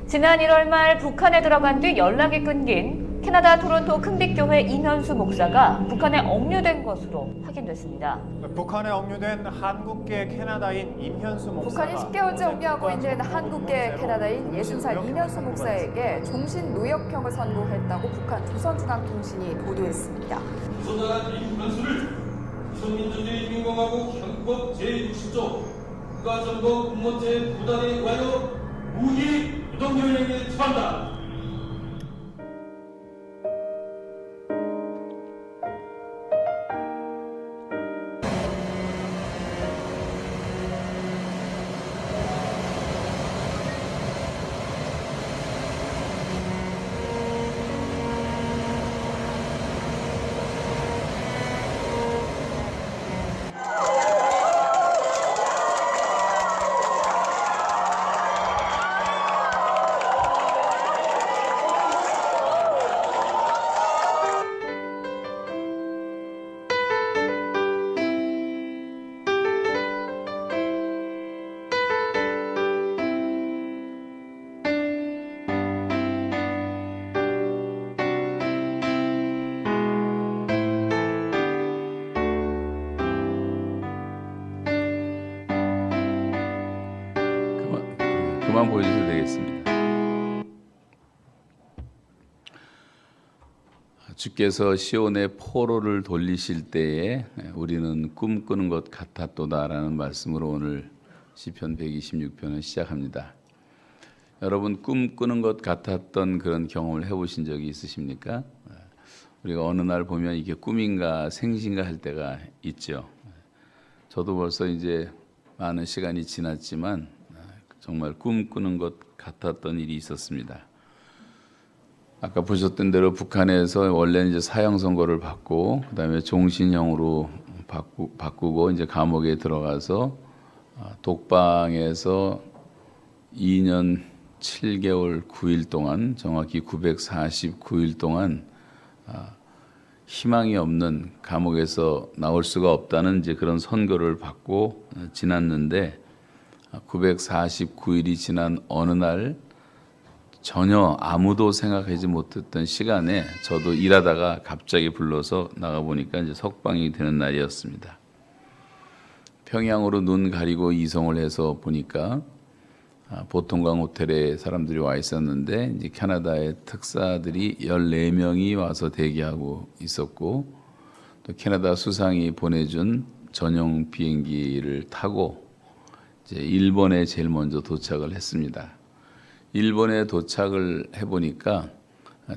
지난 1월 말 북한에 들어간 뒤 연락이 끊긴 캐나다 토론토 큰빛교회 임현수 목사가 북한에 억류된 것으로 확인됐습니다. 북한에 억류된 한국계 캐나다인 임현수 목사가 북한이 10개월째 억류하고 있는 한국계 캐나다인 60살 임현수 목사에게 종신 노역형을 선고했다고 북한 조선중앙통신이 보도했습니다. 조선나라 임현수를 조선민주주의 인민공화국 헌법 제60조 국가정보 군무죄 부단에 의하여 무기 부동령에게 처한다. 그만 보여주셔도 되겠습니다. 주께서 시온의 포로를 돌리실 때에 우리는 꿈꾸는 것 같았도다라는 말씀으로 오늘 시편 126편을 시작합니다. 여러분 꿈꾸는 것 같았던 그런 경험을 해보신 적이 있으십니까? 우리가 어느 날 보면 이게 꿈인가 생신가 할 때가 있죠. 저도 벌써 이제 많은 시간이 지났지만 정말 꿈꾸는 것 같았던 일이 있었습니다. 아까 보셨던 대로 북한에서 원래는 이제 사형 선고를 받고 그다음에 종신형으로 바꾸고 이제 감옥에 들어가서 독방에서 2년 7개월 9일 동안 정확히 949일 동안 희망이 없는 감옥에서 나올 수가 없다는 이제 그런 선고를 받고 지났는데 949일이 지난 어느 날 전혀 아무도 생각하지 못했던 시간에 저도 일하다가 갑자기 불러서 나가보니까 이제 석방이 되는 날이었습니다. 평양으로 눈 가리고 이송을 해서 보니까 보통강 호텔에 사람들이 와 있었는데 이제 캐나다의 특사들이 14명이 와서 대기하고 있었고 또 캐나다 수상이 보내준 전용 비행기를 타고 이제 일본에 제일 먼저 도착을 했습니다. 일본에 도착을 해보니까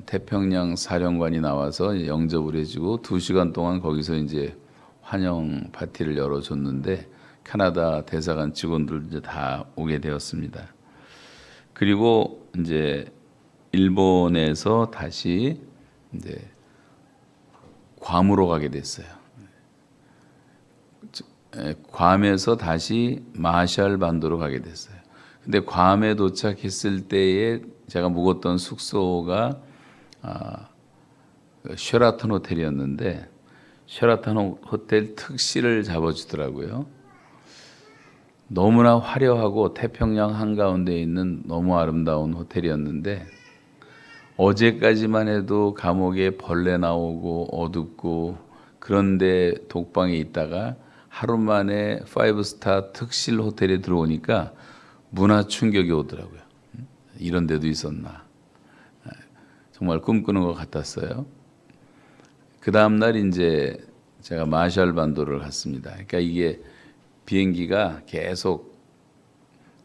태평양 사령관이 나와서 영접을 해주고 2시간 동안 거기서 이제 환영 파티를 열어줬는데 캐나다 대사관 직원들 이제 다 오게 되었습니다. 그리고 이제 일본에서 다시 이제 괌으로 가게 됐어요. 괌에서 다시 마샬 반도로 가게 됐어요. 근데 괌에 도착했을 때에 제가 묵었던 숙소가 쉐라톤 호텔이었는데 쉐라톤 호텔 특실을 잡아주더라고요. 너무나 화려하고 태평양 한가운데 있는 너무 아름다운 호텔이었는데 어제까지만 해도 감옥에 벌레 나오고 어둡고 그런데 독방에 있다가 하루 만에 5스타 특실 호텔에 들어오니까 문화 충격이 오더라고요. 이런 데도 있었나. 정말 꿈꾸는 것 같았어요. 그 다음날 이제 제가 마샬 반도를 갔습니다. 그러니까 이게 비행기가 계속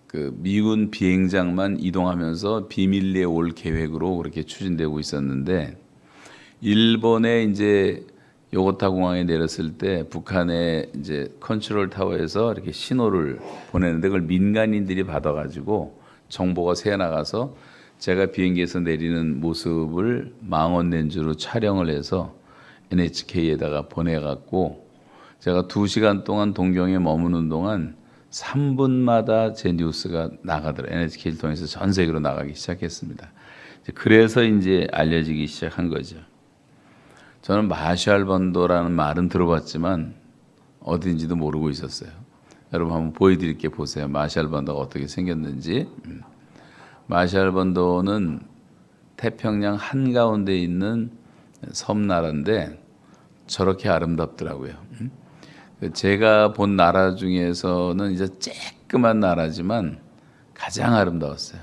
그 미군 비행장만 이동하면서 비밀리에 올 계획으로 그렇게 추진되고 있었는데 일본의 이제 요고타 공항에 내렸을 때 북한의 이제 컨트롤 타워에서 이렇게 신호를 보내는데 그걸 민간인들이 받아가지고 정보가 새 나가서 제가 비행기에서 내리는 모습을 망원 렌즈로 촬영을 해서 NHK에다가 보내갖고 제가 2시간 동안 동경에 머무는 동안 3분마다 제 뉴스가 나가더라고요. NHK를 통해서 전 세계로 나가기 시작했습니다. 그래서 이제 알려지기 시작한 거죠. 저는 마샬 반도라는 말은 들어봤지만 어딘지도 모르고 있었어요. 여러분 한번 보여드릴게 보세요. 마샬 반도가 어떻게 생겼는지. 마샬본도는 태평양 한가운데 있는 섬나라인데 저렇게 아름답더라고요. 제가 본 나라 중에서는 이제 쬐끄만 나라지만 가장 아름다웠어요.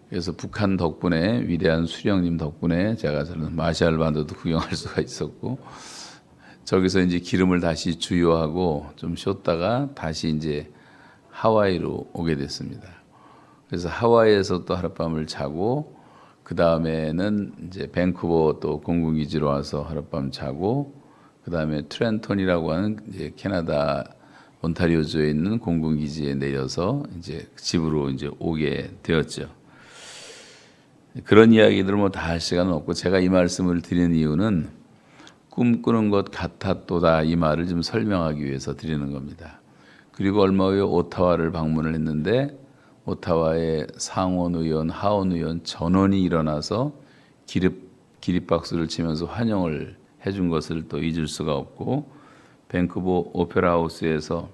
그래서 북한 덕분에, 위대한 수령님 덕분에 제가 저는 마샬반도도 구경할 수가 있었고, 저기서 이제 기름을 다시 주유하고 좀 쉬었다가 다시 이제 하와이로 오게 됐습니다. 그래서 하와이에서 또 하룻밤을 자고, 그 다음에는 이제 밴쿠버 또 공군기지로 와서 하룻밤 자고, 그 다음에 트렌톤이라고 하는 이제 캐나다 온타리오주에 있는 공군기지에 내려서 이제 집으로 이제 오게 되었죠. 그런 이야기들을 뭐 다 할 시간은 없고, 제가 이 말씀을 드리는 이유는 꿈꾸는 것 같았도다 이 말을 좀 설명하기 위해서 드리는 겁니다. 그리고 얼마 후에 오타와를 방문을 했는데, 오타와에 상원 의원, 하원 의원 전원이 일어나서 기립박수를 치면서 환영을 해준 것을 또 잊을 수가 없고, 밴쿠버 오페라 하우스에서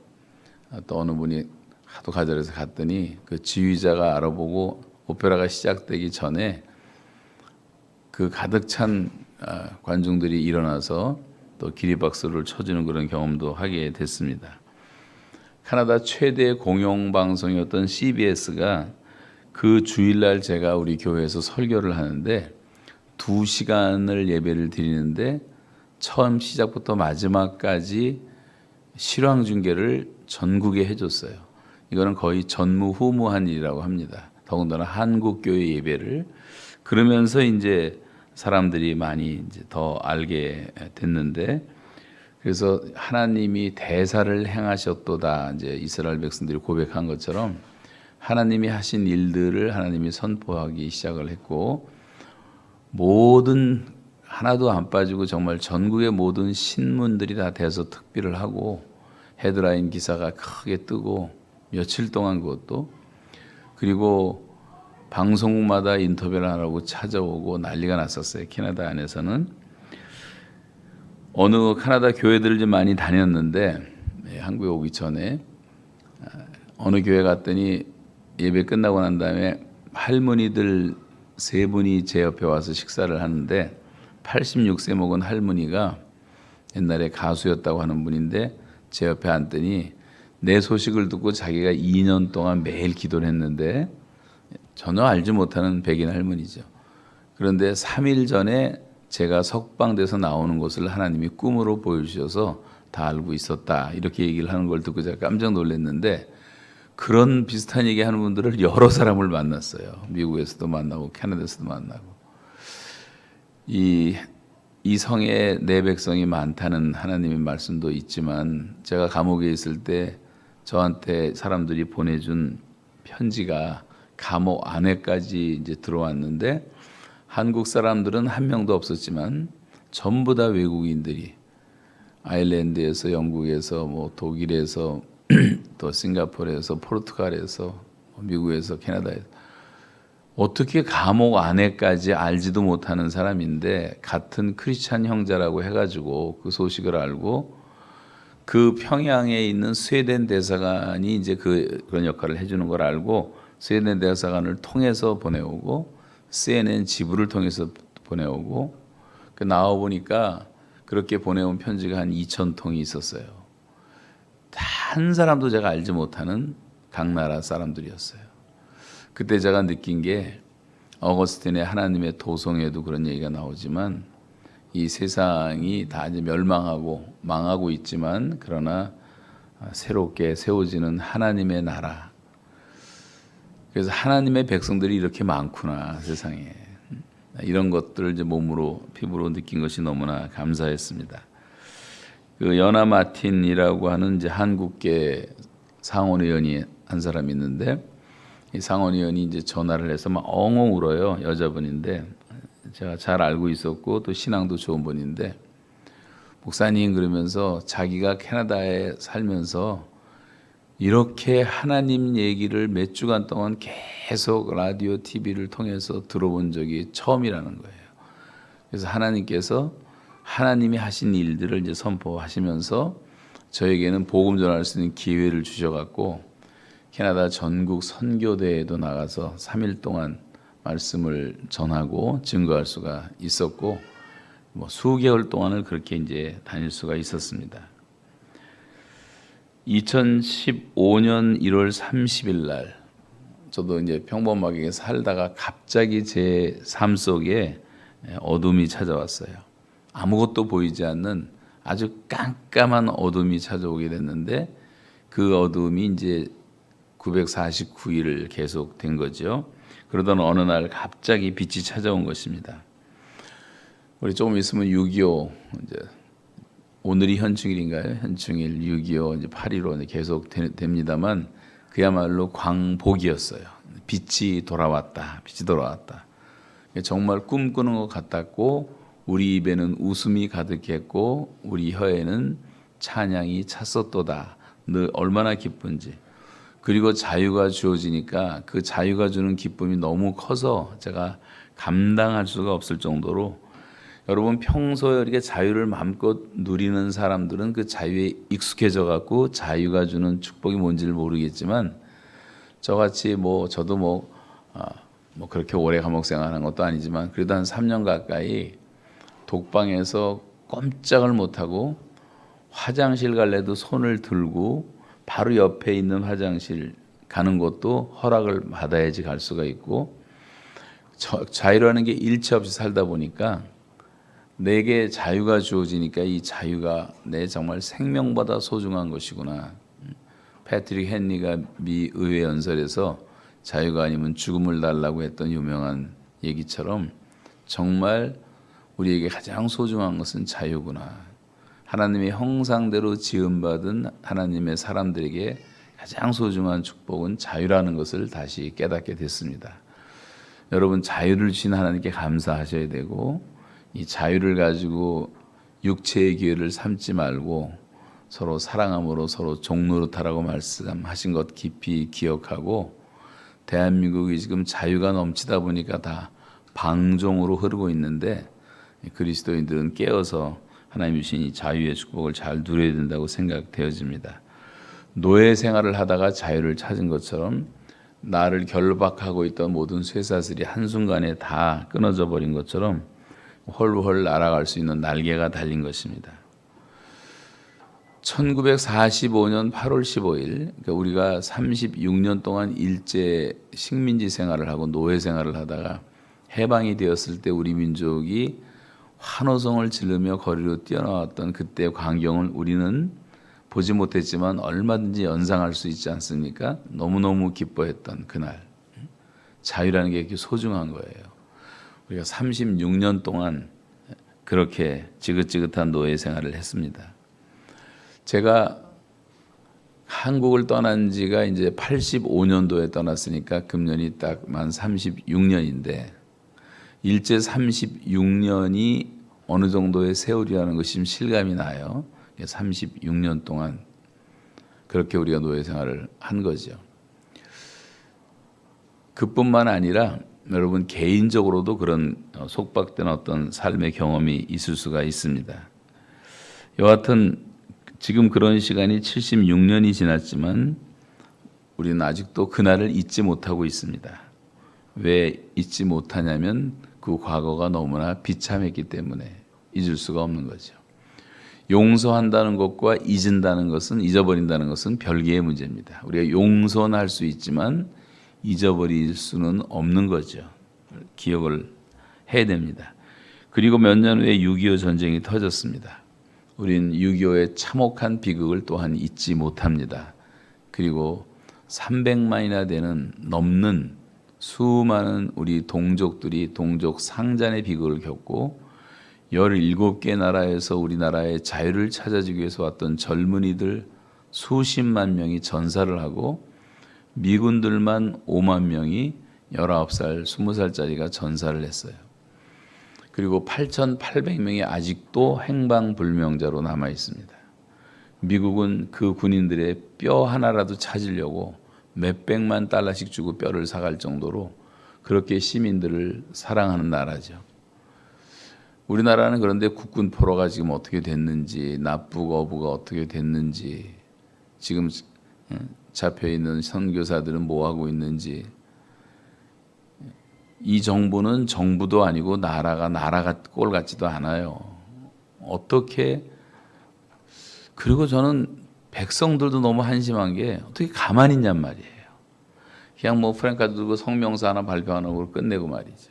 또 어느 분이 하도 가절해서 갔더니 그 지휘자가 알아보고 오페라가 시작되기 전에 그 가득 찬 관중들이 일어나서 또 기립박수를 쳐주는 그런 경험도 하게 됐습니다. 캐나다 최대 공영방송이었던 CBS가 그 주일날 제가 우리 교회에서 설교를 하는데 2시간을 예배를 드리는데 처음 시작부터 마지막까지 실황 중계를 전국에 해줬어요. 이거는 거의 전무후무한 일이라고 합니다. 더군다나 한국교회 예배를. 그러면서 이제 사람들이 많이 이제 더 알게 됐는데, 그래서 하나님이 대사를 행하셨도다, 이제 이스라엘 백성들이 고백한 것처럼 하나님이 하신 일들을 하나님이 선포하기 시작을 했고, 모든 하나도 안 빠지고 정말 전국의 모든 신문들이 다 대서특필을 하고 헤드라인 기사가 크게 뜨고 며칠 동안 그것도, 그리고 방송국마다 인터뷰를 하라고 찾아오고 난리가 났었어요. 캐나다 안에서는. 어느 캐나다 교회들을 좀 많이 다녔는데, 한국에 오기 전에 어느 교회 갔더니 예배 끝나고 난 다음에 할머니들 3분이 제 옆에 와서 식사를 하는데, 86세 먹은 할머니가 옛날에 가수였다고 하는 분인데 제 옆에 앉더니 내 소식을 듣고 자기가 2년 동안 매일 기도를 했는데 전혀 알지 못하는 백인 할머니죠. 그런데 3일 전에 제가 석방돼서 나오는 것을 하나님이 꿈으로 보여주셔서 다 알고 있었다, 이렇게 얘기를 하는 걸 듣고 제가 깜짝 놀랐는데, 그런 비슷한 얘기 하는 분들을 여러 사람을 만났어요. 미국에서도 만나고 캐나다에서도 만나고. 이 성에 내 백성이 많다는 하나님의 말씀도 있지만, 제가 감옥에 있을 때 저한테 사람들이 보내준 편지가 감옥 안에까지 이제 들어왔는데, 한국 사람들은 한 명도 없었지만 전부 다 외국인들이 아일랜드에서, 영국에서, 뭐 독일에서, 또 싱가포르에서, 포르투갈에서, 미국에서, 캐나다에서, 어떻게 감옥 안에까지 알지도 못하는 사람인데 같은 크리스찬 형제라고 해가지고 그 소식을 알고, 그 평양에 있는 스웨덴 대사관이 이제 그런 역할을 해주는 걸 알고 스웨덴 대사관을 통해서 보내오고, CNN 지부를 통해서 보내오고, 나와 보니까 그렇게 보내온 편지가 한 2,000통이 있었어요. 한 사람도 제가 알지 못하는 각 나라 사람들이었어요. 그때 제가 느낀 게, 어거스틴의 하나님의 도성에도 그런 얘기가 나오지만 이 세상이 다 이제 멸망하고 망하고 있지만, 그러나 새롭게 세워지는 하나님의 나라. 그래서 하나님의 백성들이 이렇게 많구나, 세상에. 이런 것들을 이제 몸으로, 피부로 느낀 것이 너무나 감사했습니다. 그 연아 마틴이라고 하는 이제 한국계 상원의원이 한 사람이 있는데, 이 상원의원이 이제 전화를 해서 막 엉엉 울어요. 여자분인데 제가 잘 알고 있었고 또 신앙도 좋은 분인데, 목사님, 그러면서 자기가 캐나다에 살면서 이렇게 하나님 얘기를 몇 주간 동안 계속 라디오, TV를 통해서 들어본 적이 처음이라는 거예요. 그래서 하나님께서 하나님이 하신 일들을 이제 선포하시면서 저에게는 복음 전할 수 있는 기회를 주셔갖고, 캐나다 전국 선교대회에도 나가서 3일 동안 말씀을 전하고 증거할 수가 있었고 뭐 수개월 동안을 그렇게 이제 다닐 수가 있었습니다. 2015년 1월 30일 날 저도 이제 평범하게 살다가 갑자기 제 삶 속에 어둠이 찾아왔어요. 아무것도 보이지 않는 아주 깜깜한 어둠이 찾아오게 됐는데 그 어둠이 이제 949일 계속 된 거죠. 그러던 어느 날 갑자기 빛이 찾아온 것입니다. 우리 조금 있으면 6.25 이제 오늘이 현충일인가요? 현충일 6.25 이제 8.15 계속 됩니다만 그야말로 광복이었어요. 빛이 돌아왔다. 빛이 돌아왔다. 정말 꿈꾸는 것 같았고 우리 입에는 웃음이 가득했고 우리 혀에는 찬양이 찼었도다. 늘 얼마나 기쁜지. 그리고 자유가 주어지니까 그 자유가 주는 기쁨이 너무 커서 제가 감당할 수가 없을 정도로 여러분 평소에 이렇게 자유를 마음껏 누리는 사람들은 그 자유에 익숙해져 갖고 자유가 주는 축복이 뭔지를 모르겠지만 저같이 저도 그렇게 오래 감옥 생활한 것도 아니지만 그래도 한 3년 가까이 독방에서 꼼짝을 못하고 화장실 갈래도 손을 들고 바로 옆에 있는 화장실 가는 것도 허락을 받아야지 갈 수가 있고 자유라는 게 일체 없이 살다 보니까 내게 자유가 주어지니까 이 자유가 내 정말 생명보다 소중한 것이구나. 패트릭 헨리가 미 의회 연설에서 자유가 아니면 죽음을 달라고 했던 유명한 얘기처럼 정말 우리에게 가장 소중한 것은 자유구나. 하나님의 형상대로 지음받은 하나님의 사람들에게 가장 소중한 축복은 자유라는 것을 다시 깨닫게 됐습니다. 여러분 자유를 주신 하나님께 감사하셔야 되고 이 자유를 가지고 육체의 기회를 삼지 말고 서로 사랑함으로 서로 종노릇하라고 말씀하신 것 깊이 기억하고 대한민국이 지금 자유가 넘치다 보니까 다 방종으로 흐르고 있는데 그리스도인들은 깨어서 하나님 주신 이 자유의 축복을 잘 누려야 된다고 생각되어집니다. 노예 생활을 하다가 자유를 찾은 것처럼 나를 결박하고 있던 모든 쇠사슬이 한순간에 다 끊어져 버린 것처럼 헐헐 날아갈 수 있는 날개가 달린 것입니다. 1945년 8월 15일 그러니까 우리가 36년 동안 일제 식민지 생활을 하고 노예 생활을 하다가 해방이 되었을 때 우리 민족이 환호성을 지르며 거리로 뛰어나왔던 그때 광경을 우리는 보지 못했지만 얼마든지 연상할 수 있지 않습니까? 너무너무 기뻐했던 그날. 자유라는 게 이렇게 소중한 거예요. 우리가 36년 동안 그렇게 지긋지긋한 노예 생활을 했습니다. 제가 한국을 떠난 지가 이제 85년도에 떠났으니까 금년이 딱 만 36년인데 일제 36년이 어느 정도의 세월이라는 것이 좀 실감이 나요. 36년 동안 그렇게 우리가 노예 생활을 한 거죠. 그뿐만 아니라 여러분 개인적으로도 그런 속박된 어떤 삶의 경험이 있을 수가 있습니다. 여하튼 지금 그런 시간이 76년이 지났지만 우리는 아직도 그날을 잊지 못하고 있습니다. 왜 잊지 못하냐면 그 과거가 너무나 비참했기 때문에 잊을 수가 없는 거죠. 용서한다는 것과 잊어버린다는 것은 별개의 문제입니다. 우리가 용서는 할 수 있지만 잊어버릴 수는 없는 거죠. 기억을 해야 됩니다. 그리고 몇 년 후에 6.25 전쟁이 터졌습니다. 우린 6.25의 참혹한 비극을 또한 잊지 못합니다. 그리고 300만이나 넘는 수많은 우리 동족들이 동족 상잔의 비극을 겪고 17개 나라에서 우리나라의 자유를 찾아주기 위해서 왔던 젊은이들 수십만 명이 전사를 하고 미군들만 5만 명이 19살, 20살짜리가 전사를 했어요. 그리고 8,800명이 아직도 행방불명자로 남아 있습니다. 미국은 그 군인들의 뼈 하나라도 찾으려고 몇백만 달러씩 주고 뼈를 사갈 정도로 그렇게 시민들을 사랑하는 나라죠. 우리나라는 그런데 국군 포로가 지금 어떻게 됐는지, 납북 어부가 어떻게 됐는지 지금 잡혀 있는 선교사들은 뭐 하고 있는지. 이 정부는 정부도 아니고 나라가 꼴 같지도 않아요. 어떻게, 그리고 저는 백성들도 너무 한심한 게 어떻게 가만히 있냔 말이에요. 그냥 뭐 프랭카드 들고 성명서 하나 발표 안 하고 끝내고 말이죠.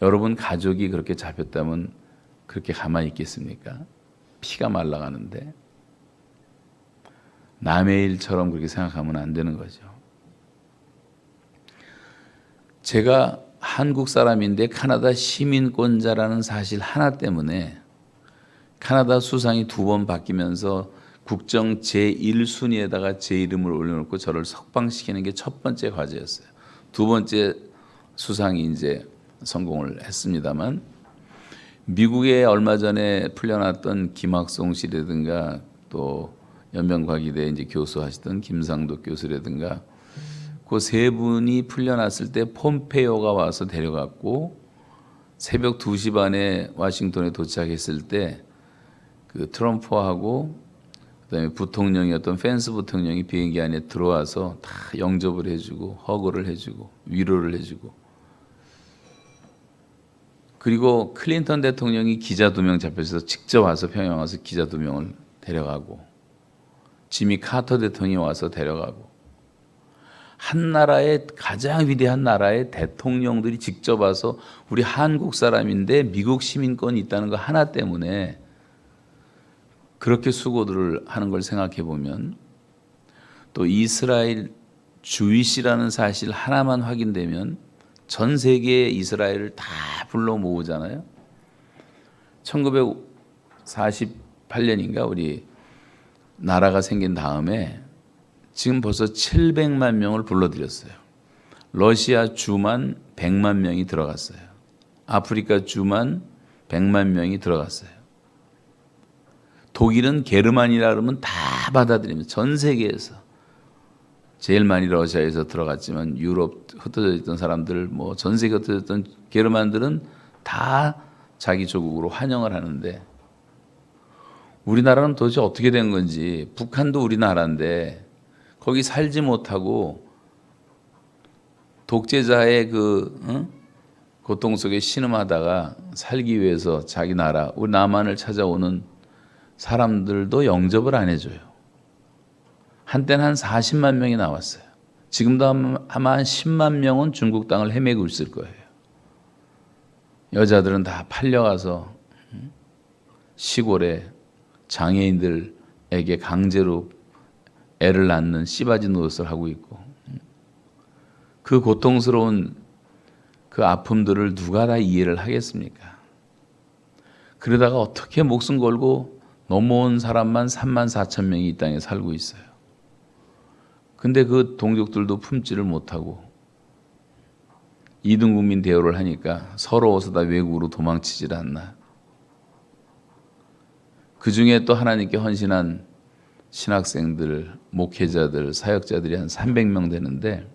여러분 가족이 그렇게 잡혔다면 그렇게 가만히 있겠습니까? 피가 말라가는데. 남의 일처럼 그렇게 생각하면 안 되는 거죠. 제가 한국 사람인데 카나다 시민권자라는 사실 하나 때문에 카나다 수상이 2번 바뀌면서 국정 제1순위에다가 제 이름을 올려놓고 저를 석방시키는 게 첫 번째 과제였어요. 2번째 수상이 이제 성공을 했습니다만, 미국에 얼마 전에 풀려났던 김학송 씨라든가 또 연명과기대 이제 교수하시던 김상도 교수라든가 그 세 분이 풀려났을 때 폼페이오가 와서 데려갔고, 새벽 2시 반에 워싱턴에 도착했을 때 그 트럼프하고 그다음에 부통령이었던 펜스 부통령이 비행기 안에 들어와서 다 영접을 해주고 허그를 해주고 위로를 해주고, 그리고 클린턴 대통령이 기자 2명 잡혀서 직접 와서 평양 와서 기자 2명을 데려가고, 지미 카터 대통령이 와서 데려가고, 한 나라의 가장 위대한 나라의 대통령들이 직접 와서 우리 한국 사람인데 미국 시민권이 있다는 거 하나 때문에 그렇게 수고들을 하는 걸 생각해 보면, 또 이스라엘 주이시라는 사실 하나만 확인되면 전 세계의 이스라엘을 다 불러 모으잖아요. 1948년인가 우리 나라가 생긴 다음에 지금 벌써 700만 명을 불러들였어요. 러시아 주만 100만 명이 들어갔어요. 아프리카 주만 100만 명이 들어갔어요. 독일은 게르만이라 그러면 다 받아들입니다. 전 세계에서. 제일 많이 러시아에서 들어갔지만 유럽 흩어져 있던 사람들, 뭐 전 세계 흩어져 있던 게르만들은 다 자기 조국으로 환영을 하는데, 우리나라는 도대체 어떻게 된 건지. 북한도 우리나라인데 거기 살지 못하고 독재자의 그 고통 속에 신음하다가 살기 위해서 자기 나라, 우리 남한을 찾아오는 사람들도 영접을 안 해줘요. 한때는 한 40만 명이 나왔어요. 지금도 아마 한 10만 명은 중국 땅을 헤매고 있을 거예요. 여자들은 다 팔려가서 시골에 장애인들에게 강제로 애를 낳는 씨바지 노릇을 하고 있고, 그 고통스러운 그 아픔들을 누가 다 이해를 하겠습니까? 그러다가 어떻게 목숨 걸고 넘어온 사람만 3만 4천 명이 이 땅에 살고 있어요. 근데 그 동족들도 품지를 못하고 2등 국민 대우를 하니까 서러워서 다 외국으로 도망치질 않나. 그 중에 또 하나님께 헌신한 신학생들, 목회자들, 사역자들이 한 300명 되는데,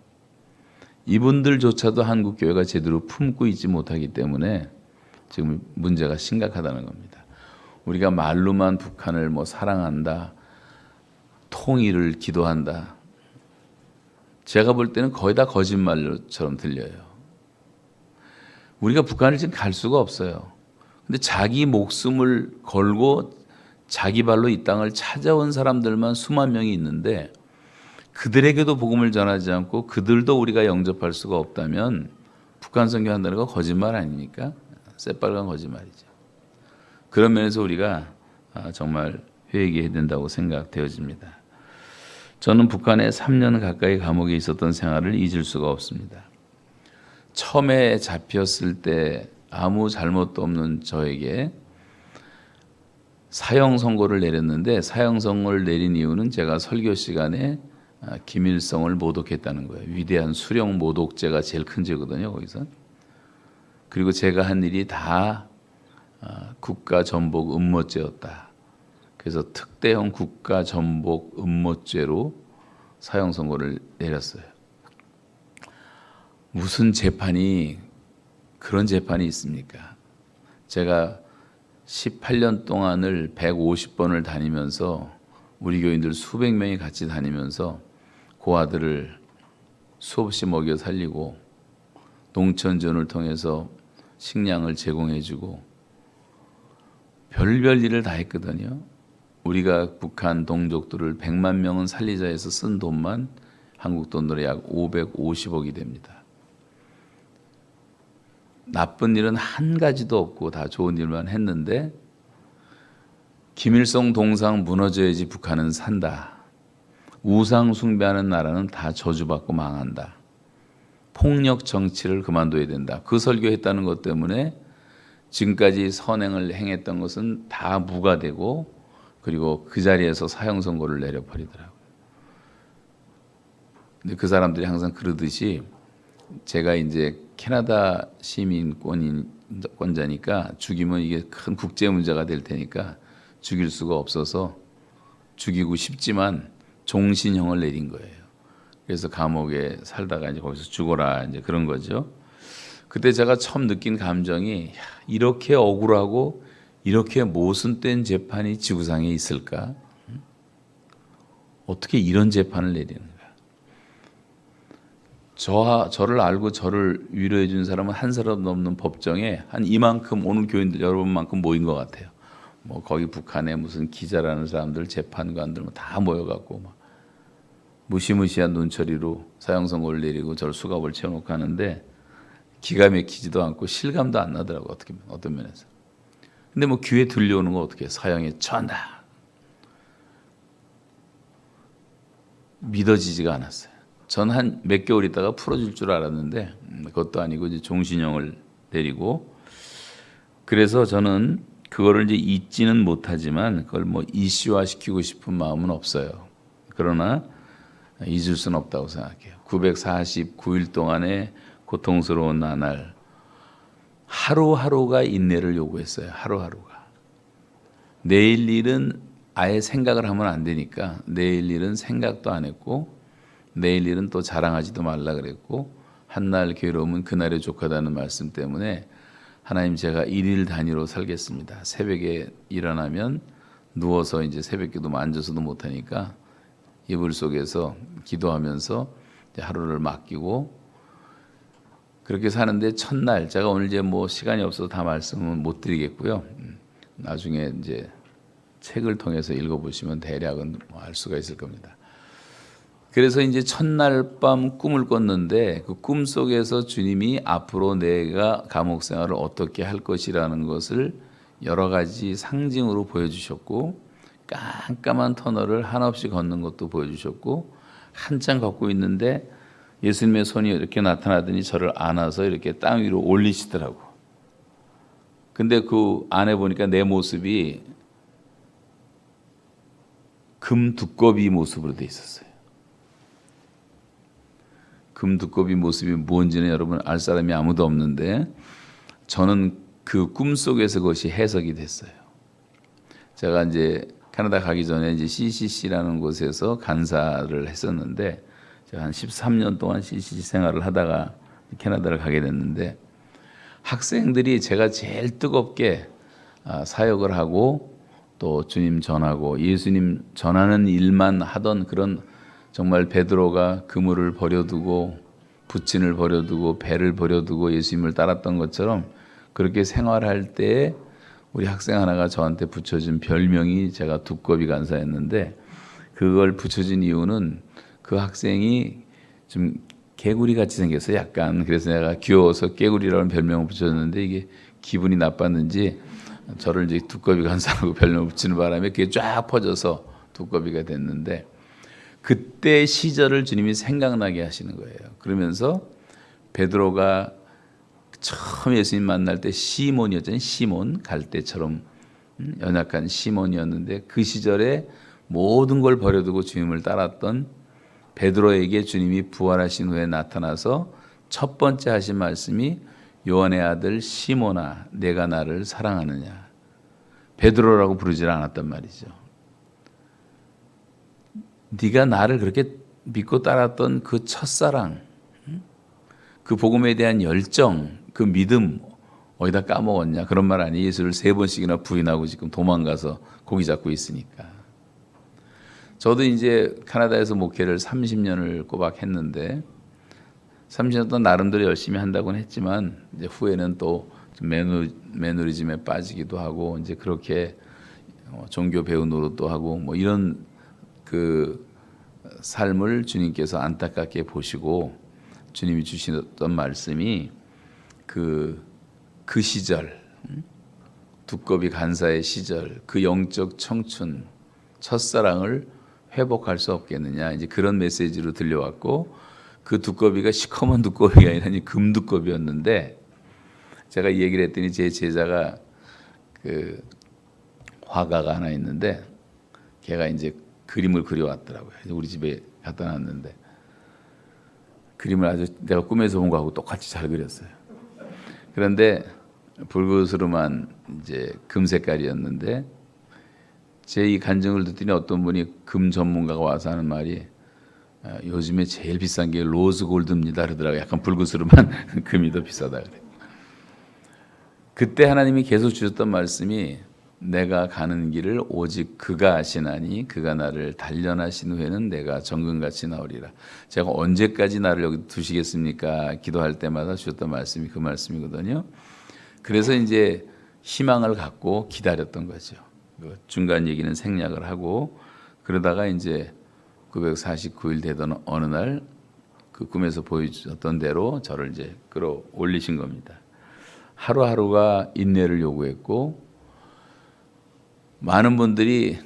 이분들조차도 한국 교회가 제대로 품고 있지 못하기 때문에 지금 문제가 심각하다는 겁니다. 우리가 말로만 북한을 뭐 사랑한다, 통일을 기도한다. 제가 볼 때는 거의 다 거짓말처럼 들려요. 우리가 북한을 지금 갈 수가 없어요. 근데 자기 목숨을 걸고 자기 발로 이 땅을 찾아온 사람들만 수만 명이 있는데, 그들에게도 복음을 전하지 않고 그들도 우리가 영접할 수가 없다면 북한 선교한다는 거 거짓말 아닙니까? 새빨간 거짓말이죠. 그런 면에서 우리가 정말 회개해야 된다고 생각되어집니다. 저는 북한에 3년 가까이 감옥에 있었던 생활을 잊을 수가 없습니다. 처음에 잡혔을 때 아무 잘못도 없는 저에게 사형 선고를 내렸는데, 사형 선고를 내린 이유는 제가 설교 시간에 김일성을 모독했다는 거예요. 위대한 수령 모독죄가 제일 큰 죄거든요, 거기서. 그리고 제가 한 일이 다 국가 전복 음모죄였다. 그래서 특대형 국가 전복 음모죄로 사형 선고를 내렸어요. 무슨 재판이, 그런 재판이 있습니까? 제가 18년 동안을 150번을 다니면서 우리 교인들 수백 명이 같이 다니면서 그 아들을 수없이 먹여 살리고 농촌전을 통해서 식량을 제공해주고 별별 일을 다 했거든요. 우리가 북한 동족들을 100만 명은 살리자 해서 쓴 돈만 한국 돈으로 약 550억이 됩니다. 나쁜 일은 한 가지도 없고 다 좋은 일만 했는데 김일성 동상 무너져야지 북한은 산다. 우상 숭배하는 나라는 다 저주받고 망한다. 폭력 정치를 그만둬야 된다. 그 설교했다는 것 때문에 지금까지 선행을 행했던 것은 다 무가되고 그리고 그 자리에서 사형 선고를 내려버리더라고요. 근데 그 사람들이 항상 그러듯이 제가 이제 캐나다 시민권자니까 죽이면 이게 큰 국제 문제가 될 테니까 죽일 수가 없어서 죽이고 싶지만 종신형을 내린 거예요. 그래서 감옥에 살다가 이제 거기서 죽어라 이제 그런 거죠. 그때 제가 처음 느낀 감정이 이렇게 억울하고 이렇게 모순된 재판이 지구상에 있을까? 어떻게 이런 재판을 내리는가? 저를 알고 저를 위로해 준 사람은 한 사람 넘는 법정에 한 이만큼 오는 교인들 여러분만큼 모인 것 같아요. 뭐 거기 북한에 무슨 기자라는 사람들, 재판관들 뭐 다 모여갖고 막 무시무시한 눈초리로 사형 선고를 내리고 저를 수갑을 채워놓고 하는데 기가 막히지도 않고 실감도 안 나더라고 어떤 면에서. 근데 뭐 귀에 들려오는 거 어떻게 사형에 처한다. 믿어지지가 않았어요. 전 한 몇 개월 있다가 풀어줄 줄 알았는데 그것도 아니고 이제 종신형을 내리고 그래서 저는 그거를 이제 잊지는 못하지만 그걸 뭐 이슈화 시키고 싶은 마음은 없어요. 그러나 잊을 수는 없다고 생각해요. 949일 동안의 고통스러운 나날 하루하루가 인내를 요구했어요. 하루하루가. 내일 일은 아예 생각을 하면 안 되니까 내일 일은 생각도 안 했고 내일 일은 또 자랑하지도 말라 그랬고 한날 괴로움은 그날에 족하다는 말씀 때문에 하나님 제가 일일 단위로 살겠습니다. 새벽에 일어나면 누워서 이제 새벽기도 앉아서도 못하니까 이불 속에서 기도하면서 하루를 맡기고 그렇게 사는데 첫날 제가 오늘 이제 뭐 시간이 없어서 다 말씀은 못 드리겠고요. 나중에 이제 책을 통해서 읽어보시면 대략은 알 수가 있을 겁니다. 그래서 이제 첫날 밤 꿈을 꿨는데 그 꿈 속에서 주님이 앞으로 내가 감옥 생활을 어떻게 할 것이라는 것을 여러 가지 상징으로 보여주셨고 깜깜한 터널을 한없이 걷는 것도 보여주셨고 한참 걷고 있는데 예수님의 손이 이렇게 나타나더니 저를 안아서 이렇게 땅 위로 올리시더라고. 근데 그 안에 보니까 내 모습이 금 두꺼비 모습으로 돼 있었어요. 금 두꺼비 모습이 뭔지는 여러분 알 사람이 아무도 없는데 저는 그 꿈속에서 그것이 해석이 됐어요. 제가 이제 캐나다 가기 전에 이제 CCC라는 곳에서 간사를 했었는데 제가 한 13년 동안 CCC 생활을 하다가 캐나다를 가게 됐는데 학생들이 제가 제일 뜨겁게 사역을 하고 또 주님 전하고 예수님 전하는 일만 하던 그런 정말 베드로가 그물을 버려두고 부친을 버려두고 배를 버려두고 예수님을 따랐던 것처럼 그렇게 생활할 때 우리 학생 하나가 저한테 붙여준 별명이 제가 두꺼비 간사였는데 그걸 붙여준 이유는 그 학생이 좀 개구리 같이 생겼어요. 약간. 그래서 내가 귀여워서 깨구리라는 별명을 붙여줬는데 이게 기분이 나빴는지 저를 이제 두꺼비 간사라고 별명을 붙이는 바람에 그게 쫙 퍼져서 두꺼비가 됐는데 그때 시절을 주님이 생각나게 하시는 거예요. 그러면서 베드로가 처음 예수님 만날 때 시몬이었잖아요. 시몬 갈대처럼 연약한 시몬이었는데 그 시절에 모든 걸 버려두고 주님을 따랐던 베드로에게 주님이 부활하신 후에 나타나서 첫 번째 하신 말씀이 요한의 아들 시몬아 내가 나를 사랑하느냐. 베드로라고 부르질 않았단 말이죠. 네가 나를 그렇게 믿고 따랐던 그 첫사랑, 그 복음에 대한 열정, 그 믿음 어디다 까먹었냐. 그런 말 아니에요. 예수를 3번씩이나 부인하고 지금 도망가서 고기 잡고 있으니까. 저도 이제 캐나다에서 목회를 30년을 꼬박 했는데 30년 동안 나름대로 열심히 한다고는 했지만 이제 후에는 또 좀 매너리즘에 빠지기도 하고 이제 그렇게 종교 배우 노릇도 하고 뭐 이런 그 삶을 주님께서 안타깝게 보시고 주님이 주시던 말씀이 그 시절 두꺼비 간사의 시절 그 영적 청춘 첫사랑을 회복할 수 없겠느냐 이제 그런 메시지로 들려왔고 그 두꺼비가 시커먼 두꺼비가 아니라 금두꺼비였는데 제가 이 얘기를 했더니 제 제자가 그 화가가 하나 있는데 걔가 이제 그림을 그려왔더라고요. 우리 집에 갖다 놨는데 그림을 아주 내가 꿈에서 본 거하고 똑같이 잘 그렸어요. 그런데 붉으스름한 이제 금 색깔이었는데 제 이 간증을 듣더니 어떤 분이 금 전문가가 와서 하는 말이 요즘에 제일 비싼 게 로즈 골드입니다 그러더라고요. 약간 붉으스름한 금이 더 비싸다 그래. 그때 하나님이 계속 주셨던 말씀이 내가 가는 길을 오직 그가 아시나니 그가 나를 단련하신 후에는 내가 정금같이 나오리라. 제가 언제까지 나를 여기 두시겠습니까? 기도할 때마다 주셨던 말씀이 그 말씀이거든요. 그래서 이제 희망을 갖고 기다렸던 거죠. 중간 얘기는 생략을 하고 그러다가 이제 949일 되던 어느 날 그 꿈에서 보여주셨던 대로 저를 이제 끌어올리신 겁니다. 하루하루가 인내를 요구했고 많은 분들이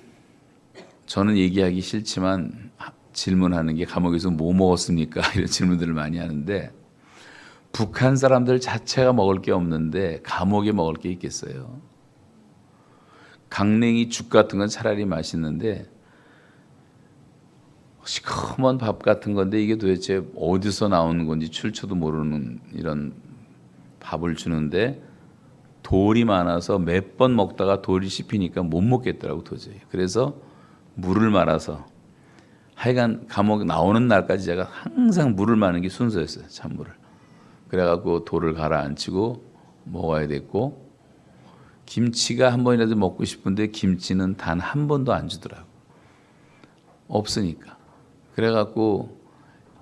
저는 얘기하기 싫지만 질문하는 게 감옥에서 뭐 먹었습니까? 이런 질문들을 많이 하는데 북한 사람들 자체가 먹을 게 없는데 감옥에 먹을 게 있겠어요. 강냉이 죽 같은 건 차라리 맛있는데 시커먼 밥 같은 건데 이게 도대체 어디서 나오는 건지 출처도 모르는 이런 밥을 주는데 돌이 많아서 몇 번 먹다가 돌이 씹히니까 못 먹겠더라고 도저히. 그래서 물을 말아서 하여간 감옥 나오는 날까지 제가 항상 물을 마는 게 순서였어요. 찬물을. 그래갖고 돌을 가라앉히고 먹어야 됐고 김치가 한 번이라도 먹고 싶은데 김치는 단 한 번도 안 주더라고. 없으니까. 그래갖고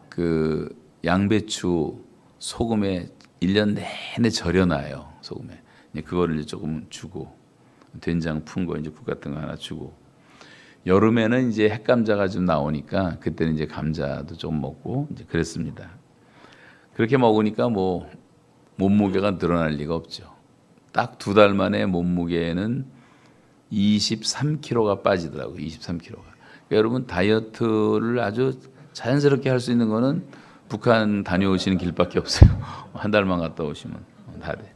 그 양배추 소금에 1년 내내 절여놔요. 소금에. 그거를 이제 조금 주고 된장 푼 거 이제 국 같은 거 하나 주고 여름에는 이제 핵감자가 좀 나오니까 그때는 이제 감자도 좀 먹고 이제 그랬습니다. 그렇게 먹으니까 뭐 몸무게가 늘어날 리가 없죠. 딱 2달 만에 몸무게는 23kg가 빠지더라고요. 23kg가. 그러니까 여러분 다이어트를 아주 자연스럽게 할 수 있는 거는 북한 다녀오시는 길밖에 없어요. 한 달만 갔다 오시면 다 돼.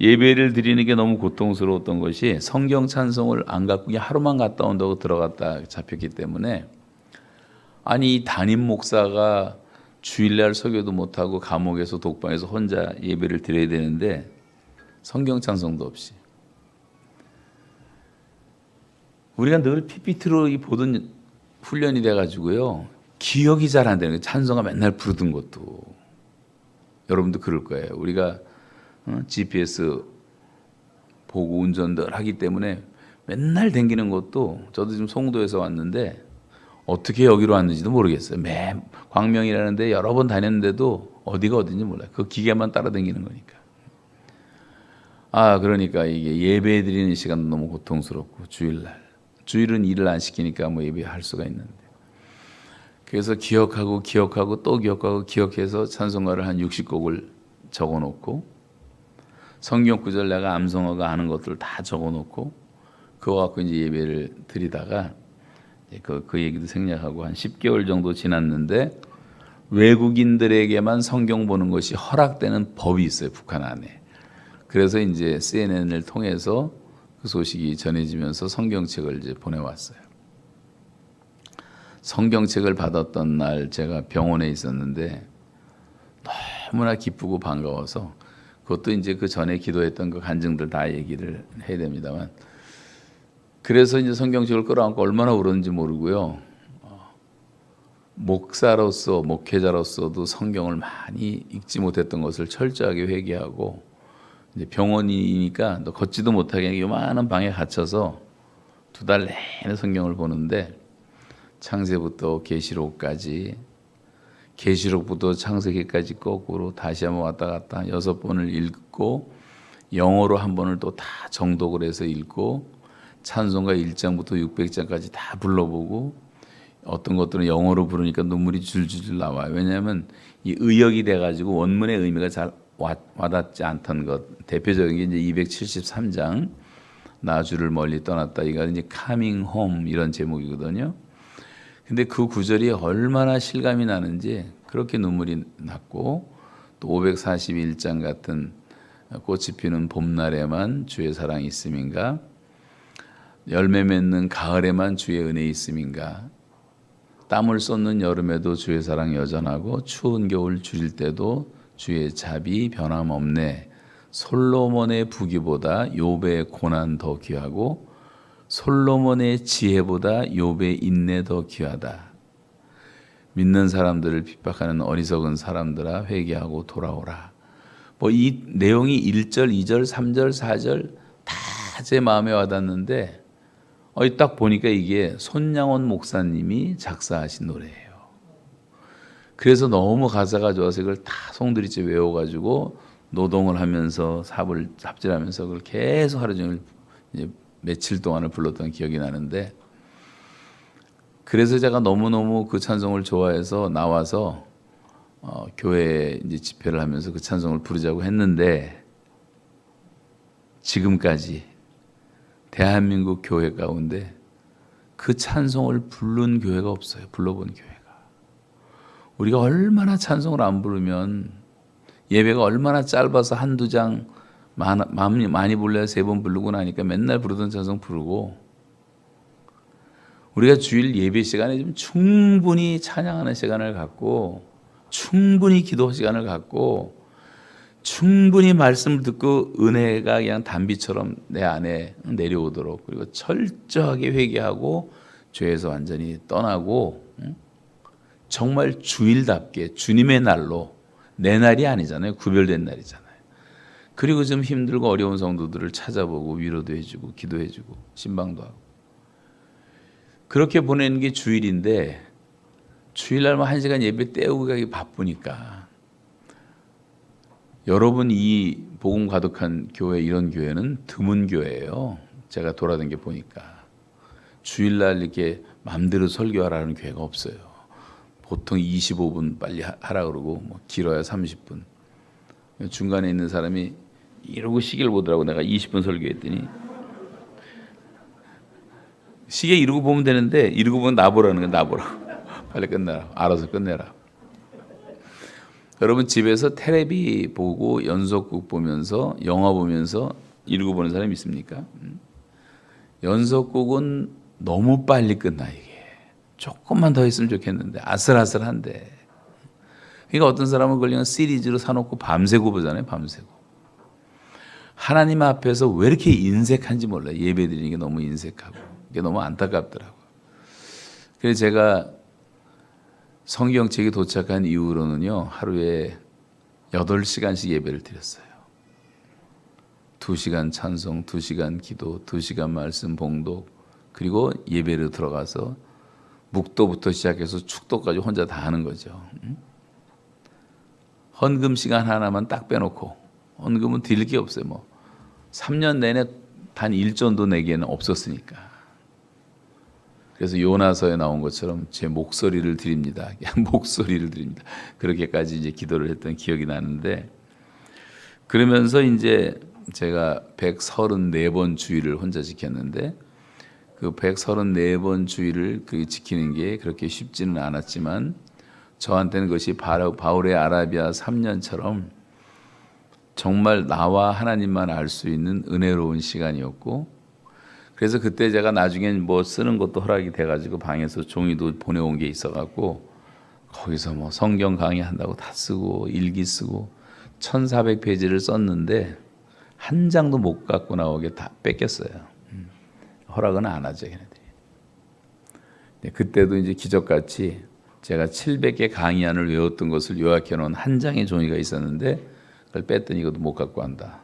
예배를 드리는 게 너무 고통스러웠던 것이 성경 찬송을 안 갖고 그냥 하루만 갔다 온다고 들어갔다 잡혔기 때문에 아니 이 담임 목사가 주일날 설교도 못하고 감옥에서 독방에서 혼자 예배를 드려야 되는데 성경 찬송도 없이 우리가 늘 PPT로 보던 훈련이 돼가지고요 기억이 잘 안 되는 거예요. 찬송가 맨날 부르던 것도 여러분도 그럴 거예요. 우리가 GPS 보고 운전들 하기 때문에 맨날 댕기는 것도 저도 지금 송도에서 왔는데 어떻게 여기로 왔는지도 모르겠어요. 매 광명이라는데 여러 번 다녔는데도 어디가 어딘지 몰라요. 그 기계만 따라다니는 거니까. 그러니까 이게 예배 드리는 시간도 너무 고통스럽고 주일은 일을 안 시키니까 뭐 예배할 수가 있는데 그래서 기억하고 또 기억하고 기억해서 찬송가를 한 60곡을 적어놓고 성경 구절 내가 암송어가 아는 것들 다 적어놓고 그거 갖고 이제 예배를 드리다가 그 얘기도 생략하고 한 10개월 정도 지났는데 외국인들에게만 성경 보는 것이 허락되는 법이 있어요. 북한 안에. 그래서 이제 CNN을 통해서 그 소식이 전해지면서 성경책을 이제 보내왔어요. 성경책을 받았던 날 제가 병원에 있었는데 너무나 기쁘고 반가워서 그것도 이제 그 전에 기도했던 그 간증들 다 얘기를 해야 됩니다만 그래서 이제 성경책을 끌어안고 얼마나 울었는지 모르고요. 목사로서 목회자로서도 성경을 많이 읽지 못했던 것을 철저하게 회개하고 이제 병원이니까 너 걷지도 못하게 요만한 방에 갇혀서 2달 내내 성경을 보는데 창세부터 계시록까지, 계시록부터 창세기까지 거꾸로 다시 한번 왔다 갔다 6번을 읽고 영어로 한 번을 또 다 정독을 해서 읽고 찬송가 1장부터 600장까지 다 불러보고 어떤 것들은 영어로 부르니까 눈물이 줄줄줄 나와요. 왜냐하면 이 의역이 돼가지고 원문의 의미가 잘 와닿지 않던 것. 대표적인 게 이제 273장 나 주를 멀리 떠났다. 이거 이제 coming home 이런 제목이거든요. 근데 그 구절이 얼마나 실감이 나는지 그렇게 눈물이 났고, 또 541장 같은 꽃이 피는 봄날에만 주의 사랑이 있음인가, 열매 맺는 가을에만 주의 은혜 있음인가, 땀을 쏟는 여름에도 주의 사랑 여전하고 추운 겨울 줄일 때도 주의 자비 변함없네. 솔로몬의 부귀보다 욥의 고난 더 귀하고 솔로몬의 지혜보다 욥의 인내 더 귀하다. 믿는 사람들을 핍박하는 어리석은 사람들아 회개하고 돌아오라. 뭐 이 내용이 1절, 2절, 3절, 4절 다 제 마음에 와닿는데 딱 보니까 이게 손양원 목사님이 작사하신 노래예요. 그래서 너무 가사가 좋아서 이걸 다 송두리째 외워가지고 노동을 하면서 삽질하면서 그걸 계속 하루 종일 이제 며칠 동안을 불렀던 기억이 나는데, 그래서 제가 너무너무 그 찬송을 좋아해서 나와서 교회 이제 집회를 하면서 그 찬송을 부르자고 했는데, 지금까지 대한민국 교회 가운데 그 찬송을 부른 교회가 없어요. 불러본 교회가. 우리가 얼마나 찬송을 안 부르면, 예배가 얼마나 짧아서 한두 장 많이 불러야 3번 부르고 나니까 맨날 부르던 찬송 부르고, 우리가 주일 예배 시간에 좀 충분히 찬양하는 시간을 갖고, 충분히 기도 시간을 갖고, 충분히 말씀을 듣고 은혜가 그냥 단비처럼 내 안에 내려오도록, 그리고 철저하게 회개하고 죄에서 완전히 떠나고, 정말 주일답게 주님의 날로, 내 날이 아니잖아요. 구별된 날이잖아요. 그리고 좀 힘들고 어려운 성도들을 찾아보고 위로도 해주고 기도해주고 신방도 하고, 그렇게 보내는 게 주일인데, 주일날만 1시간 예배 때우고 가기 바쁘니까, 여러분 이 복음 가득한 교회, 이런 교회는 드문 교회예요. 제가 돌아다니게 보니까 주일날 이렇게 마음대로 설교하라는 교회가 없어요. 보통 25분 빨리 하라 그러고, 뭐 길어야 30분. 중간에 있는 사람이 이러고 시계를 보더라고. 내가 20분 설교했더니, 시계 이러고 보면 되는데 이러고 보면 나보라는 거야. 나보라고. 빨리 끝내라. 알아서 끝내라. 여러분 집에서 텔레비 보고 연속극 보면서 영화 보면서 이러고 보는 사람이 있습니까? 연속극은 너무 빨리 끝나. 이게 조금만 더 했으면 좋겠는데, 아슬아슬한데. 그러니까 어떤 사람은 그걸 그냥 시리즈로 사놓고 밤새고 보잖아요. 밤새고. 하나님 앞에서 왜 이렇게 인색한지 몰라요. 예배 드리는 게 너무 인색하고, 이게 너무 안타깝더라고요. 그래서 제가 성경책이 도착한 이후로는요, 하루에 8시간씩 예배를 드렸어요. 2시간 찬송, 2시간 기도, 2시간 말씀 봉독, 그리고 예배로 들어가서 묵도부터 시작해서 축도까지 혼자 다 하는 거죠. 헌금 시간 하나만 딱 빼놓고, 헌금은 드릴 게 없어요. 뭐 3년 내내 단 1전도 내기에는 없었으니까. 그래서 요나서에 나온 것처럼 제 목소리를 드립니다. 그냥 목소리를 드립니다. 그렇게까지 이제 기도를 했던 기억이 나는데, 그러면서 이제 제가 134번 주일을 혼자 지켰는데, 그 134번 주일을 그 지키는 게 그렇게 쉽지는 않았지만, 저한테는 그것이 바울의 아라비아 3년처럼 정말 나와 하나님만 알 수 있는 은혜로운 시간이었고, 그래서 그때 제가 나중엔 뭐 쓰는 것도 허락이 돼가지고 방에서 종이도 보내온 게 있어갖고, 거기서 뭐 성경 강의한다고 다 쓰고 일기 쓰고 1400페이지를 썼는데 한 장도 못 갖고 나오게 다 뺏겼어요. 허락은 안 하죠, 걔네들이. 그때도 이제 기적같이 제가 700개 강의안을 외웠던 것을 요약해 놓은 한 장의 종이가 있었는데, 그걸 뺐더니 이것도 못 갖고 한다.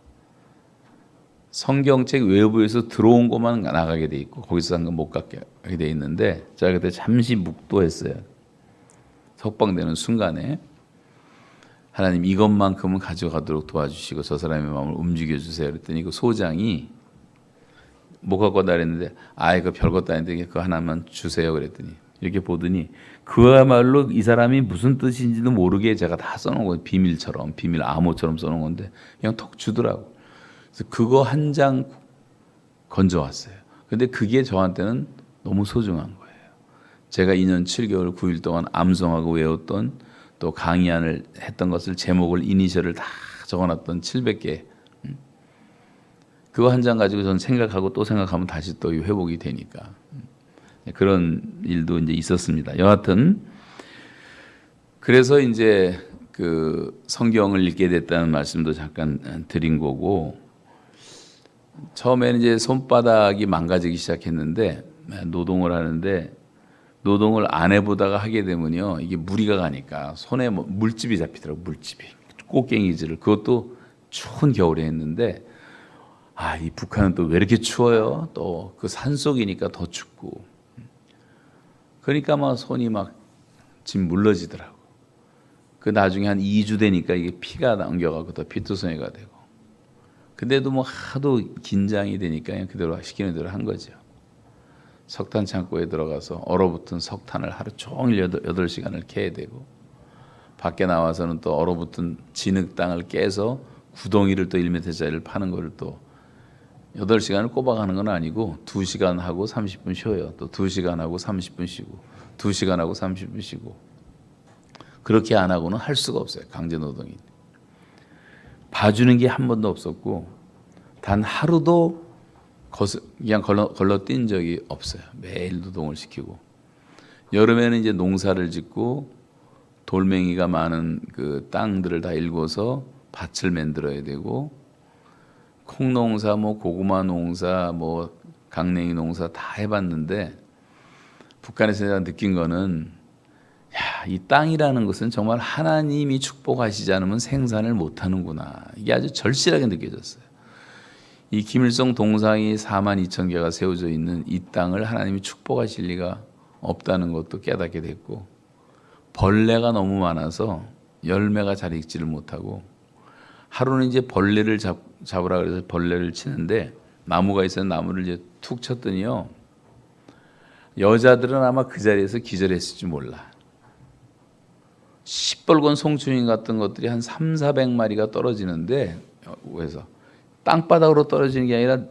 성경책 외부에서 들어온 것만 나가게 돼 있고 거기서 산 건 못 가게 돼 있는데 제가 그때 잠시 묵도했어요. 석방되는 순간에 하나님 이것만큼은 가져가도록 도와주시고 저 사람의 마음을 움직여 주세요. 그랬더니 그 소장이 못 갖고 왔다 그랬는데 이거 별것도 아닌데 그거 하나만 주세요 그랬더니 이렇게 보더니 그야말로 이 사람이 무슨 뜻인지도 모르게 제가 다 써놓은 거예요. 비밀처럼 비밀 암호처럼 써놓은 건데 그냥 톡 주더라고. 그래서 그거 한 장 건져왔어요. 근데 그게 저한테는 너무 소중한 거예요. 제가 2년 7개월 9일 동안 암송하고 외웠던 또 강의안을 했던 것을 제목을 이니셜을 다 적어놨던 700개 그거 한 장 가지고 저는 생각하고 또 생각하면 다시 또 회복이 되니까 그런 일도 이제 있었습니다. 여하튼 그래서 이제 그 성경을 읽게 됐다는 말씀도 잠깐 드린 거고 처음에는 이제 손바닥이 망가지기 시작했는데 노동을 하는데 노동을 안 해보다가 하게 되면요 이게 무리가 가니까 손에 물집이 잡히더라고. 물집이 꽃갱이질을 그것도 추운 겨울에 했는데 이 북한은 또 왜 이렇게 추워요? 또 그 산속이니까 더 춥고 그러니까 막 손이 막 진 물러지더라고. 그 나중에 한 2주 되니까 이게 피가 남겨가고 더 피투성이가 되고 근데도 뭐 하도 긴장이 되니까 그냥 그대로 시키는 대로 한 거죠. 석탄 창고에 들어가서 얼어붙은 석탄을 하루 종일 8시간을 캐야 되고 밖에 나와서는 또 얼어붙은 진흙 땅을 깨서 구덩이를 또 1m짜리를 파는 거를 또 8시간을 꼬박하는 건 아니고 2시간 하고 30분 쉬어요. 또 2시간 하고 30분 쉬고 2시간 하고 30분 쉬고 그렇게 안 하고는 할 수가 없어요. 강제노동이. 봐주는 게 한 번도 없었고 단 하루도 그냥 걸러뛴 적이 없어요. 매일 노동을 시키고 여름에는 이제 농사를 짓고 돌멩이가 많은 그 땅들을 다 일궈서 밭을 만들어야 되고 콩농사, 뭐 고구마 농사, 뭐 강냉이 농사 다 해봤는데 북한에서 내가 느낀 거는 이 땅이라는 것은 정말 하나님이 축복하시지 않으면 생산을 못하는구나. 이게 아주 절실하게 느껴졌어요. 이 김일성 동상이 42,000개가 세워져 있는 이 땅을 하나님이 축복하실 리가 없다는 것도 깨닫게 됐고 벌레가 너무 많아서 열매가 잘 익지를 못하고 하루는 이제 벌레를 잡으라 그래서 벌레를 치는데 나무가 있어서 나무를 이제 툭 쳤더니요 여자들은 아마 그 자리에서 기절했을지 몰라. 시뻘건 송충이 같은 것들이 한 300~400마리가 떨어지는데 그래서 땅바닥으로 떨어지는 게 아니라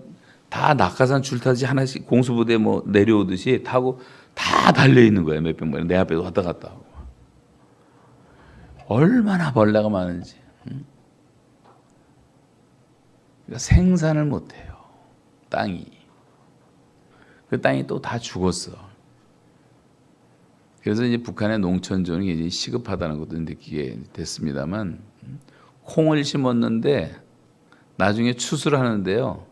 다 낙하산 줄 타듯이 하나씩 공수부대 뭐 내려오듯이 타고 다 달려 있는 거예요. 몇백 마리 내 앞에 왔다 갔다 하고. 얼마나 벌레가 많은지. 그러니까 생산을 못해요. 땅이. 그 땅이 또 다 죽었어. 그래서 이제 북한의 농촌조는 이제 시급하다는 것도 느끼게 됐습니다만 콩을 심었는데 나중에 추수를 하는데요.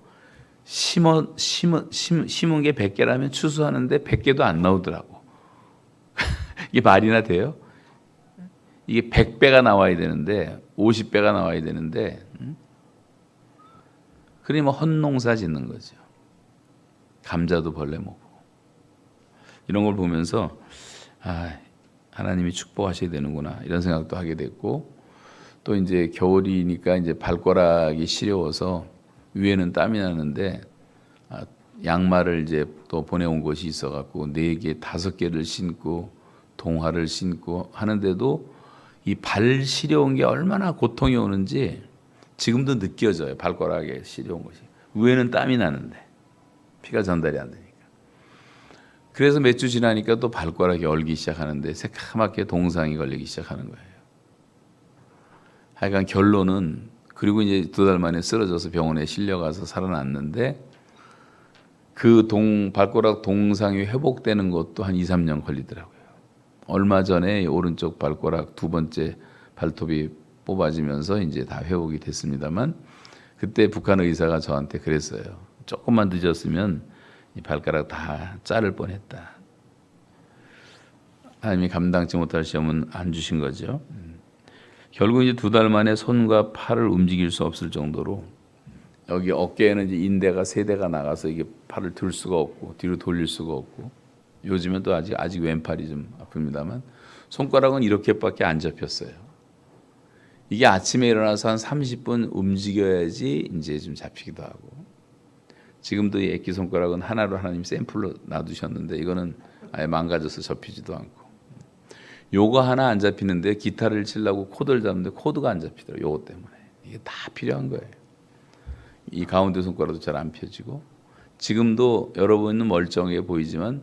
심은 게 100개라면 추수하는데 100개도 안 나오더라고. 이게 말이나 돼요? 이게 100배가 나와야 되는데 50배가 나와야 되는데 그러니 뭐 헛농사 짓는 거죠. 감자도 벌레 먹고. 이런 걸 보면서 하나님이 축복하셔야 되는구나 이런 생각도 하게 됐고 또 이제 겨울이니까 이제 발가락이 시려워서 위에는 땀이 나는데 양말을 이제 또 보내온 곳이 있어갖고 4개, 5개를 신고 동화를 신고 하는데도 이 발 시려운 게 얼마나 고통이 오는지 지금도 느껴져요. 발가락에 시려운 것이. 위에는 땀이 나는데 피가 전달이 안 되니까. 그래서 몇 주 지나니까 또 발가락이 얼기 시작하는데 새카맣게 동상이 걸리기 시작하는 거예요. 하여간 결론은 그리고 이제 2달 만에 쓰러져서 병원에 실려가서 살아났는데 그 발가락 동상이 회복되는 것도 한 2~3년 걸리더라고요. 얼마 전에 오른쪽 발가락 2번째 발톱이 뽑아지면서 이제 다 회복이 됐습니다만 그때 북한 의사가 저한테 그랬어요. 조금만 늦었으면 이 발가락 다 자를 뻔했다. 하나님이 감당치 못할 시험은 안 주신 거죠. 결국 이제 2달 만에 손과 팔을 움직일 수 없을 정도로 여기 어깨에는 이제 인대가 3대가 나가서 이게 팔을 들 수가 없고 뒤로 돌릴 수가 없고 요즘은 또 아직 왼팔이 좀 아픕니다만 손가락은 이렇게밖에 안 잡혔어요. 이게 아침에 일어나서 한 30분 움직여야지 이제 좀 잡히기도 하고 지금도 이 애기 손가락은 하나로 하나님 샘플로 놔두셨는데 이거는 아예 망가져서 접히지도 않고 요거 하나 안 잡히는데 기타를 치려고 코드를 잡는데 코드가 안 잡히더라고요. 요거 때문에 이게 다 필요한 거예요. 이 가운데 손가락도 잘 안 펴지고 지금도 여러분은 멀쩡해 보이지만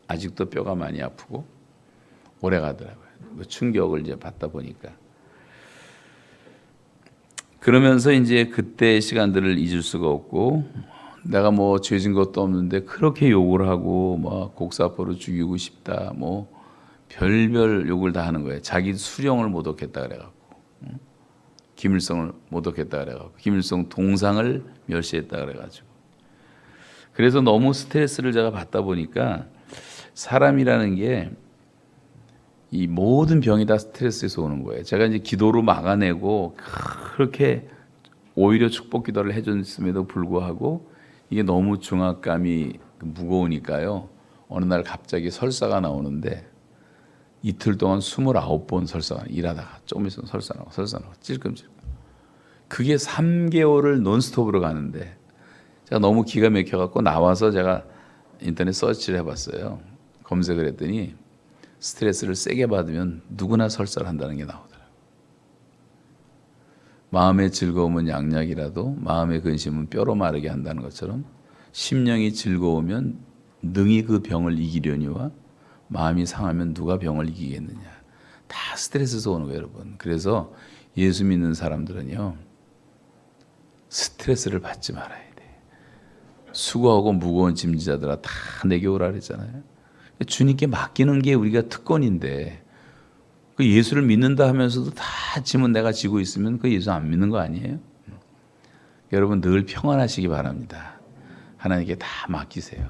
아직도 뼈가 많이 아프고 오래 가더라고요. 그 충격을 이제 받다 보니까 그러면서 이제 그때 시간들을 잊을 수가 없고 내가 뭐 죄진 것도 없는데 그렇게 욕을 하고 막 곡사포로 죽이고 싶다 뭐 별별 욕을 다 하는 거예요. 자기 수령을 못 얻겠다 그래갖고 김일성을 못 얻겠다 그래갖고 김일성 동상을 멸시했다 그래가지고 그래서 너무 스트레스를 제가 받다 보니까 사람이라는 게 이 모든 병이 다 스트레스에서 오는 거예요. 제가 이제 기도로 막아내고 그렇게 오히려 축복 기도를 해줬음에도 불구하고 이게 너무 중압감이 무거우니까요. 어느 날 갑자기 설사가 나오는데 이틀 동안 29번 설사가 일하다가 조금 있으면 설사 나고 찔끔찔끔. 그게 3개월을 논스톱으로 가는데 제가 너무 기가 막혀갖고 나와서 제가 인터넷 서치를 해봤어요. 검색을 했더니 스트레스를 세게 받으면 누구나 설사를 한다는 게 나오더라고요. 마음의 즐거움은 양약이라도 마음의 근심은 뼈로 마르게 한다는 것처럼 심령이 즐거우면 능히 그 병을 이기려니와 마음이 상하면 누가 병을 이기겠느냐. 다 스트레스에서 오는 거예요, 여러분. 그래서 예수 믿는 사람들은요. 스트레스를 받지 말아야 돼. 수고하고 무거운 짐지자들아 다 내게 오라 그랬잖아요. 주님께 맡기는 게 우리가 특권인데 그 예수를 믿는다 하면서도 다 짐은 내가 지고 있으면 그 예수 안 믿는 거 아니에요? 여러분 늘 평안하시기 바랍니다. 하나님께 다 맡기세요.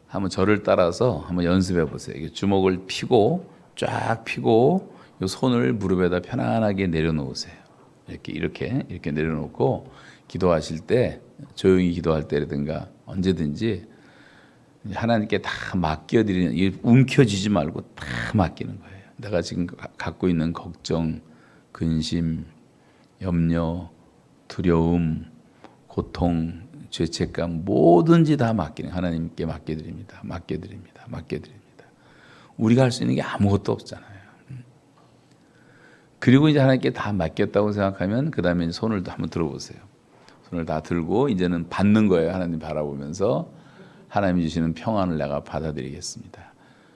한번 저를 따라서 한번 연습해 보세요. 주먹을 펴고 쫙 펴고 이 손을 무릎에다 편안하게 내려놓으세요. 이렇게 내려놓고 기도하실 때 조용히 기도할 때라든가 언제든지 하나님께 다 맡겨드리는 움켜쥐지 말고 다 맡기는 거예요. 내가 지금 갖고 있는 걱정, 근심, 염려, 두려움, 고통, 죄책감 뭐든지 다 맡기는 하나님께 맡겨드립니다. 우리가 할 수 있는 게 아무것도 없잖아요. 그리고 이제 하나님께 다 맡겼다고 생각하면 그 다음에 손을 한번 들어보세요. 손을 다 들고 이제는 받는 거예요. 하나님 바라보면서 하나님 주시는 평안을 내가 받아들이겠습니다.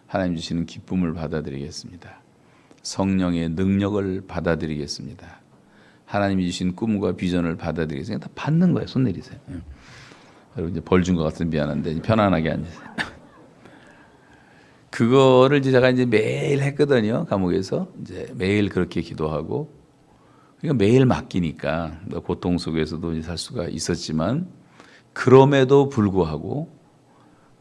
하나님 주시는 기쁨을 받아들이겠습니다. 성령의 능력을 받아들이겠습니다. 하나님이 주신 꿈과 비전을 받아들이겠습니다. 다 받는 거예요. 손 내리세요. 여러분 이제 벌 준 것 같은 미안한데 편안하게 앉으세요. 그거를 제가 이제 매일 했거든요. 감옥에서 이제 매일 그렇게 기도하고 그러니까 매일 맡기니까 고통 속에서도 살 수가 있었지만 그럼에도 불구하고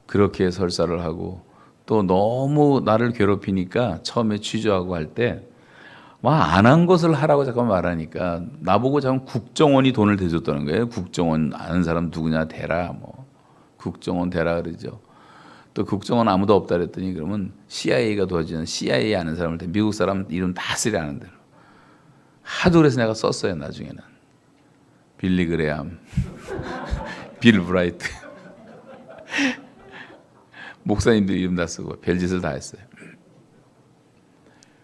그렇게 설사를 하고 또 너무 나를 괴롭히니까 처음에 취조하고 할 때 안 한 것을 하라고 잠깐 말하니까 나보고 잠깐 국정원이 돈을 대줬다는 거예요. 국정원 아는 사람 누구냐 대라 뭐 국정원 대라 그러죠. 또 국정원 아무도 없다 그랬더니 그러면 CIA가 도와주는 CIA 아는 사람을 대 미국 사람 이름 다 쓰리 아는 대로 하도 그래서 내가 썼어요. 나중에는 빌리 그레암, 빌 브라이트 목사님들 이름 다 쓰고 별짓을 다 했어요.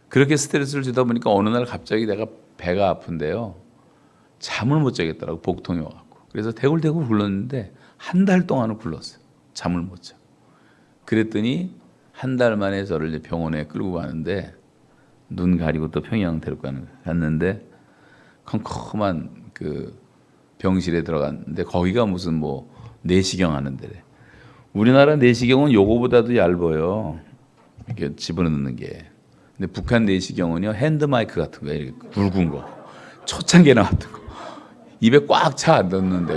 그렇게 스트레스를 주다 보니까 어느 날 갑자기 내가 배가 아픈데요. 잠을 못 자겠더라고 복통이 와갖고. 그래서 대굴대굴 굴렀는데 한 달 동안은 굴렀어요. 잠을 못 자. 그랬더니 한 달 만에 저를 이제 병원에 끌고 가는데 눈 가리고 또 평양 데리고 갔는데 컴컴한 그 병실에 들어갔는데 거기가 무슨 뭐 내시경 하는 데래. 우리나라 내시경은 요거보다도 얇아요. 이렇게 집어넣는 게. 근데 북한 내시경은요 핸드 마이크 같은 거 이렇게 굵은 거, 초창기나 같은 거 입에 꽉 차 넣는데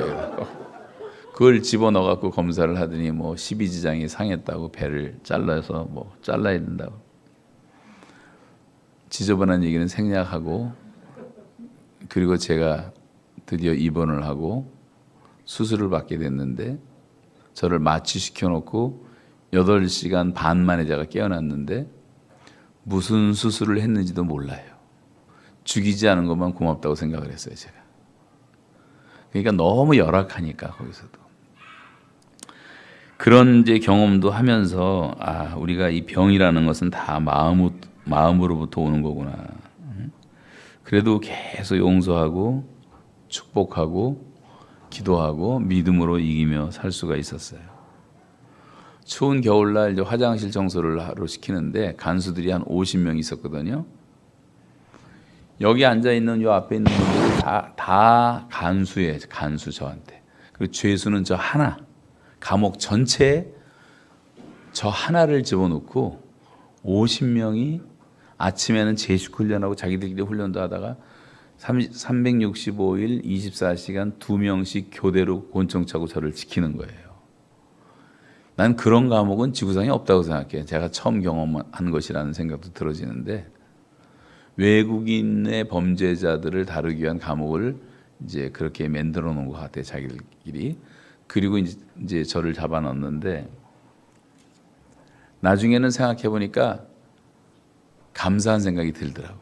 그걸 집어 넣어갖고 검사를 하더니 뭐 십이지장이 상했다고 배를 잘라서 뭐 잘라야 된다고. 지저분한 얘기는 생략하고 그리고 제가 드디어 입원을 하고 수술을 받게 됐는데 저를 마취시켜 놓고 8시간 반 만에 제가 깨어났는데 무슨 수술을 했는지도 몰라요. 죽이지 않은 것만 고맙다고 생각을 했어요, 제가. 그러니까 너무 열악하니까 거기서도. 그런 이제 경험도 하면서 우리가 이 병이라는 것은 다 마음으로부터 오는 거구나. 그래도 계속 용서하고 축복하고 기도하고 믿음으로 이기며 살 수가 있었어요. 추운 겨울날 이제 화장실 청소를 하러 시키는데 간수들이 한 50명 있었거든요. 여기 앉아 있는 요 앞에 있는 분들이 다 간수예요. 간수 저한테. 그리고 죄수는 저 하나. 감옥 전체에 저 하나를 집어넣고 50명이 아침에는 제식 훈련하고 자기들끼리 훈련도 하다가 365일 24시간 2명씩 교대로 권총 차고 저를 지키는 거예요. 난 그런 감옥은 지구상에 없다고 생각해요. 제가 처음 경험한 것이라는 생각도 들어지는데 외국인의 범죄자들을 다루기 위한 감옥을 이제 그렇게 만들어 놓은 것 같아요. 자기들끼리. 그리고 이제 저를 잡아넣는데 나중에는 생각해 보니까 감사한 생각이 들더라고.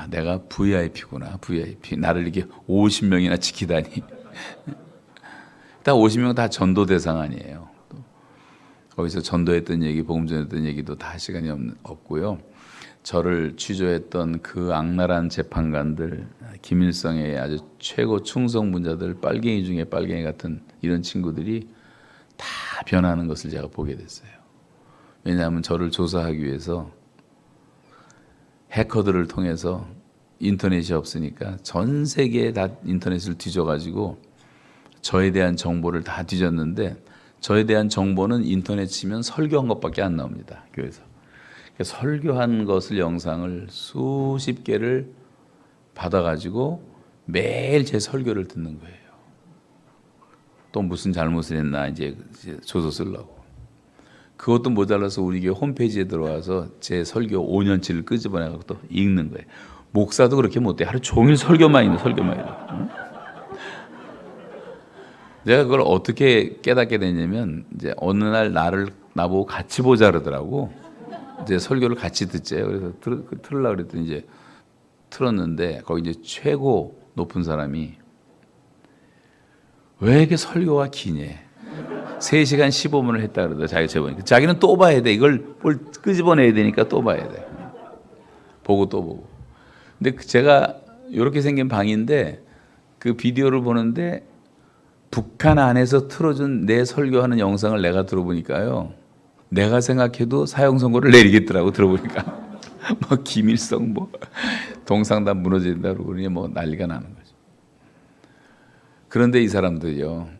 내가 VIP구나. VIP. 나를 이렇게 50명이나 지키다니. 다 50명 다 전도 대상 아니에요. 거기서 전도했던 얘기, 복음 전했던 얘기도 다 시간이 없고요. 저를 취조했던 그 악랄한 재판관들, 김일성의 아주 최고 충성분자들, 빨갱이 중에 빨갱이 같은 이런 친구들이 다 변하는 것을 제가 보게 됐어요. 왜냐하면 저를 조사하기 위해서 해커들을 통해서 인터넷이 없으니까 전 세계에 다 인터넷을 뒤져가지고 저에 대한 정보를 다 뒤졌는데 저에 대한 정보는 인터넷 치면 설교한 것밖에 안 나옵니다. 교회에서. 설교한 것을 영상을 수십 개를 받아가지고 매일 제 설교를 듣는 거예요. 또 무슨 잘못을 했나 이제 조서 쓰려고. 그것도 모자라서 우리 교회 홈페이지에 들어와서 제 설교 5년치를 끄집어내고 또 읽는 거예요. 목사도 그렇게 못해. 하루 종일 설교만 있는 설교만 있는. 내가 그걸 어떻게 깨닫게 됐냐면 이제 어느 날 나보고 같이 보자 그러더라고. 이제 설교를 같이 듣재요. 그래서 틀으려고 그랬더니 이제 틀었는데 거기 이제 최고 높은 사람이 왜 이렇게 설교가 기냐. 3시간 15분을 했다 그러더라. 자기 제보니까. 자기는 또 봐야 돼. 이걸 뭘 끄집어내야 되니까 또 봐야 돼. 보고 또 보고. 근데 제가 이렇게 생긴 방인데 그 비디오를 보는데 북한 안에서 틀어준 내 설교하는 영상을 내가 들어보니까요. 내가 생각해도 사형 선고를 내리겠더라고 들어보니까. 뭐 김일성 뭐 동상담 무너진다 그러고 그러니 뭐 난리가 나는 거죠. 그런데 이 사람들이요.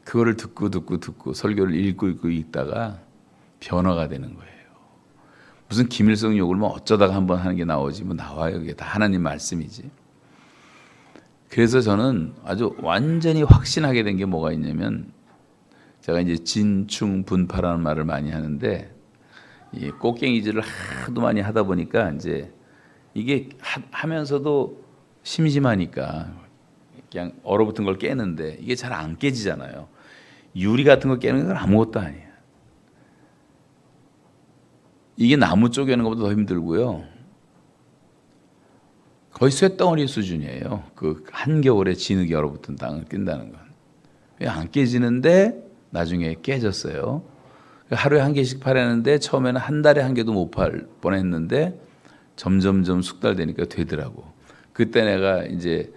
그거를 듣고 설교를 읽고 있다가 변화가 되는 거예요. 무슨 김일성 욕을 뭐 어쩌다가 한번 하는 게 나오지 뭐 나와요. 이게 다 하나님 말씀이지. 그래서 저는 아주 완전히 확신하게 된 게 뭐가 있냐면 제가 이제 진충분파라는 말을 많이 하는데 이 꽃갱이질을 하도 많이 하다 보니까 이제 이게 하면서도 심심하니까 그냥 얼어붙은 걸 깨는데 이게 잘 안 깨지잖아요. 유리 같은 거 깨는 건 아무것도 아니에요. 이게 나무 쪼개는 것보다 더 힘들고요. 거의 쇳덩어리 수준이에요. 그 한겨울에 진흙이 얼어붙은 땅을 낀다는 건. 왜 안 깨지는데 나중에 깨졌어요. 하루에 한 개씩 팔았는데 처음에는 한 달에 한 개도 못 팔 뻔했는데 점점점 숙달되니까 되더라고. 그때 내가 이제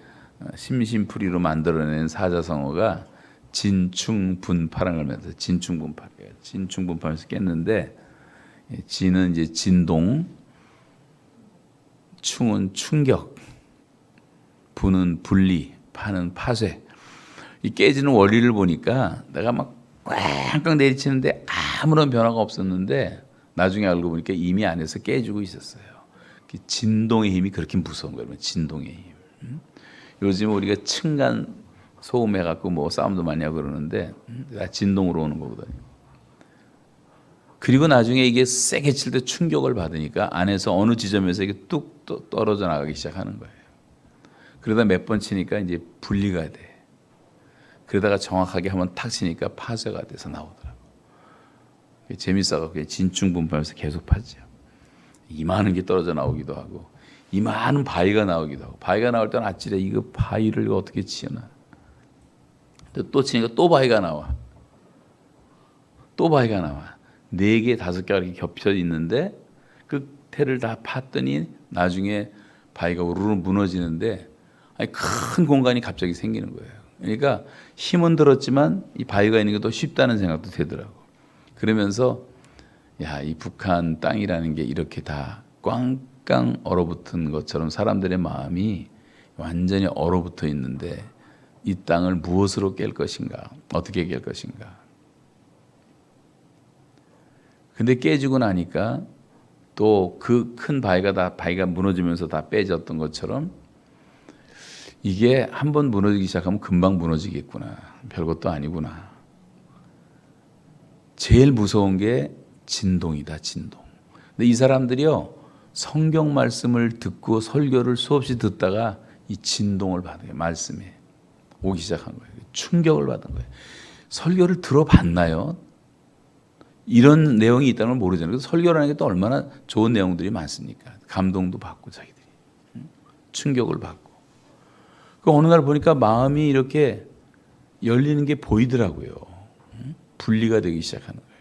심심풀이로 만들어낸 사자성어가 진충분파라는 걸 만들어서 진충분파. 진충분파에서 깼는데 진은 이제 진동, 충은 충격, 분은 분리, 파는 파쇄. 이 깨지는 원리를 보니까 내가 막 꽝꽝 내리치는데 아무런 변화가 없었는데 나중에 알고 보니까 이미 안에서 깨지고 있었어요. 진동의 힘이 그렇게 무서운 거예요. 진동의 힘. 요즘 우리가 층간 소음해갖고 뭐 싸움도 많이 하고 그러는데 다 진동으로 오는 거거든요. 그리고 나중에 이게 세게 칠 때 충격을 받으니까 안에서 어느 지점에서 이게 뚝 떨어져 나가기 시작하는 거예요. 그러다 몇 번 치니까 이제 분리가 돼. 그러다가 정확하게 한번 탁 치니까 파쇄가 돼서 나오더라고. 재밌어갖고 진충분파하면서 계속 파죠. 이만한 게 떨어져 나오기도 하고 이만한 바위가 나오기도 하고 바위가 나올 때는 아찔해. 이거 바위를 어떻게 치나. 또 치니까 또 바위가 나와. 또 바위가 나와. 4개, 5개가 이렇게 겹쳐 있는데 끝에를 다 팠더니 나중에 바위가 우르르 무너지는데 아니 큰 공간이 갑자기 생기는 거예요. 그러니까 힘은 들었지만 이 바위가 있는 게 더 쉽다는 생각도 되더라고. 그러면서 야, 이 북한 땅이라는 게 이렇게 다 꽝꽝 얼어붙은 것처럼 사람들의 마음이 완전히 얼어붙어 있는데 이 땅을 무엇으로 깰 것인가? 어떻게 깰 것인가? 근데 깨지고 나니까 또 그 큰 바위가 무너지면서 다 빼졌던 것처럼 이게 한번 무너지기 시작하면 금방 무너지겠구나. 별것도 아니구나. 제일 무서운 게 진동이다, 진동. 근데 이 사람들이요, 성경 말씀을 듣고 설교를 수없이 듣다가 이 진동을 받은 거예요. 말씀에 오기 시작한 거예요. 충격을 받은 거예요. 설교를 들어봤나요? 이런 내용이 있다는 걸 모르잖아요. 그래서 설교라는 게 또 얼마나 좋은 내용들이 많습니까? 감동도 받고 자기들이 충격을 받고. 그 어느 날 보니까 마음이 이렇게 열리는 게 보이더라고요. 분리가 되기 시작하는 거예요.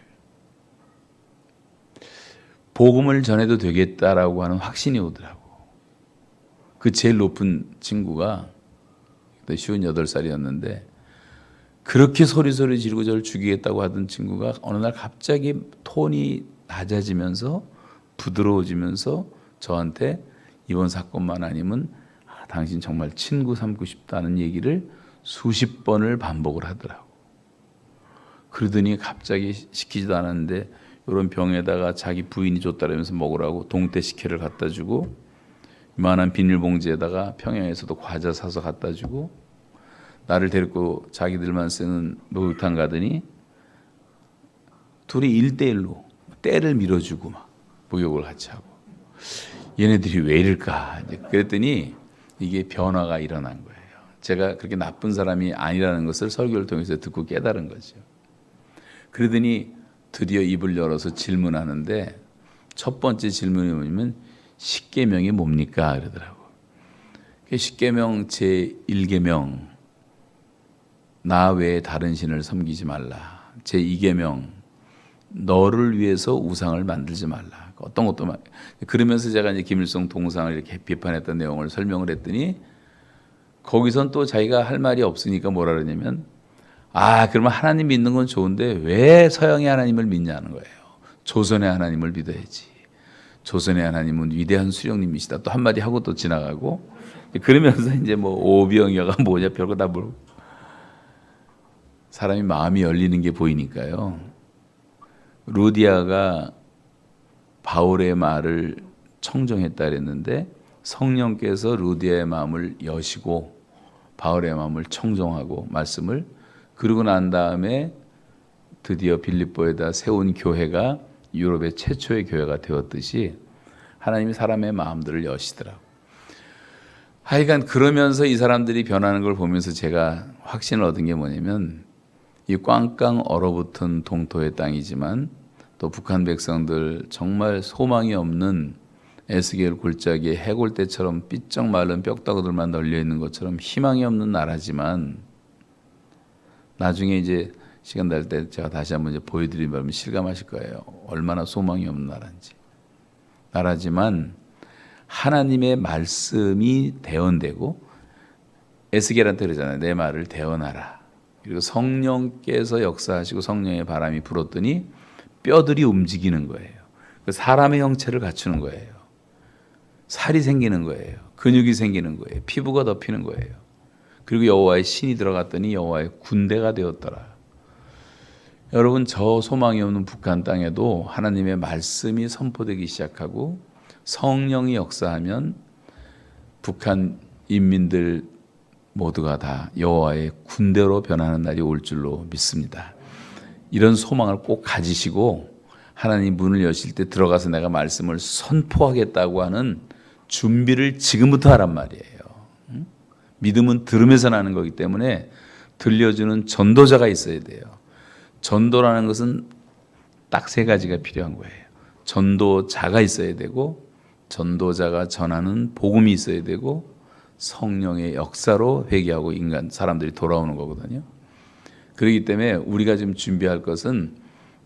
복음을 전해도 되겠다라고 하는 확신이 오더라고. 그 제일 높은 친구가 그때 58살이었는데 그렇게 소리소리 지르고 저를 죽이겠다고 하던 친구가 어느 날 갑자기 톤이 낮아지면서 부드러워지면서 저한테 이번 사건만 아니면 당신 정말 친구 삼고 싶다는 얘기를 수십 번을 반복을 하더라고. 그러더니 갑자기 시키지도 않았는데 이런 병에다가 자기 부인이 줬다면서 먹으라고 동태 식혜를 갖다 주고 이만한 비닐봉지에다가 평양에서도 과자 사서 갖다 주고 나를 데리고 자기들만 쓰는 목욕탕 가더니 둘이 1대1로 때를 밀어주고 막 목욕을 같이 하고 얘네들이 왜 이럴까 그랬더니 이게 변화가 일어난 거예요. 제가 그렇게 나쁜 사람이 아니라는 것을 설교를 통해서 듣고 깨달은 거죠. 그러더니 드디어 입을 열어서 질문하는데 첫 번째 질문이 뭐냐면 십계명이 뭡니까? 그러더라고. 십계명 제1계명 나 외에 다른 신을 섬기지 말라. 제2계명 너를 위해서 우상을 만들지 말라. 어떤 것도 그러면서 제가 이제 김일성 동상을 이렇게 비판했던 내용을 설명을 했더니 거기선 또 자기가 할 말이 없으니까 뭐라 그러냐면 그러면 하나님 믿는 건 좋은데 왜 서양의 하나님을 믿냐는 거예요. 조선의 하나님을 믿어야지. 조선의 하나님은 위대한 수령님이시다. 또 한마디 하고 또 지나가고 그러면서 이제 뭐 오병이어가 뭐냐 별거 다 물고 사람이 마음이 열리는 게 보이니까요. 루디아가 바울의 말을 청정했다 그랬는데 성령께서 루디아의 마음을 여시고 바울의 마음을 청정하고 말씀을 그러고 난 다음에 드디어 빌립보에다 세운 교회가 유럽의 최초의 교회가 되었듯이 하나님이 사람의 마음들을 여시더라고요. 하여간 그러면서 이 사람들이 변하는 걸 보면서 제가 확신을 얻은 게 뭐냐면 이 꽝꽝 얼어붙은 동토의 땅이지만 또 북한 백성들 정말 소망이 없는 에스겔 골짜기에 해골대처럼 삐쩍 마른 뼈다구들만 널려 있는 것처럼 희망이 없는 나라지만 나중에 이제 시간 날 때 제가 다시 한번 이제 보여드리면 실감하실 거예요. 얼마나 소망이 없는 나라지만 하나님의 말씀이 대언되고 에스겔한테 그러잖아요. 내 말을 대언하라. 그리고 성령께서 역사하시고 성령의 바람이 불었더니 뼈들이 움직이는 거예요. 사람의 형체를 갖추는 거예요. 살이 생기는 거예요. 근육이 생기는 거예요. 피부가 덮이는 거예요. 그리고 여호와의 신이 들어갔더니 여호와의 군대가 되었더라. 여러분 저 소망이 없는 북한 땅에도 하나님의 말씀이 선포되기 시작하고 성령이 역사하면 북한 인민들 모두가 다 여호와의 군대로 변하는 날이 올 줄로 믿습니다. 이런 소망을 꼭 가지시고 하나님 문을 여실 때 들어가서 내가 말씀을 선포하겠다고 하는 준비를 지금부터 하란 말이에요. 믿음은 들으면서 나는 거기 때문에 들려주는 전도자가 있어야 돼요. 전도라는 것은 딱 세 가지가 필요한 거예요. 전도자가 있어야 되고, 전도자가 전하는 복음이 있어야 되고, 성령의 역사로 회개하고 사람들이 돌아오는 거거든요. 그렇기 때문에 우리가 지금 준비할 것은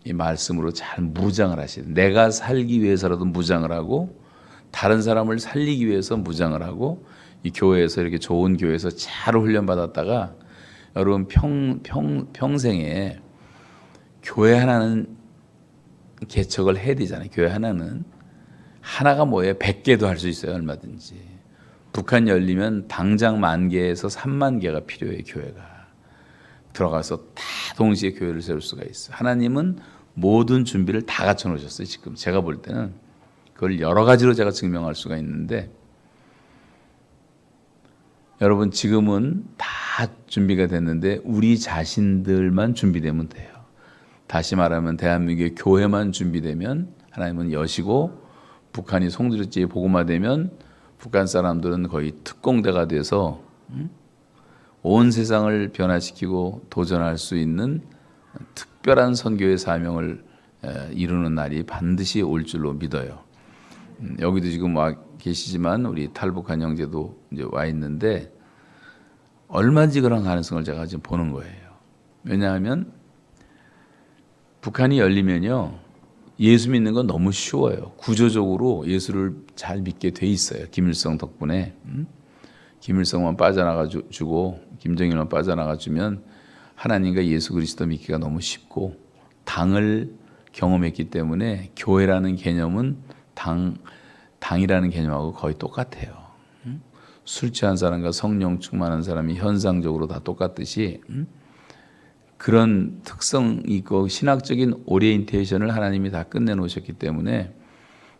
이 말씀으로 잘 무장을 하셔야 돼요. 내가 살기 위해서라도 무장을 하고, 다른 사람을 살리기 위해서 무장을 하고, 이 교회에서 이렇게 좋은 교회에서 잘 훈련받았다가 여러분 평생에 교회 하나는 개척을 해야 되잖아요. 교회 하나가 뭐예요? 100개도 할 수 있어요. 얼마든지. 북한 열리면 당장 10,000개에서 30,000개가 필요해요. 교회가. 들어가서 다 동시에 교회를 세울 수가 있어요. 하나님은 모든 준비를 다 갖춰 놓으셨어요. 지금 제가 볼 때는 그걸 여러 가지로 제가 증명할 수가 있는데, 여러분 지금은 다 준비가 됐는데 우리 자신들만 준비되면 돼요. 다시 말하면 대한민국의 교회만 준비되면 하나님은 여시고, 북한이 송두리째 복음화되면 북한 사람들은 거의 특공대가 돼서 온 세상을 변화시키고 도전할 수 있는 특별한 선교의 사명을 이루는 날이 반드시 올 줄로 믿어요. 여기도 지금 와 계시지만 우리 탈북한 형제도 이제 와 있는데 얼마든지 그런 가능성을 제가 지금 보는 거예요. 왜냐하면 북한이 열리면요, 예수 믿는 건 너무 쉬워요. 구조적으로 예수를 잘 믿게 돼 있어요. 김일성 덕분에. 김일성만 빠져나가 주고 김정일만 빠져나가 주면 하나님과 예수 그리스도 믿기가 너무 쉽고, 당을 경험했기 때문에 교회라는 개념은 당이라는 개념하고 거의 똑같아요. 술 취한 사람과 성령 충만한 사람이 현상적으로 다 똑같듯이 그런 특성이 있고 신학적인 오리엔테이션을 하나님이 다 끝내놓으셨기 때문에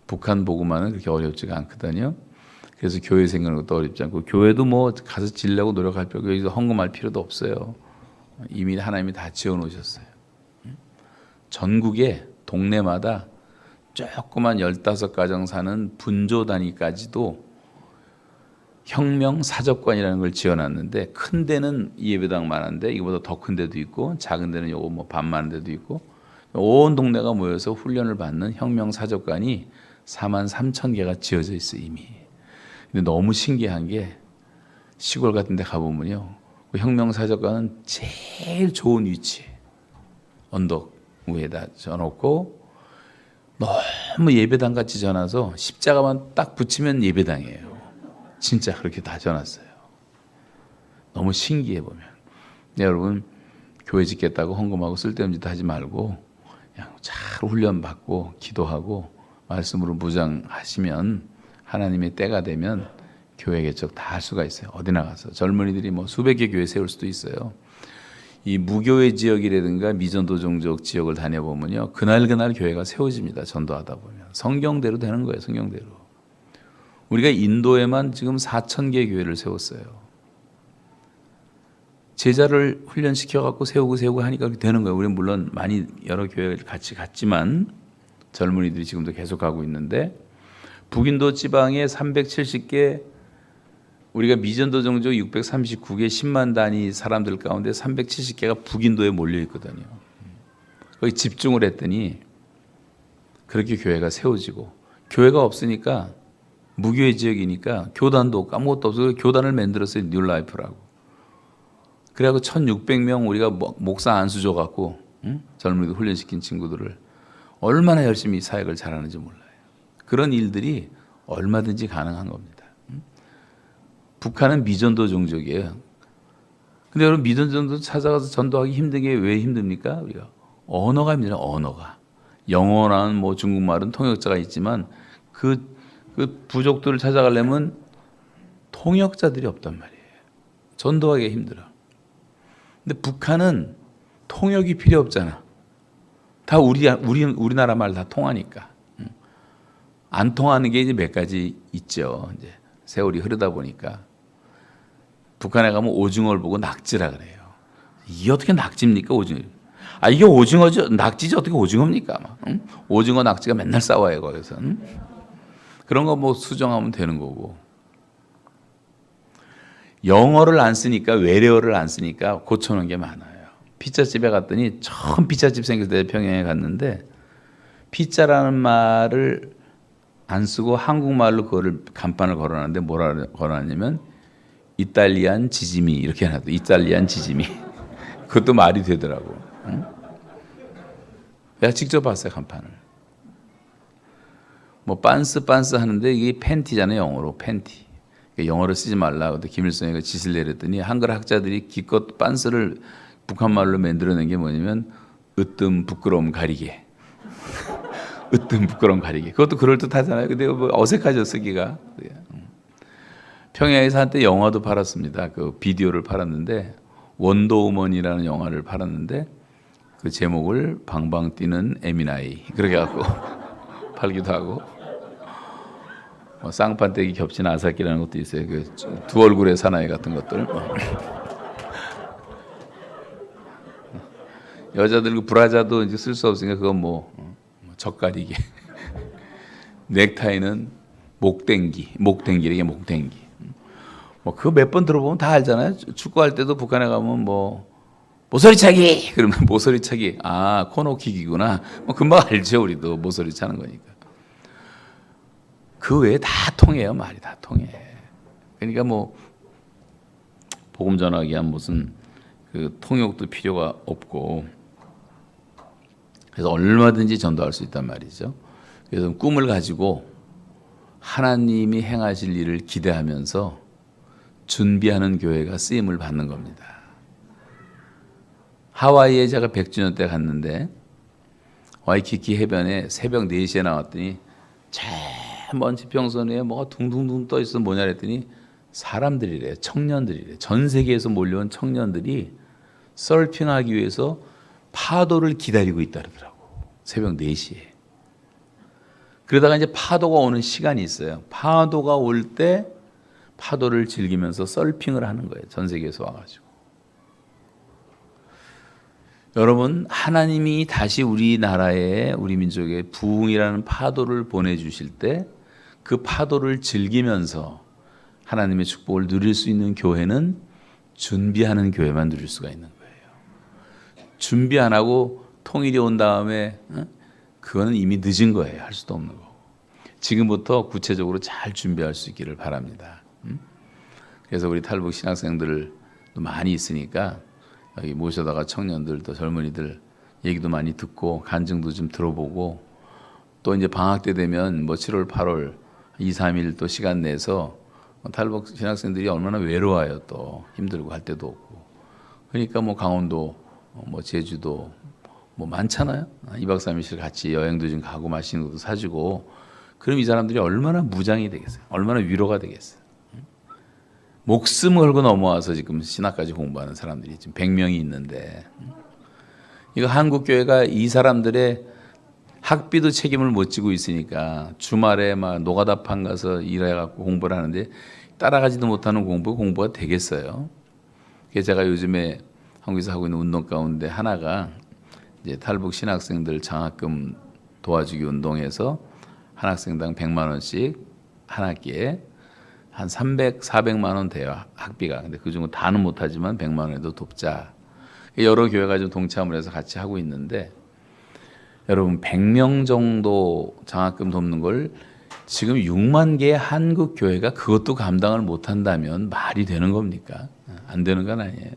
북한 복음화는 그렇게 어렵지가 않거든요. 그래서 교회 생기는 것도 어렵지 않고, 교회도 뭐 가서 지려고 노력할 필요, 여기서 헌금할 필요도 없어요. 이미 하나님이 다 지어놓으셨어요. 전국에 동네마다 조그만 15가정 사는 분조 단위까지도 혁명 사적관이라는 걸 지어놨는데, 큰 데는 예배당만한데 이거보다 더 큰 데도 있고, 작은 데는 요거 뭐 반만 데도 있고, 온 동네가 모여서 훈련을 받는 혁명 사적관이 43,000개가 지어져 있어요 이미. 근데 너무 신기한 게 시골 같은 데 가보면요, 그 혁명 사적관은 제일 좋은 위치에 언덕 위에다 져놓고 너무 예배당 같이 져놔서 십자가만 딱 붙이면 예배당이에요. 진짜 그렇게 다 져놨어요. 너무 신기해 보면. 네, 여러분 교회 짓겠다고 헌금하고 쓸데없는 짓 하지 말고 그냥 잘 훈련받고 기도하고 말씀으로 무장하시면 하나님의 때가 되면 교회 개척 다 할 수가 있어요. 어디 나가서 젊은이들이 뭐 수백 개 교회 세울 수도 있어요. 이 무교회 지역이라든가 미전도 종족 지역을 다녀보면요, 그날 교회가 세워집니다. 전도하다 보면 성경대로 되는 거예요. 성경대로. 우리가 인도에만 지금 4,000개 교회를 세웠어요. 제자를 훈련시켜갖고 세우고 하니까 그렇게 되는 거예요. 우리는 물론 많이 여러 교회를 같이 갔지만 젊은이들이 지금도 계속 가고 있는데, 북인도 지방에 370개, 우리가 미전도 종족 639개 10만 단위 사람들 가운데 370개가 북인도에 몰려 있거든요. 거기 집중을 했더니 그렇게 교회가 세워지고, 교회가 없으니까 무교회 지역이니까 교단도 없고 아무것도 없어서 교단을 만들었어요. 뉴라이프라고. 그래갖고 1,600명 우리가 목사 안수 줘갖고 젊은이들 훈련시킨 친구들을 얼마나 열심히 사역을 잘하는지 몰라요. 그런 일들이 얼마든지 가능한 겁니다. 북한은 미전도 종족이에요. 근데 여러분 미전도 찾아가서 전도하기 힘든 게 왜 힘듭니까? 우리가 언어가 힘들어요. 언어가. 영어라는 뭐 중국말은 통역자가 있지만 그 부족들을 찾아가려면 통역자들이 없단 말이에요. 전도하기 힘들어. 근데 북한은 통역이 필요 없잖아. 다 우리나라 말 다 통하니까. 안 통하는 게 이제 몇 가지 있죠. 이제 세월이 흐르다 보니까 북한에 가면 오징어를 보고 낙지라 그래요. 이게 어떻게 낙지입니까, 오징어? 아, 이게 오징어죠. 낙지지 어떻게 오징어입니까? 막, 응? 오징어 낙지가 맨날 싸워요 거기서. 응? 그런 거 뭐 수정하면 되는 거고. 영어를 안 쓰니까, 외래어를 안 쓰니까 고쳐놓은 게 많아요. 피자집에 갔더니 처음 피자집 생겼을 때 평양에 갔는데 피자라는 말을 안 쓰고 한국말로 그거를 간판을 걸어놨는데 뭐라 걸어놨냐면 이탈리안 지짐이 이렇게 해놨더. 이탈리안 지짐이. 그것도 말이 되더라고. 응? 내가 직접 봤어요, 간판을. 뭐 빤스 하는데 이게 팬티잖아요, 영어로 팬티. 영어를 쓰지 말라. 근데 김일성이가 지시를 내렸더니 한글 학자들이 기껏 빤스를 북한말로 만들어낸 게 뭐냐면 으뜸 부끄러움 가리개. 으뜸 부끄러움 가리개. 그것도 그럴듯하잖아요. 근데 뭐 어색하죠, 쓰기가. 평양에서 한때 영화도 팔았습니다. 그 비디오를 팔았는데 원더우먼이라는 영화를 팔았는데 그 제목을 방방 뛰는 에미나이 그렇게 갖고 팔기도 하고 뭐 쌍판떼기 겹친 아사키라는 것도 있어요. 그 두 얼굴의 사나이 같은 것들. 여자들 그 브라자도 이제 쓸 수 없으니까 그건 뭐 젖가리개. 넥타이는 목댕기 이게 목댕기. 뭐 그거 몇 번 들어보면 다 알잖아요. 축구할 때도 북한에 가면 뭐 모서리차기 그러면 모서리차기 아 코너킥이구나. 뭐 금방 알죠 우리도 모서리 차는 거니까. 그 외에 다 통해요. 말이 다 통해. 그러니까 뭐 복음 전하기 한 무슨 그 통역도 필요가 없고 그래서 얼마든지 전도할 수 있단 말이죠. 그래서 꿈을 가지고 하나님이 행하실 일을 기대하면서 준비하는 교회가 쓰임을 받는 겁니다. 하와이에 제가 100주년 때 갔는데 와이키키 해변에 새벽 4시에 나왔더니 먼 지평선 위에 뭐가 둥둥둥 떠 있어 뭐냐 그랬더니 사람들이래, 청년들이래. 전 세계에서 몰려온 청년들이 서핑하기 위해서 파도를 기다리고 있다 그러더라고. 새벽 4시에. 그러다가 이제 파도가 오는 시간이 있어요. 파도가 올 때 파도를 즐기면서 서핑을 하는 거예요. 전 세계에서 와가지고. 여러분, 하나님이 다시 우리나라에 우리 민족에 부흥이라는 파도를 보내주실 때 그 파도를 즐기면서 하나님의 축복을 누릴 수 있는 교회는 준비하는 교회만 누릴 수가 있는 거예요. 준비 안 하고 통일이 온 다음에 그거는 이미 늦은 거예요. 할 수도 없는 거고. 지금부터 구체적으로 잘 준비할 수 있기를 바랍니다. 그래서 우리 탈북 신학생들도 많이 있으니까 여기 모셔다가 청년들 또 젊은이들 얘기도 많이 듣고 간증도 좀 들어보고 또 이제 방학 때 되면 뭐 7월 8월 2, 3일 또 시간 내서 탈북 신학생들이 얼마나 외로워요. 또 힘들고 할 때도 없고 그러니까 뭐 강원도 뭐 제주도 뭐 많잖아요. 2박 3일씩 같이 여행도 좀 가고 맛있는 것도 사주고 그럼 이 사람들이 얼마나 무장이 되겠어요. 얼마나 위로가 되겠어요. 목숨 걸고 넘어와서 지금 신학까지 공부하는 사람들이 지금 100명이 있는데 이거 한국교회가 이 사람들의 학비도 책임을 못 지고 있으니까 주말에 막 노가다판 가서 일해갖고 공부를 하는데 따라가지도 못하는 공부가 되겠어요. 그래서 제가 요즘에 한국에서 하고 있는 운동 가운데 하나가 이제 탈북 신학생들 장학금 도와주기 운동에서 한 학생당 100만 원씩 한 학기에 한 300, 400만 원 돼요, 학비가. 근데 그중은 다는 못하지만 100만 원에도 돕자. 여러 교회가 좀 동참을 해서 같이 하고 있는데 여러분 100명 정도 장학금 돕는 걸 지금 6만 개의 한국 교회가 그것도 감당을 못한다면 말이 되는 겁니까? 안 되는 건 아니에요.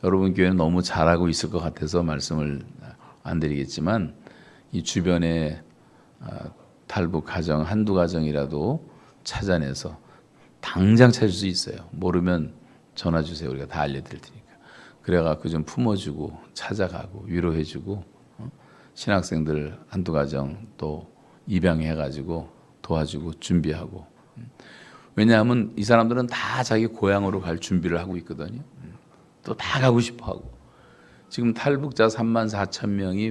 여러분 교회는 너무 잘하고 있을 것 같아서 말씀을 안 드리겠지만 이 주변에 탈북 가정 한두 가정이라도 찾아내서 당장 찾을 수 있어요. 모르면 전화 주세요. 우리가 다 알려드릴 테니까. 그래갖고 좀 품어주고 찾아가고 위로해주고 신학생들 한두 가정 또 입양해가지고 도와주고 준비하고 왜냐하면 이 사람들은 다 자기 고향으로 갈 준비를 하고 있거든요. 또 다 가고 싶어하고 지금 탈북자 3만 4천 명이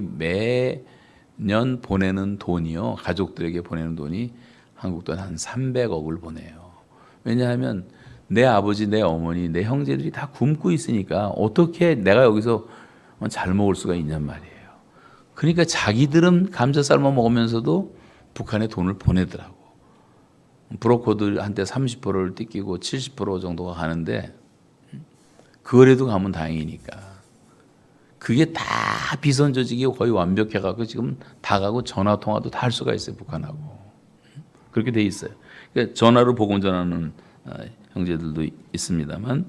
매년 보내는 돈이요. 가족들에게 보내는 돈이 한국 돈 한 300억을 보내요. 왜냐하면 내 아버지, 내 어머니, 내 형제들이 다 굶고 있으니까 어떻게 내가 여기서 잘 먹을 수가 있냔 말이에요. 그러니까 자기들은 감자 삶아 먹으면서도 북한에 돈을 보내더라고. 브로커들한테 30%를 뜯기고 70% 정도가 가는데 그거라도 가면 다행이니까. 그게 다 비선 조직이 거의 완벽해갖고 지금 다 가고 전화 통화도 다 할 수가 있어요, 북한하고. 그렇게 돼 있어요. 그러니까 전화로 보금 전하는 형제들도 있습니다만,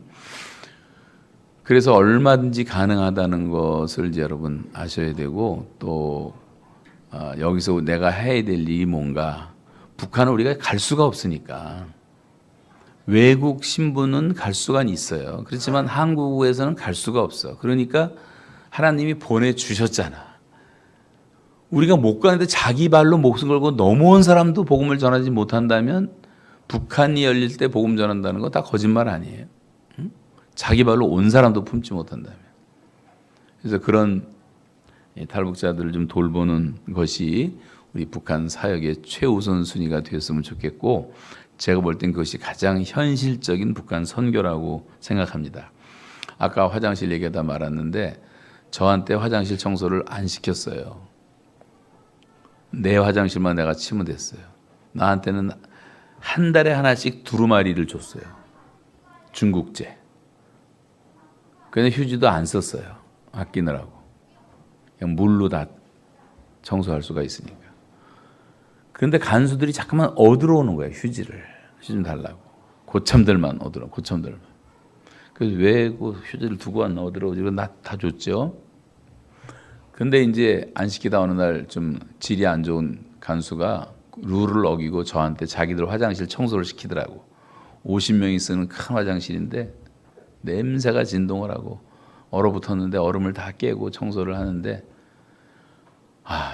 그래서 얼마든지 가능하다는 것을 이제 여러분 아셔야 되고, 또 여기서 내가 해야 될 일이 뭔가. 북한은 우리가 갈 수가 없으니까. 외국 신분은 갈 수가 있어요. 그렇지만 한국에서는 갈 수가 없어. 그러니까 하나님이 보내주셨잖아. 우리가 못 가는데 자기 발로 목숨 걸고 넘어온 사람도 복음을 전하지 못한다면 북한이 열릴 때 복음 전한다는 거 다 거짓말 아니에요. 응? 자기 발로 온 사람도 품지 못한다면. 그래서 그런 탈북자들을 좀 돌보는 것이 우리 북한 사역의 최우선 순위가 되었으면 좋겠고, 제가 볼 땐 그것이 가장 현실적인 북한 선교라고 생각합니다. 아까 화장실 얘기하다 말았는데 저한테 화장실 청소를 안 시켰어요. 내 화장실만 내가 치면 됐어요. 나한테는 한 달에 하나씩 두루마리를 줬어요. 중국제. 그냥 휴지도 안 썼어요. 아끼느라고. 그냥 물로 다 청소할 수가 있으니까. 그런데 간수들이 자꾸만 얻으러 오는 거예요. 휴지를. 휴지 좀 달라고. 고참들만 얻으러. 고참들만. 그래서 왜 그 휴지를 두고 왔나 얻으러 오지? 나 다 줬죠. 근데 이제 안 시키다 어느 날 좀 질이 안 좋은 간수가 룰을 어기고 저한테 자기들 화장실 청소를 시키더라고. 50명이 쓰는 큰 화장실인데 냄새가 진동을 하고 얼어붙었는데 얼음을 다 깨고 청소를 하는데,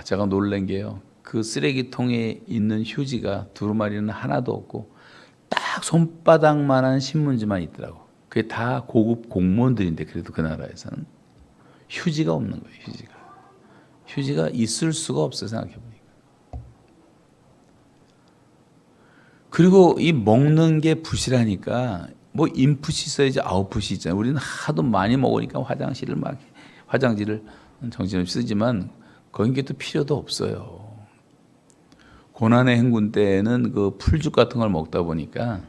제가 놀란 게요. 그 쓰레기통에 있는 휴지가 두루마리는 하나도 없고 딱 손바닥만한 신문지만 있더라고. 그게 다 고급 공무원들인데 그래도 그 나라에서는 휴지가 없는 거예요. 휴지가 있을 수가 없어요. 생각해보니까. 그리고 이 먹는 게 부실하니까 뭐 인풋이 있어야지 아웃풋이 있잖아요. 우리는 하도 많이 먹으니까 화장지를 정신없이 쓰지만 거긴 게 또 필요도 없어요. 고난의 행군 때는 그 풀죽 같은 걸 먹다 보니까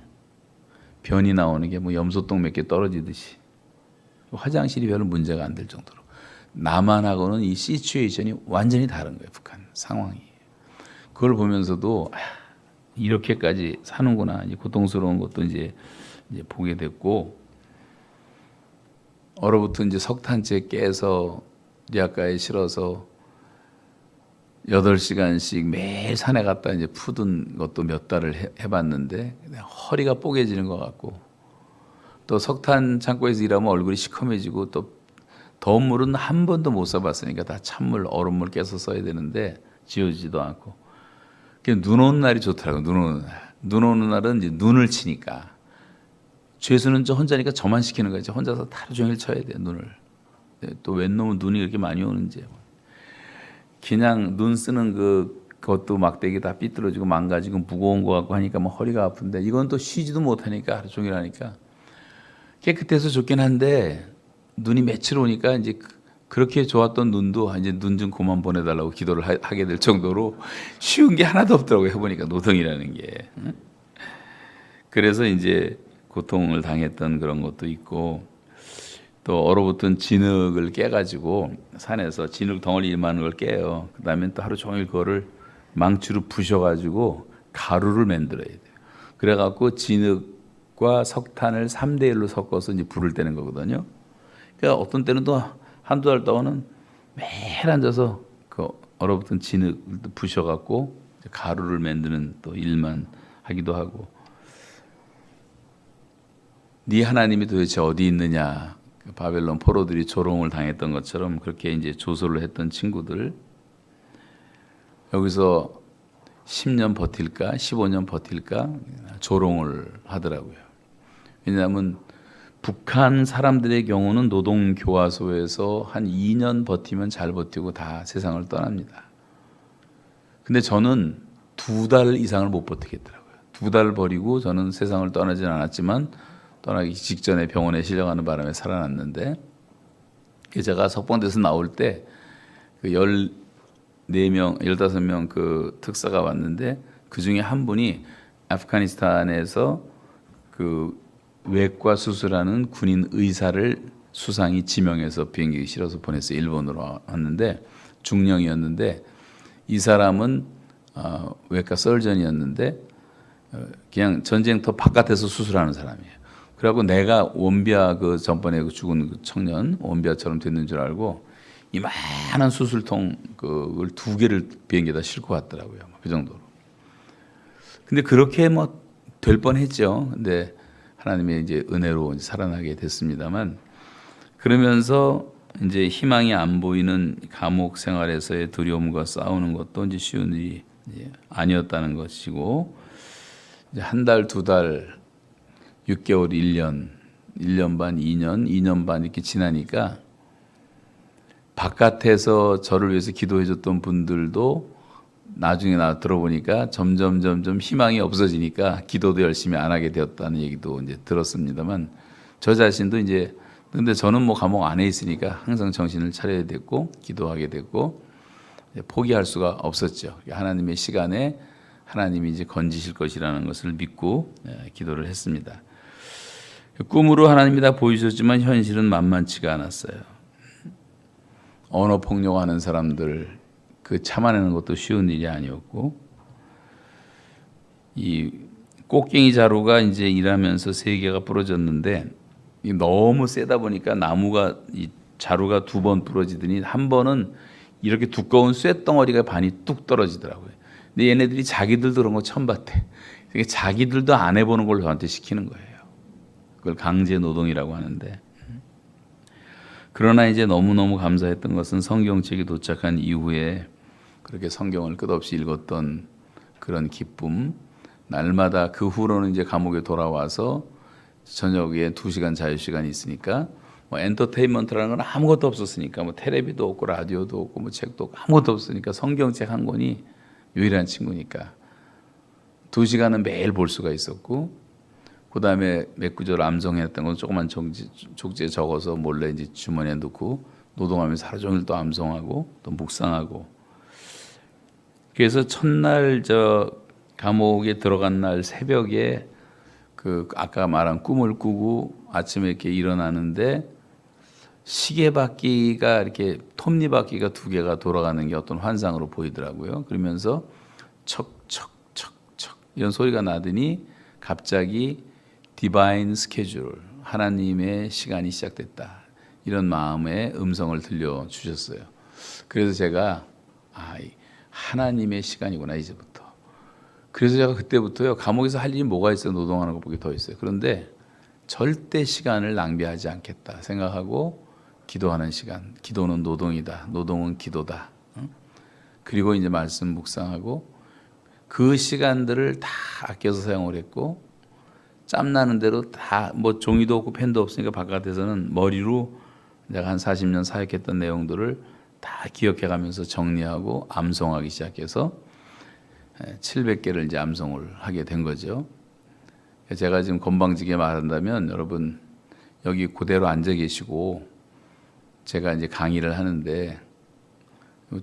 변이 나오는 게 뭐 염소똥 몇 개 떨어지듯이 화장실이 별로 문제가 안 될 정도로. 남한하고는 이 시츄에이션이 완전히 다른 거예요. 북한 상황이. 그걸 보면서도 이렇게까지 사는구나. 이제 고통스러운 것도 이제 보게 됐고, 얼어붙은 이제 석탄재 깨서 리아카에 실어서 8시간씩 매일 산에 갔다 이제 푸든 것도 몇 달을 해봤는데 허리가 뽀개지는 것 같고, 또 석탄 창고에서 일하면 얼굴이 시커매지고, 또 더운 물은 한 번도 못 써봤으니까 다 찬물, 얼음물 깨서 써야 되는데 지워지지도 않고. 눈 오는 날이 좋더라고요. 눈 오는 날은 이제 눈을 치니까. 죄수는 저 혼자니까 저만 시키는 거지. 혼자서 하루 종일 쳐야 돼, 눈을. 또 웬 놈은 눈이 그렇게 많이 오는지. 그냥 눈 쓰는 그것도 막대기 다 삐뚤어지고 망가지고 무거운 거 같고 하니까 뭐 허리가 아픈데, 이건 또 쉬지도 못하니까 하루 종일 하니까 깨끗해서 좋긴 한데, 눈이 며칠 오니까 이제 그렇게 좋았던 눈도 이제 눈 좀 그만 보내달라고 기도를 하게 될 정도로 쉬운 게 하나도 없더라고요. 해보니까 노동이라는 게. 그래서 이제 고통을 당했던 그런 것도 있고, 또 얼어붙은 진흙을 깨가지고 산에서 진흙 덩어리 이만한 걸 깨요. 그 다음에 또 하루 종일 그거를 망치로 부셔가지고 가루를 만들어야 돼요. 그래갖고 진흙과 석탄을 3대1로 섞어서 이제 불을 떼는 거거든요. 그러니까 어떤 때는 또 한두 달 동안은 매일 앉아서 그 얼어붙은 진흙을 부셔갖고 가루를 만드는 또 일만 하기도 하고. 네 하나님이 도대체 어디 있느냐. 바벨론 포로들이 조롱을 당했던 것처럼 그렇게 이제 조소를 했던 친구들, 여기서 10년 버틸까 15년 버틸까 조롱을 하더라고요. 왜냐하면 북한 사람들의 경우는 노동교화소에서 한 2년 버티면 잘 버티고 다 세상을 떠납니다. 근데 저는 2달 이상을 못 버티겠더라고요. 2달 버리고 저는 세상을 떠나진 않았지만 떠나기 직전에 병원에 실려가는 바람에 살아났는데, 제가 석방돼서 나올 때 그 14명, 15명 그 특사가 왔는데 그 중에 한 분이 아프가니스탄에서 그 외과 수술하는 군인 의사를 수상이 지명해서 비행기 실어서 보냈어요. 일본으로 왔는데 중령이었는데 이 사람은 외과 설전이었는데 그냥 전쟁터 바깥에서 수술하는 사람이에요. 그래갖고 내가 원비아 그 전번에 그 죽은 그 청년 원비아처럼 됐는 줄 알고 이만한 수술통 그걸 2개를 비행기에다 싣고 왔더라고요. 그 정도로. 근데 그렇게 뭐 될 뻔했죠. 근데 하나님의 이제 은혜로 이제 살아나게 됐습니다만 그러면서 이제 희망이 안 보이는 감옥 생활에서의 두려움과 싸우는 것도 이제 쉬운 일이 이제 아니었다는 것이고 이제 한 달, 2달, 6개월, 1년, 1년 반, 2년, 2년 반 이렇게 지나니까 바깥에서 저를 위해서 기도해 줬던 분들도 나중에 나 들어보니까 점점 희망이 없어지니까 기도도 열심히 안 하게 되었다는 얘기도 이제 들었습니다만 저 자신도 이제 근데 저는 뭐 감옥 안에 있으니까 항상 정신을 차려야 됐고 기도하게 됐고 포기할 수가 없었죠. 하나님의 시간에 하나님이 이제 건지실 것이라는 것을 믿고 기도를 했습니다. 꿈으로 하나님이 다 보여주셨지만 현실은 만만치가 않았어요. 언어 폭력하는 사람들 그 참아내는 것도 쉬운 일이 아니었고 이 꽃갱이 자루가 이제 일하면서 3개가 부러졌는데 너무 세다 보니까 나무가 이 자루가 2번 부러지더니 한 번은 이렇게 두꺼운 쇳덩어리가 반이 뚝 떨어지더라고요. 근데 얘네들이 자기들도 그런 거 처음 봤대. 자기들도 안 해보는 걸 저한테 시키는 거예요. 그걸 강제 노동이라고 하는데. 그러나 이제 너무너무 감사했던 것은 성경책이 도착한 이후에 그렇게 성경을 끝없이 읽었던 그런 기쁨. 날마다 그 후로는 이제 감옥에 돌아와서 저녁에 2시간 자유시간이 있으니까 뭐 엔터테인먼트라는 건 아무것도 없었으니까 뭐 텔레비도 없고 라디오도 없고 뭐 책도 없고 아무것도 없으니까 성경책 한 권이 유일한 친구니까 2시간은 매일 볼 수가 있었고 그 다음에 몇 구절 암송했던 건 조그만 족지에 적어서 몰래 이제 주머니에 넣고 노동하면서 하루 종일 또 암송하고 또 묵상하고 그래서 첫날 저 감옥에 들어간 날 새벽에 그 아까 말한 꿈을 꾸고 아침에 이렇게 일어나는데 시계바퀴가 이렇게 톱니바퀴가 2개가 돌아가는 게 어떤 환상으로 보이더라고요. 그러면서 척척척척 이런 소리가 나더니 갑자기 디바인 스케줄 하나님의 시간이 시작됐다 이런 마음의 음성을 들려주셨어요. 그래서 제가 하나님의 시간이구나 이제부터. 그래서 제가 그때부터요 감옥에서 할 일이 뭐가 있어요. 노동하는 것밖에 더 있어요. 그런데 절대 시간을 낭비하지 않겠다 생각하고 기도하는 시간. 기도는 노동이다. 노동은 기도다. 그리고 이제 말씀 묵상하고 그 시간들을 다 아껴서 사용을 했고 짬나는 대로 다 뭐 종이도 없고 펜도 없으니까 바깥에서는 머리로 내가 한 40년 사역했던 내용들을 다 기억해가면서 정리하고 암송하기 시작해서 700개를 이제 암송을 하게 된 거죠. 제가 지금 건방지게 말한다면 여러분 여기 그대로 앉아 계시고 제가 이제 강의를 하는데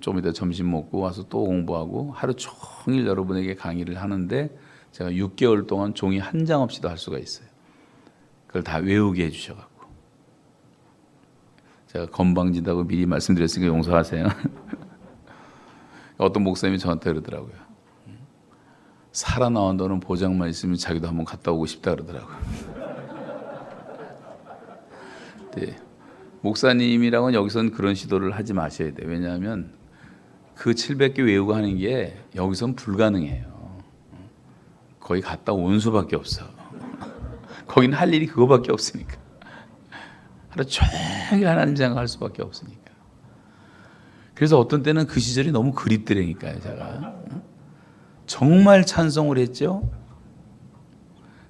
좀 이따 점심 먹고 와서 또 공부하고 하루 종일 여러분에게 강의를 하는데 제가 6개월 동안 종이 한 장 없이도 할 수가 있어요. 그걸 다 외우게 해주셔갖고 제가 건방지다고 미리 말씀드렸으니까 용서하세요. 어떤 목사님이 저한테 그러더라고요. 살아나온다는 보장만 있으면 자기도 한번 갔다 오고 싶다 그러더라고요. 네. 목사님이랑은 여기서는 그런 시도를 하지 마셔야 돼요. 왜냐하면 그 700개 외우고 하는 게 여기선 불가능해요. 거기 갔다 온 수밖에 없어. 거기는 할 일이 그거밖에 없으니까. 하루 종일 하나님 생각할 수밖에 없으니까. 그래서 어떤 때는 그 시절이 너무 그립더라니까요. 제가 정말 찬송을 했죠.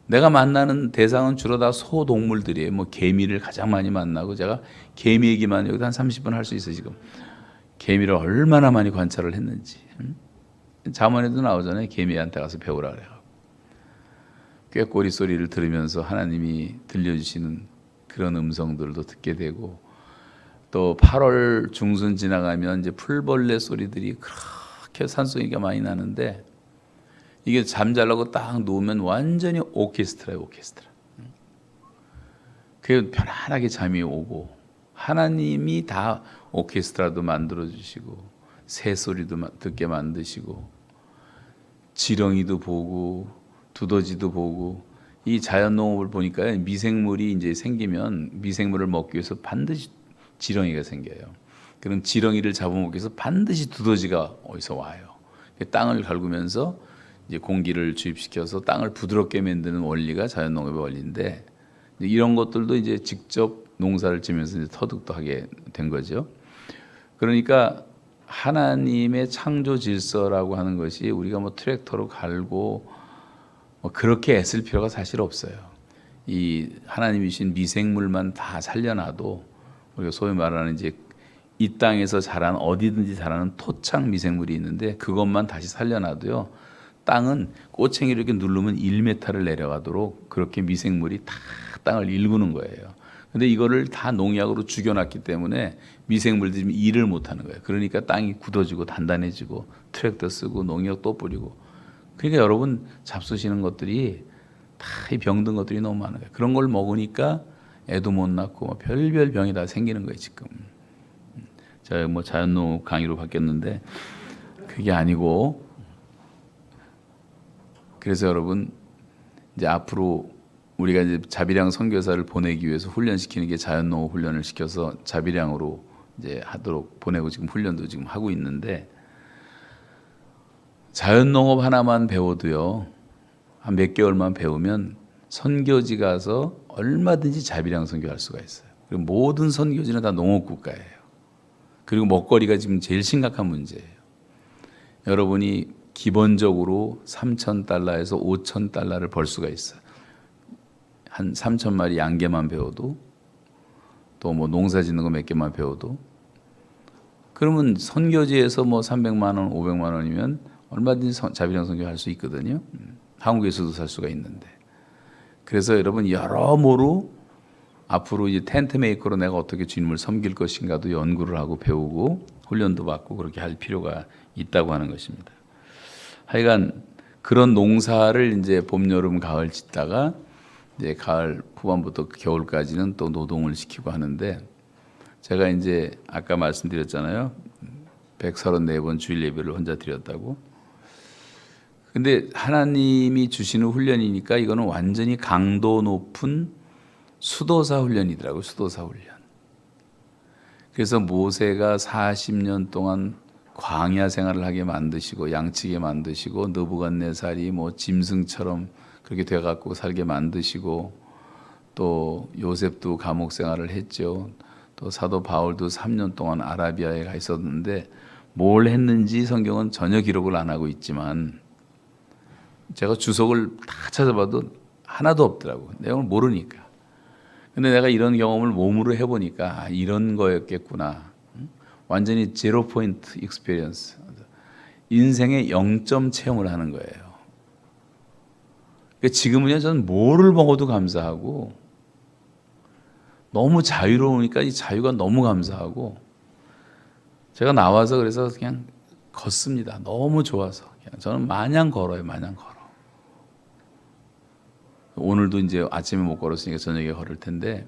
내가 만나는 대상은 주로 다 소동물들이에요. 뭐 개미를 가장 많이 만나고 제가 개미 얘기만 여기다 한 30분 할 수 있어요. 지금 개미를 얼마나 많이 관찰을 했는지. 잠언에도 나오잖아요. 개미한테 가서 배우라 그래요. 꾀꼬리 소리를 들으면서 하나님이 들려주시는 그런 음성들도 듣게 되고 또 8월 중순 지나가면 이제 풀벌레 소리들이 그렇게 산소리가 많이 나는데 이게 잠자려고 딱 누우면 완전히 오케스트라예요, 오케스트라. 그게 편안하게 잠이 오고 하나님이 다 오케스트라도 만들어 주시고 새소리도 듣게 만드시고 지렁이도 보고 두더지도 보고 이 자연농업을 보니까 미생물이 이제 생기면 미생물을 먹기 위해서 반드시 지렁이가 생겨요. 그럼 지렁이를 잡아먹기 위해서 반드시 두더지가 어디서 와요. 땅을 갈구면서 이제 공기를 주입시켜서 땅을 부드럽게 만드는 원리가 자연농업의 원리인데 이런 것들도 이제 직접 농사를 지면서 이제 터득도 하게 된 거죠. 그러니까 하나님의 창조 질서라고 하는 것이 우리가 뭐 트랙터로 갈고 뭐 그렇게 애쓸 필요가 사실 없어요. 이 하나님이 주신 미생물만 다 살려놔도 우리가 소위 말하는 이제 이 땅에서 자란 어디든지 자라는 토착 미생물이 있는데 그것만 다시 살려놔도요. 땅은 꼬챙이를 이렇게 누르면 1m를 내려가도록 그렇게 미생물이 다 땅을 일구는 거예요. 근데 이거를 다 농약으로 죽여놨기 때문에 미생물들이 일을 못하는 거예요. 그러니까 땅이 굳어지고 단단해지고 트랙터 쓰고 농약 또 뿌리고. 그러니까 여러분 잡수시는 것들이 다 이 병든 것들이 너무 많은 거예요. 그런 걸 먹으니까 애도 못 낳고 뭐 별별 병이 다 생기는 거예요 지금. 제가 뭐 자연농업 강의로 바뀌었는데 그게 아니고 그래서 여러분 이제 앞으로 우리가 이제 자비량 선교사를 보내기 위해서 훈련시키는 게 자연농업 훈련을 시켜서 자비량으로 이제 하도록 보내고 지금 훈련도 지금 하고 있는데 자연농업 하나만 배워도요 한 몇 개월만 배우면 선교지 가서 얼마든지 자비량 선교할 수가 있어요. 그리고 모든 선교지는 다 농업 국가예요. 그리고 먹거리가 지금 제일 심각한 문제예요. 여러분이 기본적으로 3,000달러에서 5,000달러를 벌 수가 있어요. 한 3,000마리 양개만 배워도 또 뭐 농사 짓는 거 몇 개만 배워도 그러면 선교지에서 뭐 300만 원, 500만 원이면 얼마든지 자비량 선교할 수 있거든요. 한국에서도 살 수가 있는데 그래서 여러분 여러모로 앞으로 이제 텐트 메이커로 내가 어떻게 주님을 섬길 것인가도 연구를 하고 배우고 훈련도 받고 그렇게 할 필요가 있다고 하는 것입니다. 하여간 그런 농사를 이제 봄, 여름, 가을 짓다가 이제 가을 후반부터 겨울까지는 또 노동을 시키고 하는데 제가 이제 아까 말씀드렸잖아요. 134번 주일 예배를 혼자 드렸다고. 근데 하나님이 주시는 훈련이니까 이거는 완전히 강도 높은 수도사 훈련이더라고요. 수도사 훈련. 그래서 모세가 40년 동안 광야 생활을 하게 만드시고 양치게 만드시고 느부갓네살이 뭐 짐승처럼 그렇게 돼갖고 살게 만드시고 또 요셉도 감옥 생활을 했죠. 또 사도 바울도 3년 동안 아라비아에 가 있었는데 뭘 했는지 성경은 전혀 기록을 안 하고 있지만 제가 주석을 다 찾아봐도 하나도 없더라고요. 내용을 모르니까. 근데 내가 이런 경험을 몸으로 해보니까 이런 거였겠구나. 완전히 제로 포인트 익스피리언스. 인생의 0점 체험을 하는 거예요. 그러니까 지금은요, 저는 뭐를 먹어도 감사하고 너무 자유로우니까 이 자유가 너무 감사하고 제가 나와서 그래서 그냥 걷습니다. 너무 좋아서. 그냥 저는 마냥 걸어요, 마냥 걸어. 오늘도 이제 아침에 못 걸었으니까 저녁에 걸을 텐데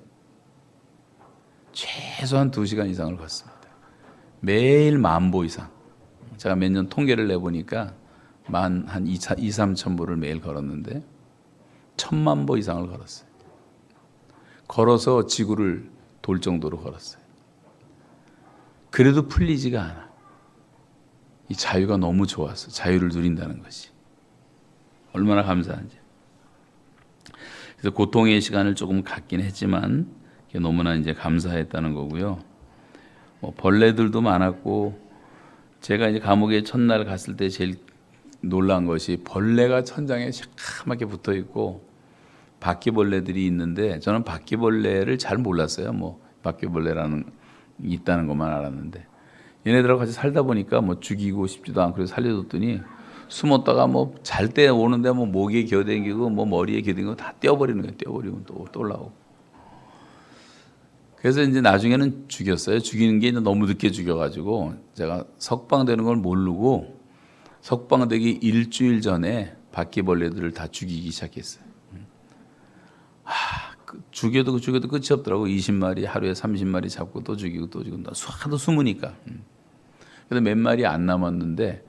최소한 2시간 이상을 걷습니다. 매일 10,000보 이상. 제가 몇 년 통계를 내보니까 한 2, 3천 보를 매일 걸었는데 1,000만 보 이상을 걸었어요. 걸어서 지구를 돌 정도로 걸었어요. 그래도 풀리지가 않아. 이 자유가 너무 좋아서 자유를 누린다는 것이 얼마나 감사한지. 그래서 고통의 시간을 조금 갖긴 했지만 너무나 이제 감사했다는 거고요. 뭐 벌레들도 많았고 제가 이제 감옥에 첫날 갔을 때 제일 놀란 것이 벌레가 천장에 새까맣게 붙어 있고 바퀴벌레들이 있는데 저는 바퀴벌레를 잘 몰랐어요. 뭐 바퀴벌레라는 있다는 것만 알았는데 얘네들하고 같이 살다 보니까 뭐 죽이고 싶지도 않고 그래서 살려줬더니 숨었다가 뭐 잘 때 오는데 뭐 목에 겨댕기고 뭐 머리에 겨댕기고 다 떼어버리는 거예요. 떼어버리면 또 올라오고. 그래서 이제 나중에는 죽였어요. 죽이는 게 너무 늦게 죽여가지고 제가 석방되는 걸 모르고 석방되기 일주일 전에 바퀴벌레들을 다 죽이기 시작했어요. 죽여도 끝이 없더라고. 20마리 하루에 30마리 잡고 또 죽이고 또 죽이고 하도 숨으니까. 그래서 몇 마리 안 남았는데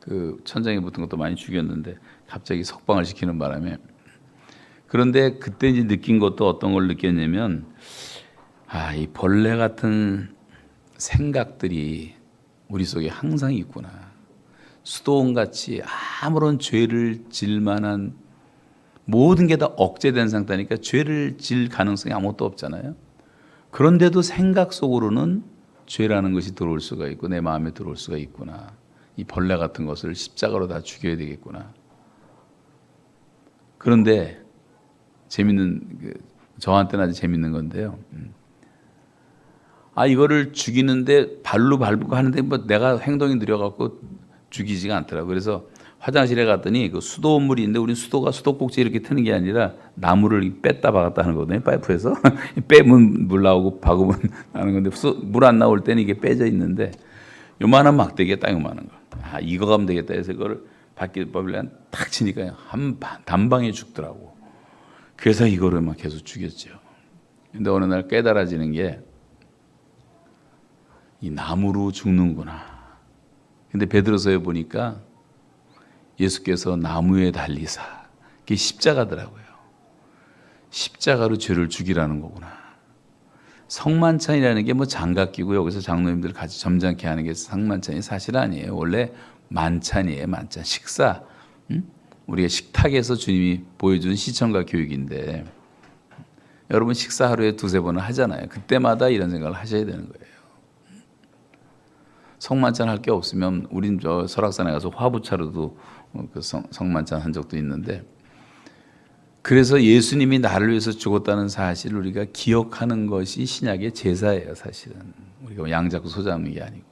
그 천장에 붙은 것도 많이 죽였는데 갑자기 석방을 시키는 바람에. 그런데 그때 이제 느낀 것도 어떤 걸 느꼈냐면 이 벌레 같은 생각들이 우리 속에 항상 있구나. 수도원같이 아무런 죄를 질 만한 모든 게 다 억제된 상태니까 죄를 질 가능성이 아무것도 없잖아요. 그런데도 생각 속으로는 죄라는 것이 들어올 수가 있고 내 마음에 들어올 수가 있구나. 이 벌레 같은 것을 십자가로 다 죽여야 되겠구나. 그런데 저한테는 아주 재밌는 건데요. 이거를 죽이는데 발로 밟고 하는데 뭐 내가 행동이 느려갖고 죽이지가 않더라고요. 그래서 화장실에 갔더니 그 수도물이 있는데 우리 수도가 수도꼭지 이렇게 트는 게 아니라 나무를 뺐다 박았다 하는 거거든요. 파이프에서 빼면 물 나오고 박으면 나는 건데 물 안 나올 때는 이게 빼져 있는데 요만한 막대기에 딱 요만한 거. 이거 가면 되겠다 해서 그걸 바퀴벌레 탁 치니까 단방에 죽더라고. 그래서 이거를 막 계속 죽였죠. 근데 어느 날 깨달아지는 게 이 나무로 죽는구나. 근데 베드로서에 보니까 예수께서 나무에 달리사, 그게 십자가더라고요. 십자가로 죄를 죽이라는 거구나. 성만찬이라는 게 뭐 장갑 끼고 여기서 장로님들 같이 점잖게 하는 게 성만찬이 사실 아니에요. 원래 만찬이에요. 만찬, 식사. 우리가 식탁에서 주님이 보여준 시청과 교육인데 여러분 식사 하루에 2-3번은 하잖아요. 그때마다 이런 생각을 하셔야 되는 거예요. 성만찬 할 게 없으면 우린 저 설악산에 가서 화부차로도 그 성만찬 한 적도 있는데 그래서 예수님이 나를 위해서 죽었다는 사실을 우리가 기억하는 것이 신약의 제사예요. 사실은 우리가 양 잡고 소 잡는 게 아니고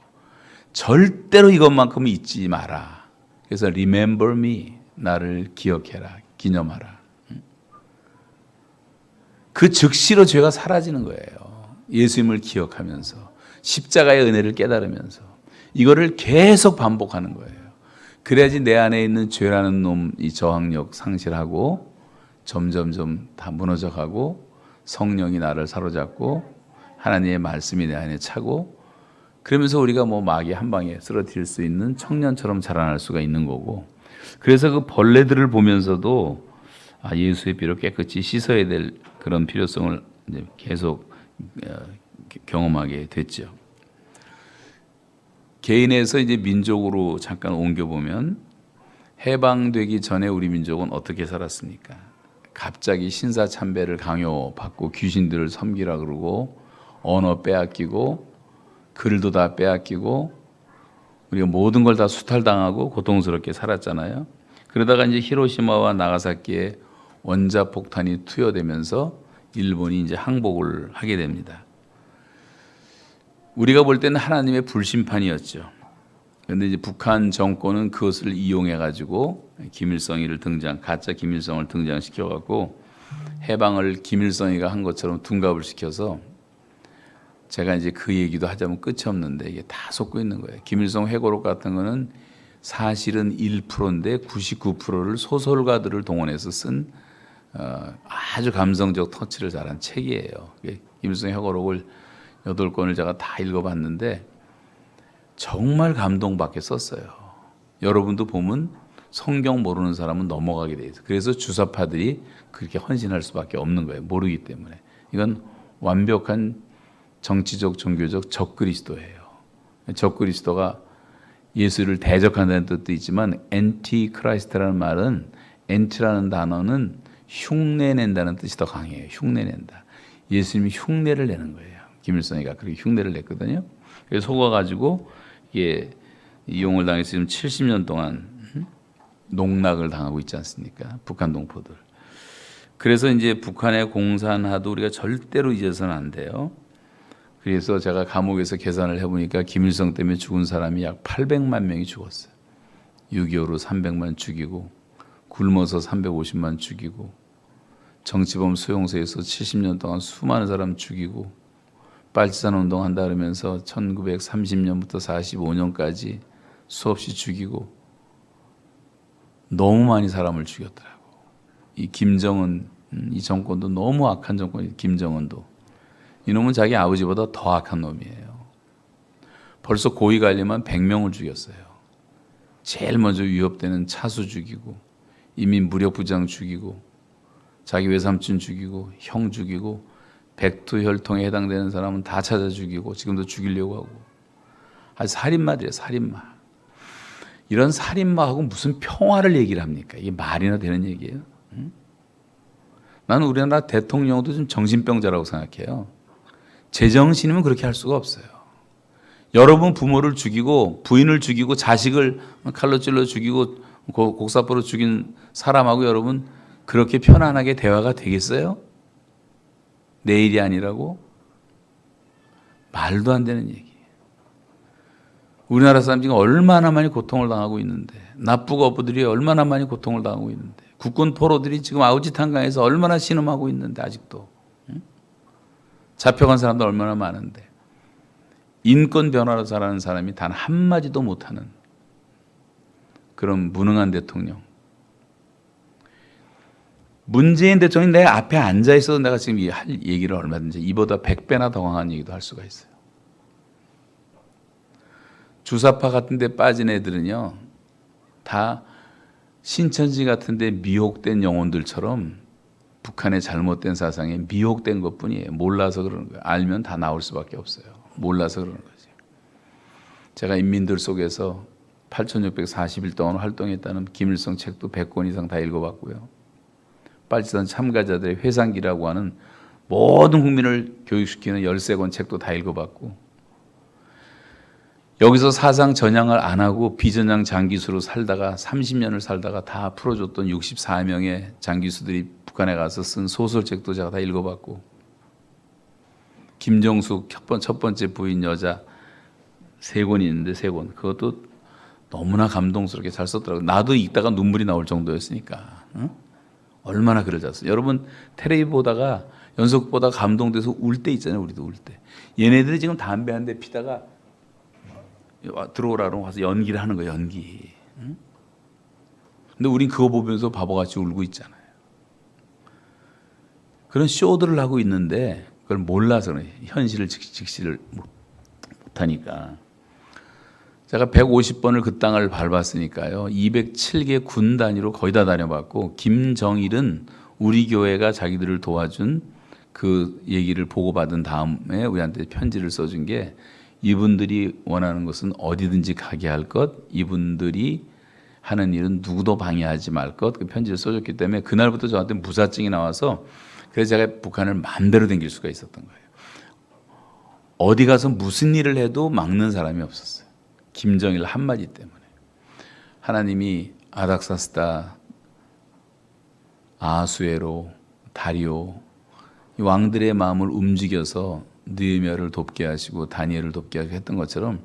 절대로 이것만큼은 잊지 마라. 그래서 remember me, 나를 기억해라, 기념하라. 그 즉시로 죄가 사라지는 거예요. 예수님을 기억하면서 십자가의 은혜를 깨달으면서 이거를 계속 반복하는 거예요. 그래야지 내 안에 있는 죄라는 놈 이 저항력 상실하고 점점점 다 무너져가고 성령이 나를 사로잡고 하나님의 말씀이 내 안에 차고 그러면서 우리가 뭐 마귀 한 방에 쓰러뜨릴 수 있는 청년처럼 자라날 수가 있는 거고 그래서 그 벌레들을 보면서도 예수의 피로 깨끗이 씻어야 될 그런 필요성을 이제 계속 경험하게 됐죠. 개인에서 이제 민족으로 잠깐 옮겨보면 해방되기 전에 우리 민족은 어떻게 살았습니까? 갑자기 신사참배를 강요받고 귀신들을 섬기라 그러고 언어 빼앗기고 글도 다 빼앗기고 우리가 모든 걸 다 수탈당하고 고통스럽게 살았잖아요. 그러다가 이제 히로시마와 나가사키에 원자폭탄이 투여되면서 일본이 이제 항복을 하게 됩니다. 우리가 볼 때는 하나님의 불심판이었죠. 그런데 이제 북한 정권은 그것을 이용해 가지고 김일성이를 가짜 김일성을 등장시켜 갖고 해방을 김일성이가 한 것처럼 둔갑을 시켜서 제가 이제 그 얘기도 하자면 끝이 없는데 이게 다 속고 있는 거예요. 김일성 회고록 같은 거는 사실은 1%인데 99%를 소설가들을 동원해서 쓴 아주 감성적 터치를 잘한 책이에요. 김일성 회고록을 8권을 제가 다 읽어봤는데 정말 감동받게 썼어요. 여러분도 보면 성경 모르는 사람은 넘어가게 돼 있어요. 그래서 주사파들이 그렇게 헌신할 수밖에 없는 거예요. 모르기 때문에. 이건 완벽한 정치적, 종교적 적그리스도예요. 적그리스도가 예수를 대적한다는 뜻도 있지만 엔티크라이스트라는 말은 엔티라는 단어는 흉내낸다는 뜻이 더 강해요. 흉내낸다. 예수님이 흉내를 내는 거예요. 김일성이가 그렇게 흉내를 냈거든요. 그래서 속아가지고 이게 이용을 당해서 지금 70년 동안 농락을 당하고 있지 않습니까? 북한 동포들. 그래서 이제 북한의 공산화도 우리가 절대로 잊어서는 안 돼요. 그래서 제가 감옥에서 계산을 해보니까 김일성 때문에 죽은 사람이 약 800만 명이 죽었어요. 6.25로 300만 죽이고 굶어서 350만 죽이고 정치범 수용소에서 70년 동안 수많은 사람 죽이고 빨치산 운동한다 그러면서 1930년부터 45년까지 수없이 죽이고 너무 많이 사람을 죽였더라고. 이 김정은 이 정권도 너무 악한 정권이 김정은도 이놈은 자기 아버지보다 더 악한 놈이에요. 벌써 고위 관리만 100명을 죽였어요. 제일 먼저 위협되는 차수 죽이고 이민 무력부장 죽이고 자기 외삼촌 죽이고 형 죽이고 백투혈통에 해당되는 사람은 다 찾아 죽이고 지금도 죽이려고 하고 아주 살인마들이에요. 살인마. 이런 살인마하고 무슨 평화를 얘기를 합니까? 이게 말이나 되는 얘기예요? 응? 나는 우리나라 대통령도 좀 정신병자라고 생각해요. 제정신이면 그렇게 할 수가 없어요. 여러분 부모를 죽이고 부인을 죽이고 자식을 칼로 찔러 죽이고 곡사포로 죽인 사람하고 여러분 그렇게 편안하게 대화가 되겠어요? 내일이 아니라고? 말도 안 되는 얘기. 우리나라 사람 지금 얼마나 많이 고통을 당하고 있는데 납북 어부들이 얼마나 많이 고통을 당하고 있는데 국군 포로들이 지금 아우짓 한강에서 얼마나 신음하고 있는데 아직도 응? 잡혀간 사람도 얼마나 많은데 인권 변화로 잘하는 사람이 단 한마디도 못하는 그런 무능한 대통령. 문재인 대통령이 내 앞에 앉아 있어도 내가 지금 할 얘기를 얼마든지 이보다 100배나 더 강한 얘기도 할 수가 있어요. 주사파 같은 데 빠진 애들은요 다 신천지 같은 데 미혹된 영혼들처럼 북한의 잘못된 사상에 미혹된 것뿐이에요. 몰라서 그러는 거예요. 알면 다 나올 수밖에 없어요. 몰라서 그러는 거지. 제가 인민들 속에서 8,640일 동안 활동했다는 김일성 책도 100권 이상 다 읽어봤고요. 빨치산 참가자들의 회상기라고 하는 모든 국민을 교육시키는 13권 책도 다 읽어봤고 여기서 사상 전향을 안 하고 비전향 장기수로 살다가 30년을 살다가 다 풀어줬던 64명의 장기수들이 북한에 가서 쓴 소설책도 제가 다 읽어봤고 김정숙 첫 번째 부인 여자 3권이 있는데 3권 그것도 너무나 감동스럽게 잘 썼더라고요. 나도 읽다가 눈물이 나올 정도였으니까 응? 얼마나 글을 잘 썼어요. 여러분 텔레비 보다가 연속 보다가 감동돼서 울 때 있잖아요. 우리도 울 때. 얘네들이 지금 담배 한 대 피다가 들어오라고 와서 연기를 하는 거예요. 연기. 응? 근데 우린 그거 보면서 바보같이 울고 있잖아요. 그런 쇼들을 하고 있는데 그걸 몰라서 그래요. 현실을 직시를 못하니까. 제가 150번을 그 땅을 밟았으니까요. 207개 군 단위로 거의 다 다녀봤고 김정일은 우리 교회가 자기들을 도와준 그 얘기를 보고받은 다음에 우리한테 편지를 써준 게 이분들이 원하는 것은 어디든지 가게 할 것, 이분들이 하는 일은 누구도 방해하지 말 것, 그 편지를 써줬기 때문에 그날부터 저한테 무사증이 나와서 그래서 제가 북한을 마음대로 댕길 수가 있었던 거예요. 어디 가서 무슨 일을 해도 막는 사람이 없었어요. 김정일 한마디 때문에. 하나님이 아닥사스다, 아수에로, 다리오 이 왕들의 마음을 움직여서 느헤미야를 돕게 하시고 다니엘을 돕게 하시고 했던 것처럼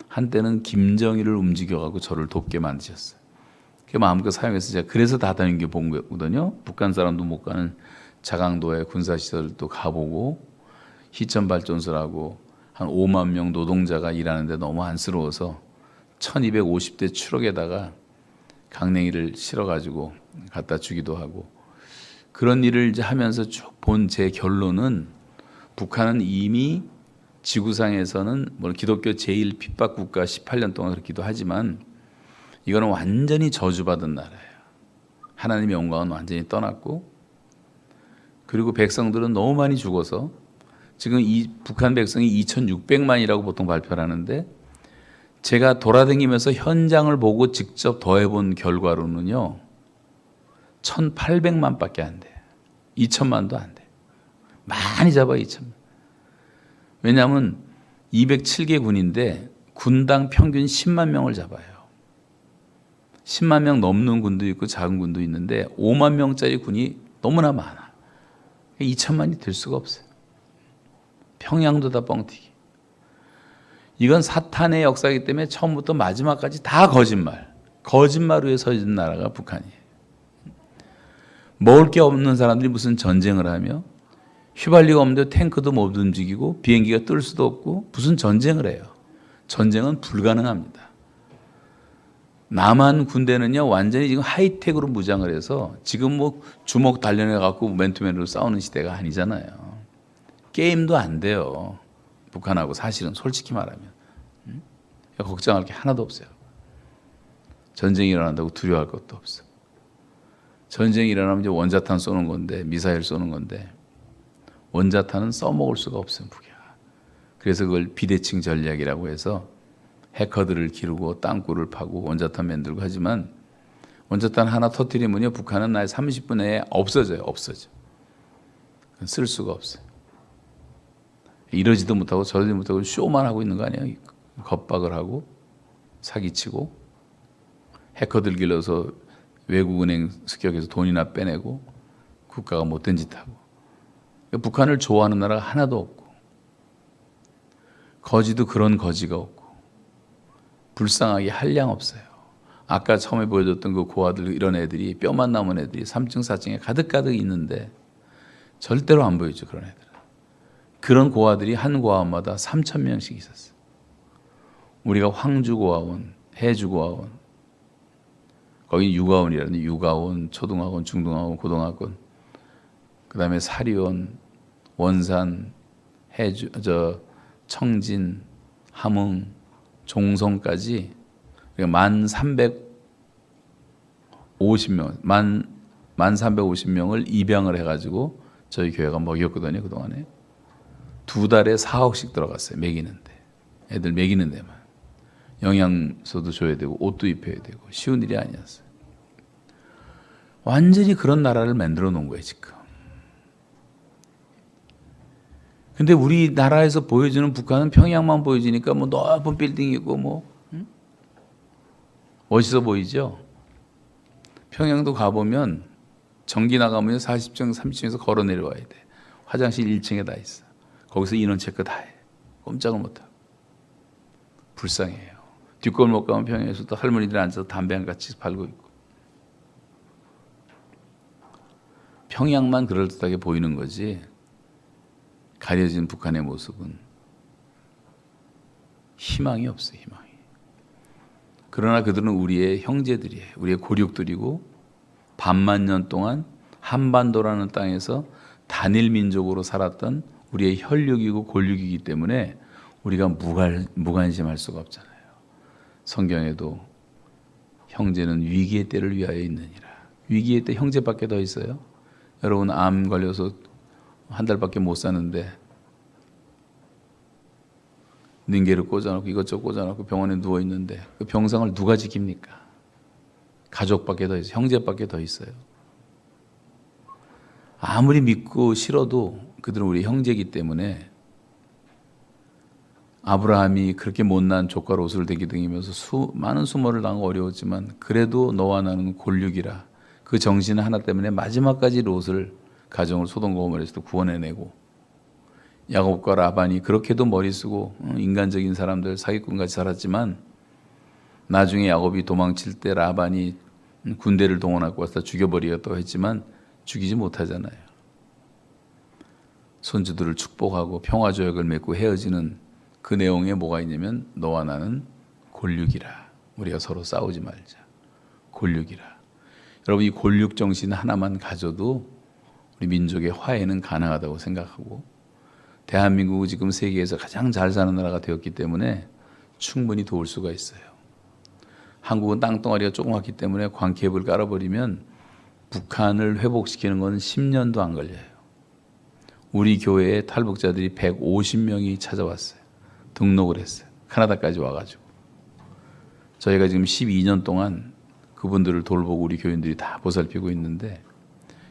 한때는 김정일을 움직여가고 저를 돕게 만드셨어요. 그 마음껏 사용해서 제가 그래서 다 다닌 본 거거든요. 북한 사람도 못 가는 자강도에 군사시설도 가보고 희천발전소라고 한 5만 명 노동자가 일하는데 너무 안쓰러워서 1250대 추럭에다가 강냉이를 실어가지고 갖다 주기도 하고 그런 일을 이제 하면서 쭉 본 제 결론은 북한은 이미 지구상에서는 뭐 기독교 제일 핍박 국가 18년 동안 그렇기도 하지만 이거는 완전히 저주받은 나라예요. 하나님의 영광은 완전히 떠났고 그리고 백성들은 너무 많이 죽어서 지금 이 북한 백성이 2,600만이라고 보통 발표를 하는데 제가 돌아다니면서 현장을 보고 직접 더해본 결과로는요 1,800만밖에 안 돼요. 2,000만도 안 돼요. 많이 잡아요. 2,000만. 왜냐하면 207개 군인데 군당 평균 10만 명을 잡아요. 10만 명 넘는 군도 있고 작은 군도 있는데 5만 명짜리 군이 너무나 많아. 2,000만이 될 수가 없어요. 평양도 다 뻥튀기. 이건 사탄의 역사이기 때문에 처음부터 마지막까지 다 거짓말. 거짓말 위에 서진 나라가 북한이에요. 먹을 게 없는 사람들이 무슨 전쟁을 하며 휘발유가 없는데 탱크도 못 움직이고 비행기가 뜰 수도 없고 무슨 전쟁을 해요. 전쟁은 불가능합니다. 남한 군대는요 완전히 지금 하이텍으로 무장을 해서 지금 뭐 주먹 단련해 갖고 맨투맨으로 싸우는 시대가 아니잖아요. 게임도 안 돼요. 북한하고 사실은 솔직히 말하면 걱정할 게 하나도 없어요. 전쟁이 일어난다고 두려워할 것도 없어. 전쟁이 일어나면 이제 원자탄 쏘는 건데, 미사일 쏘는 건데 원자탄은 써먹을 수가 없어요, 북이가. 그래서 그걸 비대칭 전략이라고 해서 해커들을 기르고 땅굴을 파고 원자탄 만들고 하지만 원자탄 하나 터뜨리면요 북한은 나의 30분 내에 없어져요. 없어져. 쓸 수가 없어요. 이러지도 못하고 저러지도 못하고 쇼만 하고 있는 거 아니에요. 겁박을 하고 사기치고 해커들 길러서 외국은행 습격해서 돈이나 빼내고 국가가 못된 짓 하고. 그러니까 북한을 좋아하는 나라가 하나도 없고 거지도 그런 거지가 없고 불쌍하게 한량 없어요. 아까 처음에 보여줬던 그 고아들 이런 애들이 뼈만 남은 애들이 3층 4층에 가득가득 있는데 절대로 안 보이죠. 그런 애들은. 그런 고아들이 한 고아원마다 3,000명씩 있었어요. 우리가 황주고아원, 해주고아원, 거기 육아원이라는 육아원, 초등학원, 중등학원, 고등학원, 그 다음에 사리원, 원산, 해주, 청진, 함흥, 종성까지 1,350명을 입양을 해가지고 저희 교회가 먹였거든요. 그동안에 2달에 4억씩 들어갔어요. 먹이는데 애들 먹이는 데만 영양소도 줘야 되고 옷도 입혀야 되고 쉬운 일이 아니었어요. 완전히 그런 나라를 만들어 놓은 거예요 지금. 근데 우리나라에서 보여주는 북한은 평양만 보여주니까 뭐 높은 빌딩 있고 뭐 멋있어 보이죠. 평양도 가보면 전기 나가면 40층, 30층에서 걸어 내려와야 돼. 화장실 1층에 다 있어. 거기서 인원 체크 다 해. 꼼짝을 못하고. 불쌍해요. 뒷골목 가면 평양에서도 할머니들이 앉아서 담배 한 같이 팔고 있고. 평양만 그럴듯하게 보이는 거지 가려진 북한의 모습은 희망이 없어요. 희망이. 그러나 그들은 우리의 형제들이에요. 우리의 고륙들이고 반만 년 동안 한반도라는 땅에서 단일 민족으로 살았던 우리의 혈육이고 골육이기 때문에 우리가 무관심할 수가 없잖아요. 성경에도 형제는 위기의 때를 위하여 있느니라. 위기의 때 형제밖에 더 있어요? 여러분 암 걸려서 한 달밖에 못 사는데 닌게를 꽂아놓고 이것저것 꽂아놓고 병원에 누워 있는데 그 병상을 누가 지킵니까? 가족밖에 더 있어요. 형제밖에 더 있어요. 아무리 믿고 싫어도 그들은 우리 형제이기 때문에 아브라함이 그렇게 못난 조카로 옷을 대기등이면서 많은 수모를 당하고 어려웠지만 그래도 너와 나는 골육이라 그 정신 하나 때문에 마지막까지 롯을 가정을 소돔 고모라에서도 구원해내고 야곱과 라반이 그렇게도 머리 쓰고 인간적인 사람들 사기꾼같이 살았지만 나중에 야곱이 도망칠 때 라반이 군대를 동원하고 와서 죽여버리겠다고 했지만 죽이지 못하잖아요. 손주들을 축복하고 평화조약을 맺고 헤어지는 그 내용에 뭐가 있냐면 너와 나는 골육이라. 우리가 서로 싸우지 말자. 골육이라. 여러분 이 골육 정신 하나만 가져도 우리 민족의 화해는 가능하다고 생각하고 대한민국은 지금 세계에서 가장 잘 사는 나라가 되었기 때문에 충분히 도울 수가 있어요. 한국은 땅덩어리가 조그맣기 때문에 광케이블 깔아버리면 북한을 회복시키는 건 10년도 안 걸려요. 우리 교회에 탈북자들이 150명이 찾아왔어요. 등록을 했어요. 캐나다까지 와가지고. 저희가 지금 12년 동안 그분들을 돌보고 우리 교인들이 다 보살피고 있는데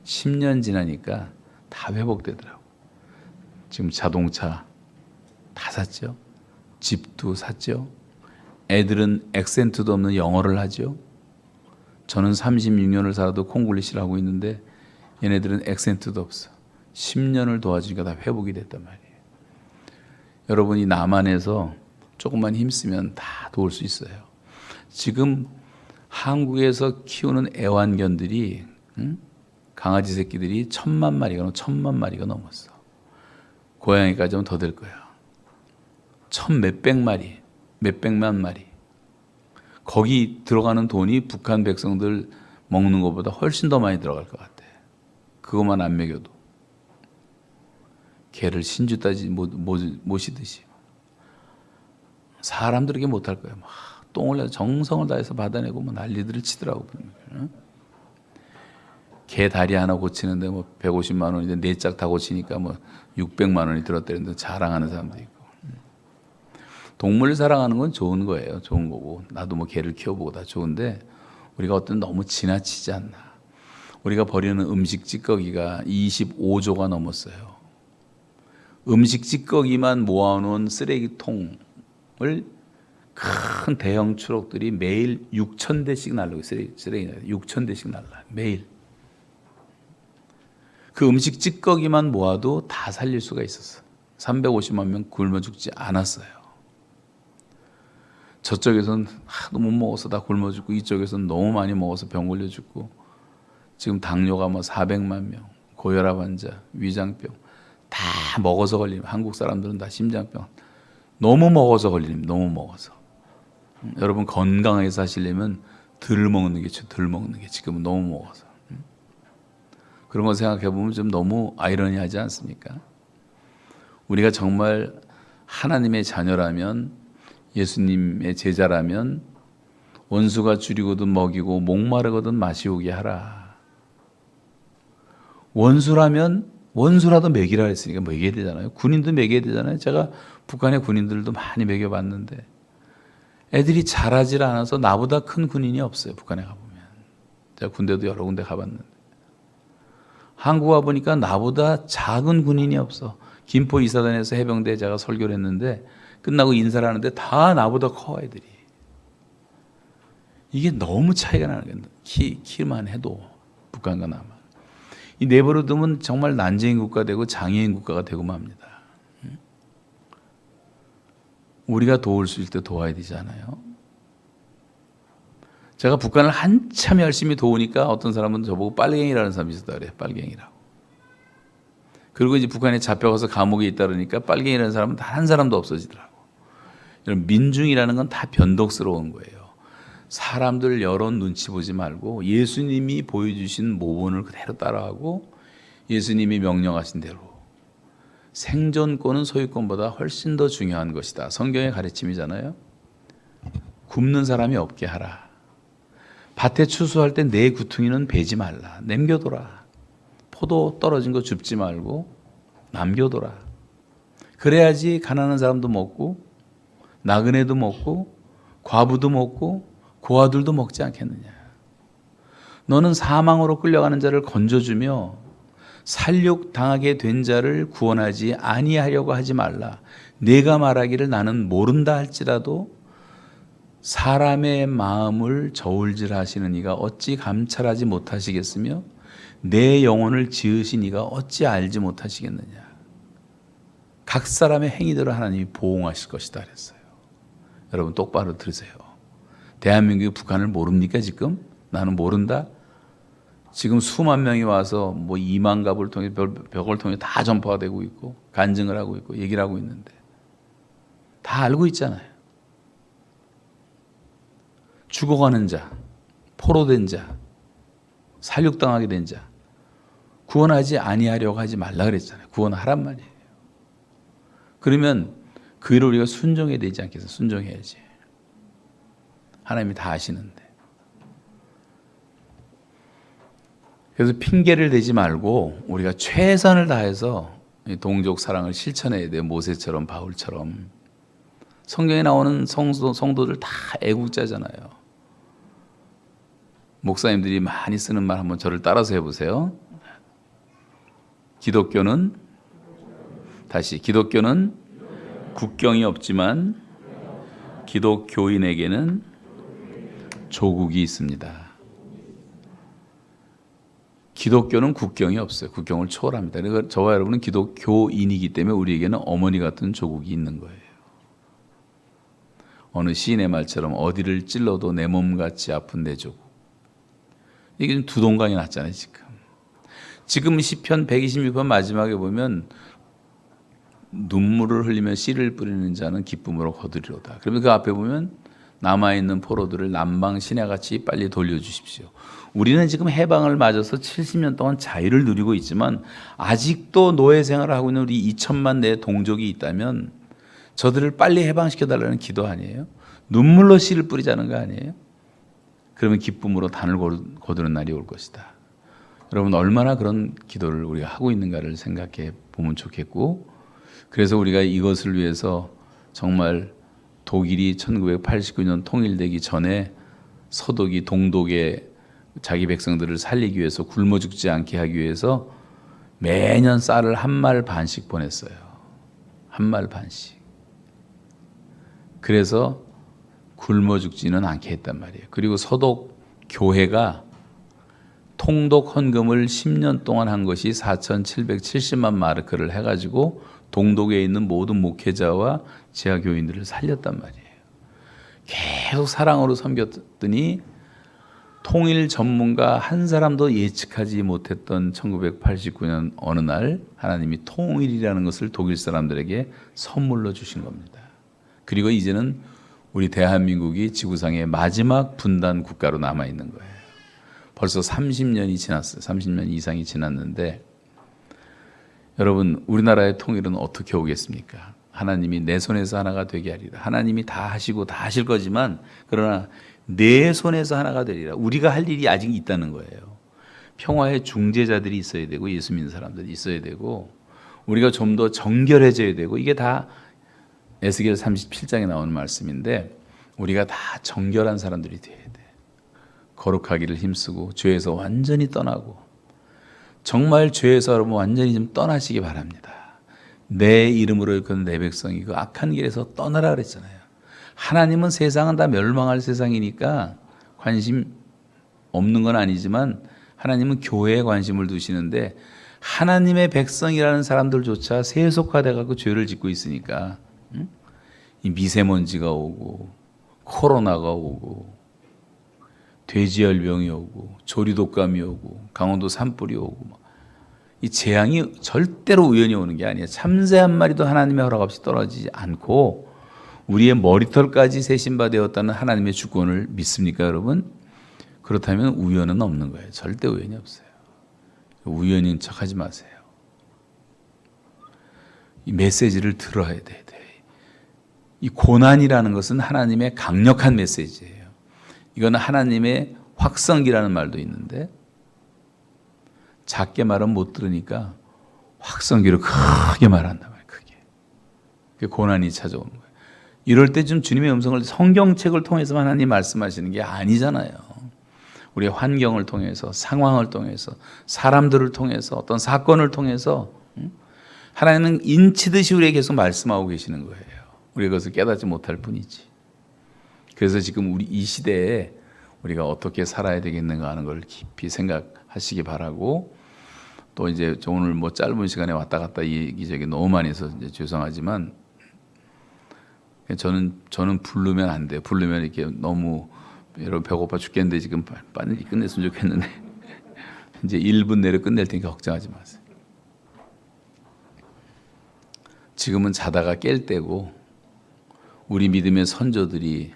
10년 지나니까 다 회복되더라고요. 지금 자동차 다 샀죠. 집도 샀죠. 애들은 액센트도 없는 영어를 하죠. 저는 36년을 살아도 콩글리시를 하고 있는데 얘네들은 액센트도 없어. 10년을 도와주니까 다 회복이 됐단 말이에요. 여러분이 남한에서 조금만 힘쓰면 다 도울 수 있어요. 지금 한국에서 키우는 애완견들이 강아지 새끼들이 1,000만 마리가 넘었어. 고양이까지 하면 더 될 거야. 1,000 몇백 마리, 몇백만 마리. 거기 들어가는 돈이 북한 백성들 먹는 것보다 훨씬 더 많이 들어갈 것 같아. 그것만 안 먹여도. 개를 신주 따지 모시듯이. 사람들에게 못할 거야. 막 똥을 내서 정성을 다해서 받아내고 뭐 난리들을 치더라고. 개 다리 하나 고치는데 뭐 150만 원인데 4짝 다 고치니까 뭐 600만 원이 들었다는데 자랑하는 사람도 있고. 동물을 사랑하는 건 좋은 거예요. 좋은 거고. 나도 뭐 개를 키워보고 다 좋은데 우리가 어떤 너무 지나치지 않나. 우리가 버리는 음식 찌꺼기가 25조가 넘었어요. 음식 찌꺼기만 모아놓은 쓰레기통을 큰 대형 트럭들이 매일 6,000대씩 날라고 쓰레기 6,000대씩 날라 매일. 그 음식 찌꺼기만 모아도 다 살릴 수가 있었어. 350만 명 굶어 죽지 않았어요. 저쪽에서는 하도 못 먹어서 다 굶어 죽고 이쪽에서는 너무 많이 먹어서 병 걸려 죽고 지금 당뇨가 뭐 400만 명, 고혈압 환자, 위장병 다 먹어서 걸리면 한국 사람들은 다 심장병 너무 먹어서 걸리면 너무 먹어서 여러분 건강하게 사시려면 덜 먹는 게 덜 먹는 게 지금은 너무 먹어서 그런 거 생각해 보면 좀 너무 아이러니하지 않습니까? 우리가 정말 하나님의 자녀라면 예수님의 제자라면 원수가 줄이거든 먹이고 목마르거든 마시우게 하라. 원수라면 원수라도 먹이라 했으니까 먹여야 되잖아요. 군인도 먹여야 되잖아요. 제가 북한의 군인들도 많이 먹여봤는데 애들이 잘하질 않아서 나보다 큰 군인이 없어요. 북한에 가보면. 제가 군대도 여러 군데 가봤는데 한국 와보니까 나보다 작은 군인이 없어. 김포 이사단에서 해병대에 제가 설교를 했는데 끝나고 인사를 하는데 다 나보다 커 애들이. 이게 너무 차이가 나는 거예요. 키만 해도 북한과 남한. 이 내버려 두면 정말 난쟁이 국가 되고 장애인 국가가 되고 맙니다. 우리가 도울 수 있을 때 도와야 되잖아요. 제가 북한을 한참 열심히 도우니까 어떤 사람은 저보고 빨갱이라는 사람이 있었다 그래요. 빨갱이라고. 그리고 이제 북한에 잡혀가서 감옥에 있다 그러니까 빨갱이라는 사람은 단 한 사람도 없어지더라고. 이런 민중이라는 건 다 변덕스러운 거예요. 사람들 여론 눈치 보지 말고 예수님이 보여주신 모본을 그대로 따라하고 예수님이 명령하신 대로 생존권은 소유권보다 훨씬 더 중요한 것이다. 성경의 가르침이잖아요. 굶는 사람이 없게 하라. 밭에 추수할 때 내 구퉁이는 베지 말라. 남겨둬라. 포도 떨어진 거 줍지 말고 남겨둬라. 그래야지 가난한 사람도 먹고 나그네도 먹고 과부도 먹고 고아들도 먹지 않겠느냐. 너는 사망으로 끌려가는 자를 건져주며 살육 당하게 된 자를 구원하지 아니하려고 하지 말라. 내가 말하기를 나는 모른다 할지라도 사람의 마음을 저울질하시는 이가 어찌 감찰하지 못하시겠으며 내 영혼을 지으신 이가 어찌 알지 못하시겠느냐. 각 사람의 행위대로 하나님이 보응하실 것이다 그랬어요. 여러분 똑바로 들으세요. 대한민국이 북한을 모릅니까 지금? 나는 모른다. 지금 수만 명이 와서 뭐 2만 갑을 통해 벽을 통해 다 전파가 되고 있고 간증을 하고 있고 얘기를 하고 있는데 다 알고 있잖아요. 죽어가는 자, 포로된 자, 살육당하게 된 자 구원하지 아니하려고 하지 말라 그랬잖아요. 구원하란 말이에요. 그러면 그 일을 우리가 순종해야 되지 않겠어요? 순종해야지. 하나님이 다 아시는데. 그래서 핑계를 대지 말고 우리가 최선을 다해서 동족 사랑을 실천해야 돼요. 모세처럼 바울처럼. 성경에 나오는 성도들 다 애국자잖아요. 목사님들이 많이 쓰는 말 한번 저를 따라서 해보세요. 기독교는 국경이 없지만 기독교인에게는 조국이 있습니다. 기독교는 국경이 없어요. 국경을 초월합니다. 그러니까 저와 여러분은 기독교인이기 때문에 우리에게는 어머니 같은 조국이 있는 거예요. 어느 시인의 말처럼 어디를 찔러도 내 몸같이 아픈 내 조국. 이게 좀 두동강이 났잖아요. 지금 시편 126편 마지막에 보면 눈물을 흘리며 씨를 뿌리는 자는 기쁨으로 거두리로다. 그러면 그 앞에 보면 남아있는 포로들을 남방 시내같이 빨리 돌려주십시오. 우리는 지금 해방을 맞아서 70년 동안 자유를 누리고 있지만 아직도 노예 생활을 하고 있는 우리 2천만 내 동족이 있다면 저들을 빨리 해방시켜달라는 기도 아니에요? 눈물로 씨를 뿌리자는 거 아니에요? 그러면 기쁨으로 단을 거두는 날이 올 것이다. 여러분 얼마나 그런 기도를 우리가 하고 있는가를 생각해 보면 좋겠고, 그래서 우리가 이것을 위해서 정말 독일이 1989년 통일되기 전에 서독이 동독의 자기 백성들을 살리기 위해서 굶어 죽지 않게 하기 위해서 매년 쌀을 한 말 반씩 보냈어요. 한 말 반씩. 그래서 굶어 죽지는 않게 했단 말이에요. 그리고 서독 교회가 통독 헌금을 10년 동안 한 것이 4,770만 마르크를 해가지고 동독에 있는 모든 목회자와 지하 교인들을 살렸단 말이에요. 계속 사랑으로 섬겼더니 통일 전문가 한 사람도 예측하지 못했던 1989년 어느 날 하나님이 통일이라는 것을 독일 사람들에게 선물로 주신 겁니다. 그리고 이제는 우리 대한민국이 지구상의 마지막 분단 국가로 남아있는 거예요. 벌써 30년이 지났어요. 30년 이상이 지났는데 여러분 우리나라의 통일은 어떻게 오겠습니까? 하나님이 내 손에서 하나가 되게 하리라. 하나님이 다 하시고 다 하실 거지만 그러나 내 손에서 하나가 되리라. 우리가 할 일이 아직 있다는 거예요. 평화의 중재자들이 있어야 되고 예수 믿는 사람들이 있어야 되고 우리가 좀 더 정결해져야 되고 이게 다 에스겔 37장에 나오는 말씀인데 우리가 다 정결한 사람들이 돼야 돼. 거룩하기를 힘쓰고 죄에서 완전히 떠나고 정말 죄에서 여러분 완전히 좀 떠나시기 바랍니다. 내 이름으로 일컫는 내 백성이 그 악한 길에서 떠나라 그랬잖아요. 하나님은 세상은 다 멸망할 세상이니까 관심 없는 건 아니지만 하나님은 교회에 관심을 두시는데 하나님의 백성이라는 사람들조차 세속화돼 갖고 죄를 짓고 있으니까 이 미세먼지가 오고 코로나가 오고 돼지열병이 오고 조류독감이 오고 강원도 산불이 오고 이 재앙이 절대로 우연히 오는 게 아니에요. 참새 한 마리도 하나님의 허락 없이 떨어지지 않고 우리의 머리털까지 세신바되었다는 하나님의 주권을 믿습니까 여러분? 그렇다면 우연은 없는 거예요. 절대 우연이 없어요. 우연인 척하지 마세요. 이 메시지를 들어야 돼. 이 고난이라는 것은 하나님의 강력한 메시지예요. 이건 하나님의 확성기라는 말도 있는데 작게 말은 못 들으니까 확성기로 크게 말한단 말이에요. 크게. 그게 고난이 찾아오는 거예요. 이럴 때 좀 주님의 음성을 성경책을 통해서 하나님 말씀하시는 게 아니잖아요. 우리의 환경을 통해서 상황을 통해서 사람들을 통해서 어떤 사건을 통해서 하나님은 인치듯이 우리에게 계속 말씀하고 계시는 거예요. 우리가 그것을 깨닫지 못할 뿐이지. 그래서 지금 우리 이 시대에 우리가 어떻게 살아야 되겠는가 하는 걸 깊이 생각하시기 바라고 또 이제 오늘 뭐 짧은 시간에 왔다 갔다 얘기저기 너무 많이 해서 이제 죄송하지만 저는 부르면 안 돼요. 부르면 이렇게 너무 여러분 배고파 죽겠는데 지금 빨리 끝냈으면 좋겠는데 이제 1분 내로 끝낼 테니까 걱정하지 마세요. 지금은 자다가 깰 때고 우리 믿음의 선조들이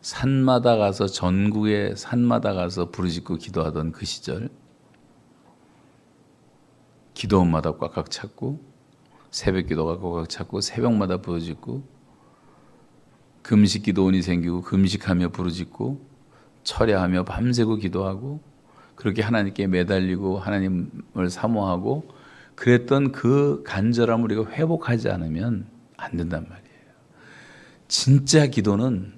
산마다 가서 전국의 산마다 가서 부르짖고 기도하던 그 시절 기도원마다 꽉꽉 찼고 새벽 기도가 꽉꽉 찼고 새벽마다 부르짖고 금식 기도원이 생기고 금식하며 부르짖고 철야하며 밤새고 기도하고 그렇게 하나님께 매달리고 하나님을 사모하고 그랬던 그 간절함을 우리가 회복하지 않으면 안 된단 말이에요. 진짜 기도는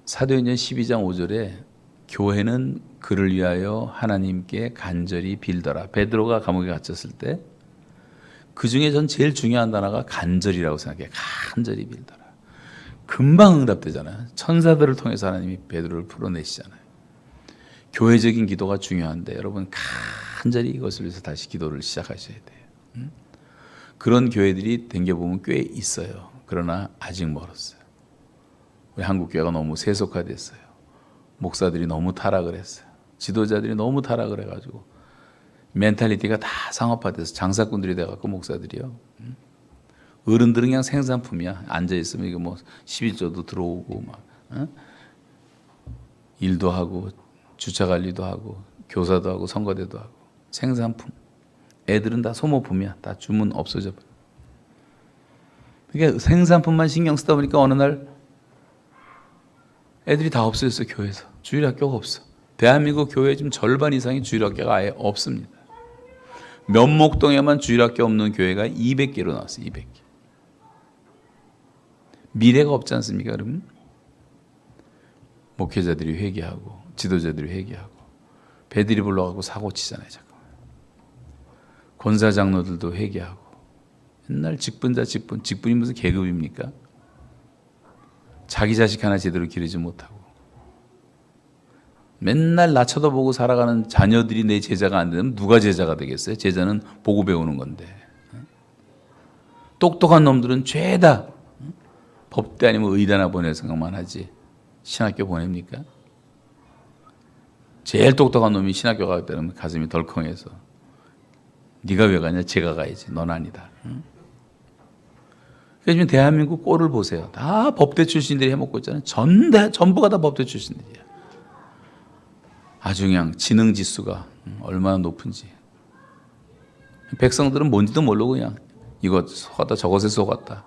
사도행전 12장 5절에 교회는 그를 위하여 하나님께 간절히 빌더라. 베드로가 감옥에 갇혔을 때 그 중에 전 제일 중요한 단어가 간절이라고 생각해요. 간절히 빌더라. 금방 응답되잖아요. 천사들을 통해서 하나님이 베드로를 풀어내시잖아요. 교회적인 기도가 중요한데 여러분 간절히 이것을 위해서 다시 기도를 시작하셔야 돼요. 그런 교회들이 댕겨보면 꽤 있어요. 그러나 아직 멀었어요. 우리 한국교회가 너무 세속화됐어요. 목사들이 너무 타락을 했어요. 지도자들이 너무 타락을 해가지고 멘탈리티가 다 상업화돼서 장사꾼들이 돼갖고 목사들이요. 어른들은 그냥 생산품이야. 앉아있으면 이거 뭐 11조도 들어오고 막 일도 하고 주차 관리도 하고 교사도 하고 선거대도 하고 생산품. 애들은 다 소모품이야. 다 주문 없어져 버려. 그러니까 생산품만 신경 쓰다 보니까 어느 날 애들이 다 없어졌어. 교회에서. 주일학교가 없어. 대한민국 교회 지금 절반 이상이 주일학교가 아예 없습니다. 면목동에만 주일학교 없는 교회가 200개로 나왔어요. 200개. 미래가 없지 않습니까? 그러면 목회자들이 회개하고 지도자들이 회개하고 배들이 불러가고 사고 치잖아요. 자꾸. 권사 장로들도 회개하고 맨날 직분자 직분이 무슨 계급입니까? 자기 자식 하나 제대로 기르지 못하고 맨날 나 쳐다보고 살아가는 자녀들이 내 제자가 안 되면 누가 제자가 되겠어요? 제자는 보고 배우는 건데. 똑똑한 놈들은 죄다 법대 아니면 의대나 보낼 생각만 하지 신학교 보냅니까? 제일 똑똑한 놈이 신학교 가기 때문에 가슴이 덜컹해서 네가 왜 가냐? 제가 가야지. 넌 아니다. 요즘 대한민국 꼴을 보세요. 다 법대 출신들이 해먹고 있잖아요. 전부가 다 법대 출신들이야. 아주 그냥 지능 지수가 얼마나 높은지. 백성들은 뭔지도 모르고 그냥 이것 속았다 저것에 속았다.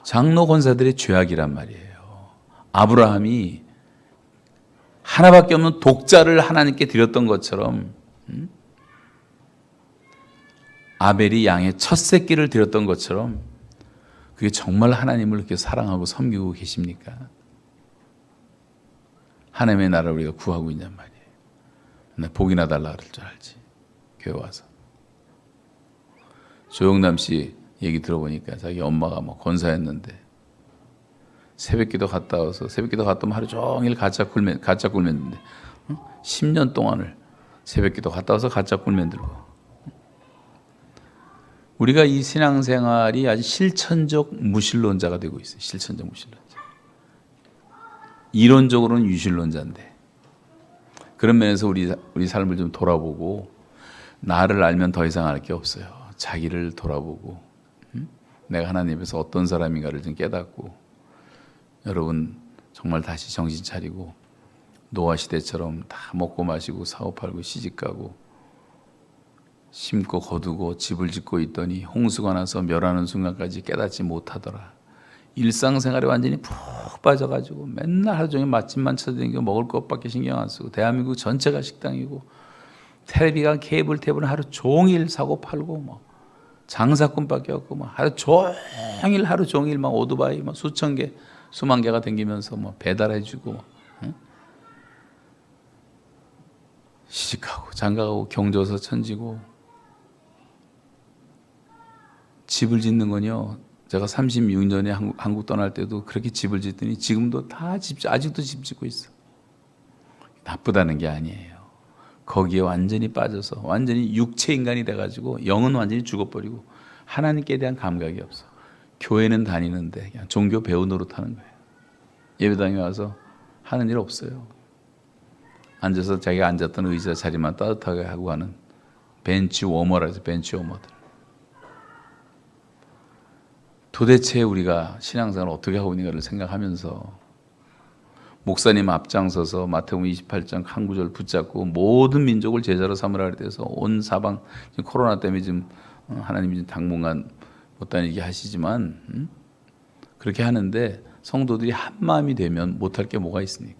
장로 권사들의 죄악이란 말이에요. 아브라함이 하나밖에 없는 독자를 하나님께 드렸던 것처럼 아벨이 양의 첫 새끼를 드렸던 것처럼 그게 정말 하나님을 그렇게 사랑하고 섬기고 계십니까? 하나님의 나라를 우리가 구하고 있냔 말이에요. 나 복이나 달라 그럴 줄 알지. 교회 와서. 조영남 씨 얘기 들어보니까 자기 엄마가 뭐 권사였는데 새벽기도 갔다 와서 새벽기도 갔다 오면 하루 종일 가짜 꿀맨인데 10년 동안을 새벽기도 갔다 와서 가짜 꿀맨 들고 우리가 이 신앙생활이 아주 실천적 무신론자가 되고 있어요. 실천적 무신론자. 이론적으로는 유신론자인데 그런 면에서 우리 삶을 좀 돌아보고 나를 알면 더 이상 알 게 없어요. 자기를 돌아보고 내가 하나님에서 어떤 사람인가를 좀 깨닫고 여러분 정말 다시 정신 차리고 노아 시대처럼 다 먹고 마시고 사고 팔고 시집가고 심고 거두고 집을 짓고 있더니 홍수가 나서 멸하는 순간까지 깨닫지 못하더라. 일상생활에 완전히 푹 빠져가지고 맨날 하루 종일 맛집만 찾아다니고 먹을 것밖에 신경 안 쓰고 대한민국 전체가 식당이고 텔레비가 케이블 하루 종일 사고 팔고 뭐 장사꾼밖에 없고 뭐 하루 종일 막 오토바이 막 수천 개 수만 개가 댕기면서 뭐 배달해주고 시집가고 장가가고 경조서 천지고 집을 짓는 건요. 제가 36년에 한국 떠날 때도 그렇게 집을 짓더니 지금도 다 아직도 집 짓고 있어. 나쁘다는 게 아니에요. 거기에 완전히 빠져서 완전히 육체 인간이 돼가지고 영은 완전히 죽어버리고 하나님께 대한 감각이 없어. 교회는 다니는데 그냥 종교 배우 노릇하는 거예요. 예배당에 와서 하는 일 없어요. 앉아서 자기가 앉았던 의자 자리만 따뜻하게 하고 하는 벤치 워머라 해서 벤치 워머들. 도대체 우리가 신앙생활을 어떻게 하고 있는가를 생각하면서 목사님 앞장서서 마태복음 28장 한 구절 붙잡고 모든 민족을 제자로 삼으라 그래서 온 사방 지금 코로나 때문에 지금 하나님이 지금 당분간 못 다니게 하시지만 그렇게 하는데 성도들이 한 마음이 되면 못할 게 뭐가 있습니까?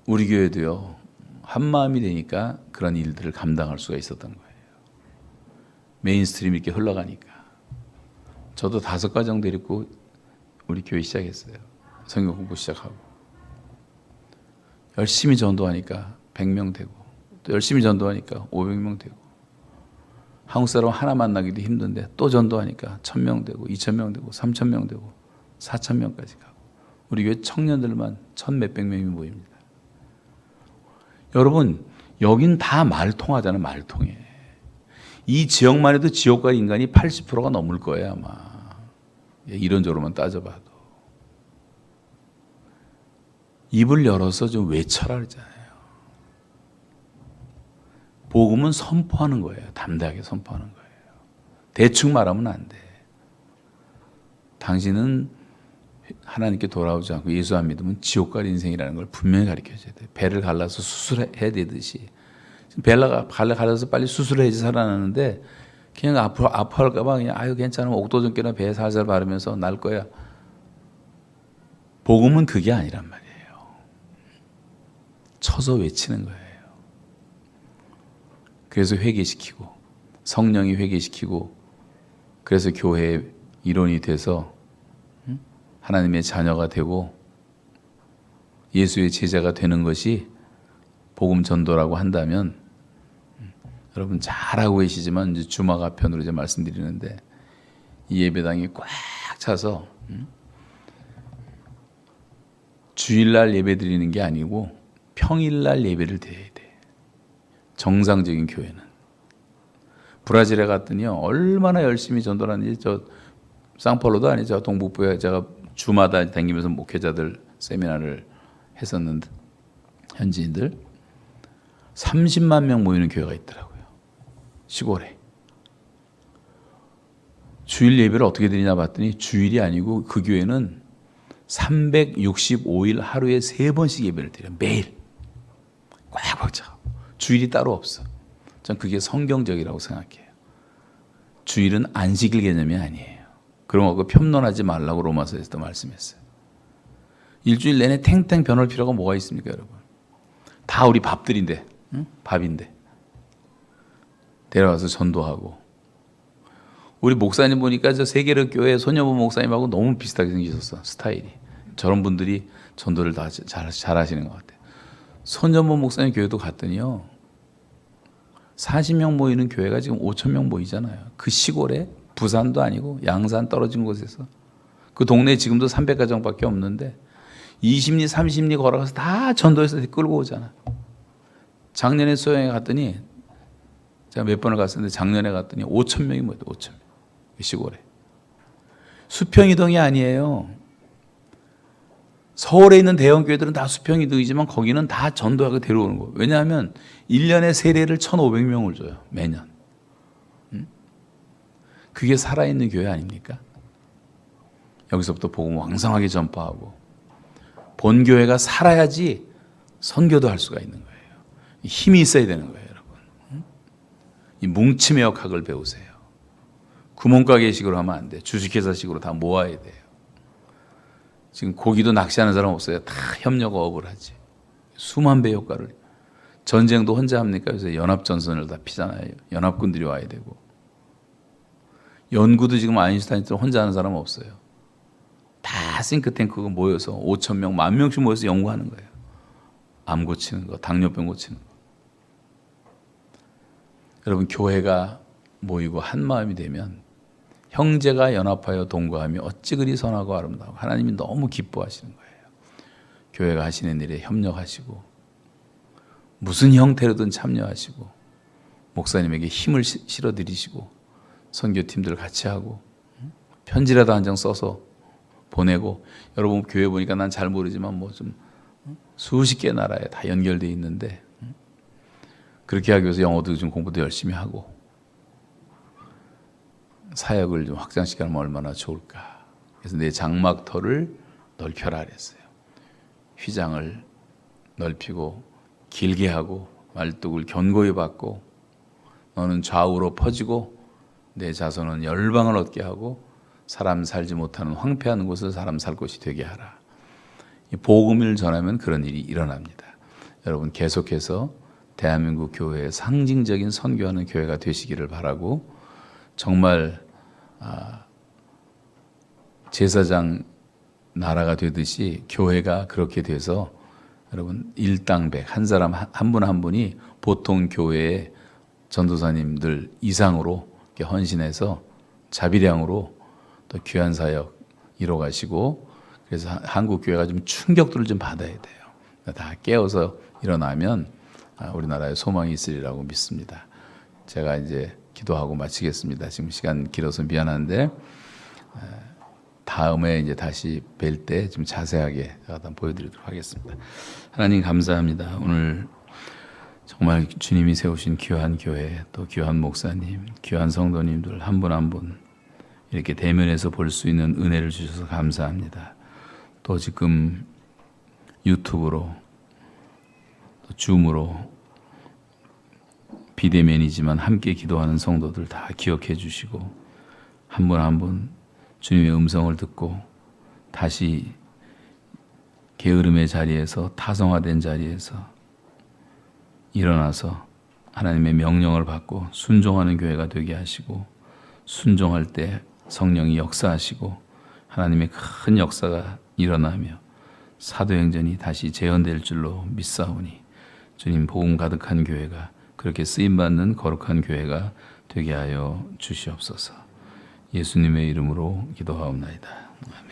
우리 교회도요 한 마음이 되니까 그런 일들을 감당할 수가 있었던 거예요. 메인스트림 이렇게 흘러가니까. 저도 5가정 데리고 우리 교회 시작했어요. 성경 공부 시작하고 열심히 전도하니까 100명 되고 또 열심히 전도하니까 500명 되고 한국 사람 하나 만나기도 힘든데 또 전도하니까 1000명 되고 2000명 되고 3000명 되고 4000명까지 가고 우리 교회 청년들만 1000몇백 명이 모입니다. 여러분 여긴 다 말 통하잖아요. 말 통해. 이 지역만 해도 지옥과 인간이 80%가 넘을 거예요 아마. 이론적으로만 따져봐도. 입을 열어서 좀 외쳐라 그러잖아요. 복음은 선포하는 거예요. 담대하게 선포하는 거예요. 대충 말하면 안 돼. 당신은 하나님께 돌아오지 않고 예수 안 믿으면 지옥 갈 인생이라는 걸 분명히 가르쳐줘야 돼. 배를 갈라서 수술해야 되듯이. 배가 갈라서 빨리 수술해야지 살아나는데 그냥 아파할까 봐 그냥 아유 괜찮으면 옥도전깨나 배에 살살 바르면서 날 거야. 복음은 그게 아니란 말이에요. 쳐서 외치는 거예요. 그래서 회개시키고 성령이 회개시키고 그래서 교회의 일원이 돼서 하나님의 자녀가 되고 예수의 제자가 되는 것이 복음 전도라고 한다면 여러분 잘하고 계시지만 이제 주막 아편으로 이제 말씀드리는데 이 예배당이 꽉 차서 주일날 예배 드리는 게 아니고 평일날 예배를 드려야 돼. 정상적인 교회는. 브라질에 갔더니요 얼마나 열심히 전도를 하는지 저 상파울로도 아니죠 동북부에 제가 주마다 다니면서 목회자들 세미나를 했었는데 현지인들 30만 명 모이는 교회가 있더라고요. 시골에. 주일 예배를 어떻게 드리냐 봤더니 주일이 아니고 그 교회는 365일 하루에 3번씩 예배를 드려요. 매일. 꽉꽉 차. 주일이 따로 없어. 전 그게 성경적이라고 생각해요. 주일은 안식일 개념이 아니에요. 그런 거 편론하지 말라고 로마서에서도 말씀했어요. 일주일 내내 탱탱 변할 필요가 뭐가 있습니까, 여러분? 다 우리 밥들인데, 응? 밥인데. 데려와서 전도하고. 우리 목사님 보니까 저 세계력 교회 소녀부 목사님하고 너무 비슷하게 생기셨어, 스타일이. 저런 분들이 전도를 다 잘 하시는 것 같아요. 소녀부 목사님 교회도 갔더니요. 40명 모이는 교회가 지금 5,000명 모이잖아요. 그 시골에 부산도 아니고 양산 떨어진 곳에서 그 동네에 지금도 300가정밖에 없는데 20리 30리 걸어가서 다 전도해서 끌고 오잖아. 작년에 소영에 갔더니 제가 몇 번을 갔었는데 작년에 갔더니 5,000명이 모였다. 5,000명. 시골에. 수평이동이 아니에요. 서울에 있는 대형 교회들은 다 수평이동이지만 거기는 다 전도하고 데려오는 거예요. 왜냐하면 1년에 세례를 1,500명을 줘요. 매년. 그게 살아있는 교회 아닙니까? 여기서부터 복음 왕성하게 전파하고 본 교회가 살아야지 선교도 할 수가 있는 거예요. 힘이 있어야 되는 거예요, 여러분. 이 뭉침의 역학을 배우세요. 구멍가게식으로 하면 안 돼. 주식회사식으로 다 모아야 돼요. 지금 고기도 낚시하는 사람 없어요. 다 협력업을 하지. 수만 배 효과를. 전쟁도 혼자 합니까? 그래서 연합전선을 다 피잖아요. 연합군들이 와야 되고. 연구도 지금 아인슈타인처럼 혼자 하는 사람 없어요. 다 싱크탱크가 모여서 5,000명, 10,000명씩 모여서 연구하는 거예요. 암 고치는 거, 당뇨병 고치는 거. 여러분 교회가 모이고 한 마음이 되면 형제가 연합하여 동거하며 어찌 그리 선하고 아름다워. 하나님이 너무 기뻐하시는 거예요. 교회가 하시는 일에 협력하시고 무슨 형태로든 참여하시고 목사님에게 힘을 실어드리시고 선교팀들 같이 하고 편지라도 한 장 써서 보내고 여러분 교회 보니까 난 잘 모르지만 뭐 좀 수십 개 나라에 다 연결되어 있는데 그렇게 하기 위해서 영어도 좀 공부도 열심히 하고 사역을 좀 확장시키면 얼마나 좋을까. 그래서 내 장막터를 넓혀라 그랬어요. 휘장을 넓히고 길게 하고 말뚝을 견고히 받고 너는 좌우로 퍼지고 내 자손은 열방을 얻게 하고 사람 살지 못하는 황폐한 곳을 사람 살 곳이 되게 하라. 이 복음을 전하면 그런 일이 일어납니다. 여러분 계속해서 대한민국 교회의 상징적인 선교하는 교회가 되시기를 바라고 정말 제사장 나라가 되듯이 교회가 그렇게 돼서 여러분 일당백 한 사람 한 분 한 분이 보통 교회의 전도사님들 이상으로 헌신해서 자비량으로 또 귀한 사역 이뤄가시고 그래서 한국 교회가 좀 충격들을 좀 받아야 돼요. 다 깨어서 일어나면 우리나라에 소망이 있으리라고 믿습니다. 제가 이제 기도하고 마치겠습니다. 지금 시간 길어서 미안한데 다음에 이제 다시 뵐 때 좀 자세하게 제가 보여드리도록 하겠습니다. 하나님 감사합니다. 오늘 정말 주님이 세우신 귀한 교회 또 귀한 목사님, 귀한 성도님들 한 분 한 분 이렇게 대면에서 볼 수 있는 은혜를 주셔서 감사합니다. 또 지금 유튜브로 또 줌으로 비대면이지만 함께 기도하는 성도들 다 기억해 주시고 한 분 한 분 주님의 음성을 듣고 다시 게으름의 자리에서 타성화된 자리에서 일어나서 하나님의 명령을 받고 순종하는 교회가 되게 하시고 순종할 때 성령이 역사하시고 하나님의 큰 역사가 일어나며 사도행전이 다시 재현될 줄로 믿사오니 주님 복음 가득한 교회가 그렇게 쓰임받는 거룩한 교회가 되게 하여 주시옵소서. 예수님의 이름으로 기도하옵나이다. 아멘.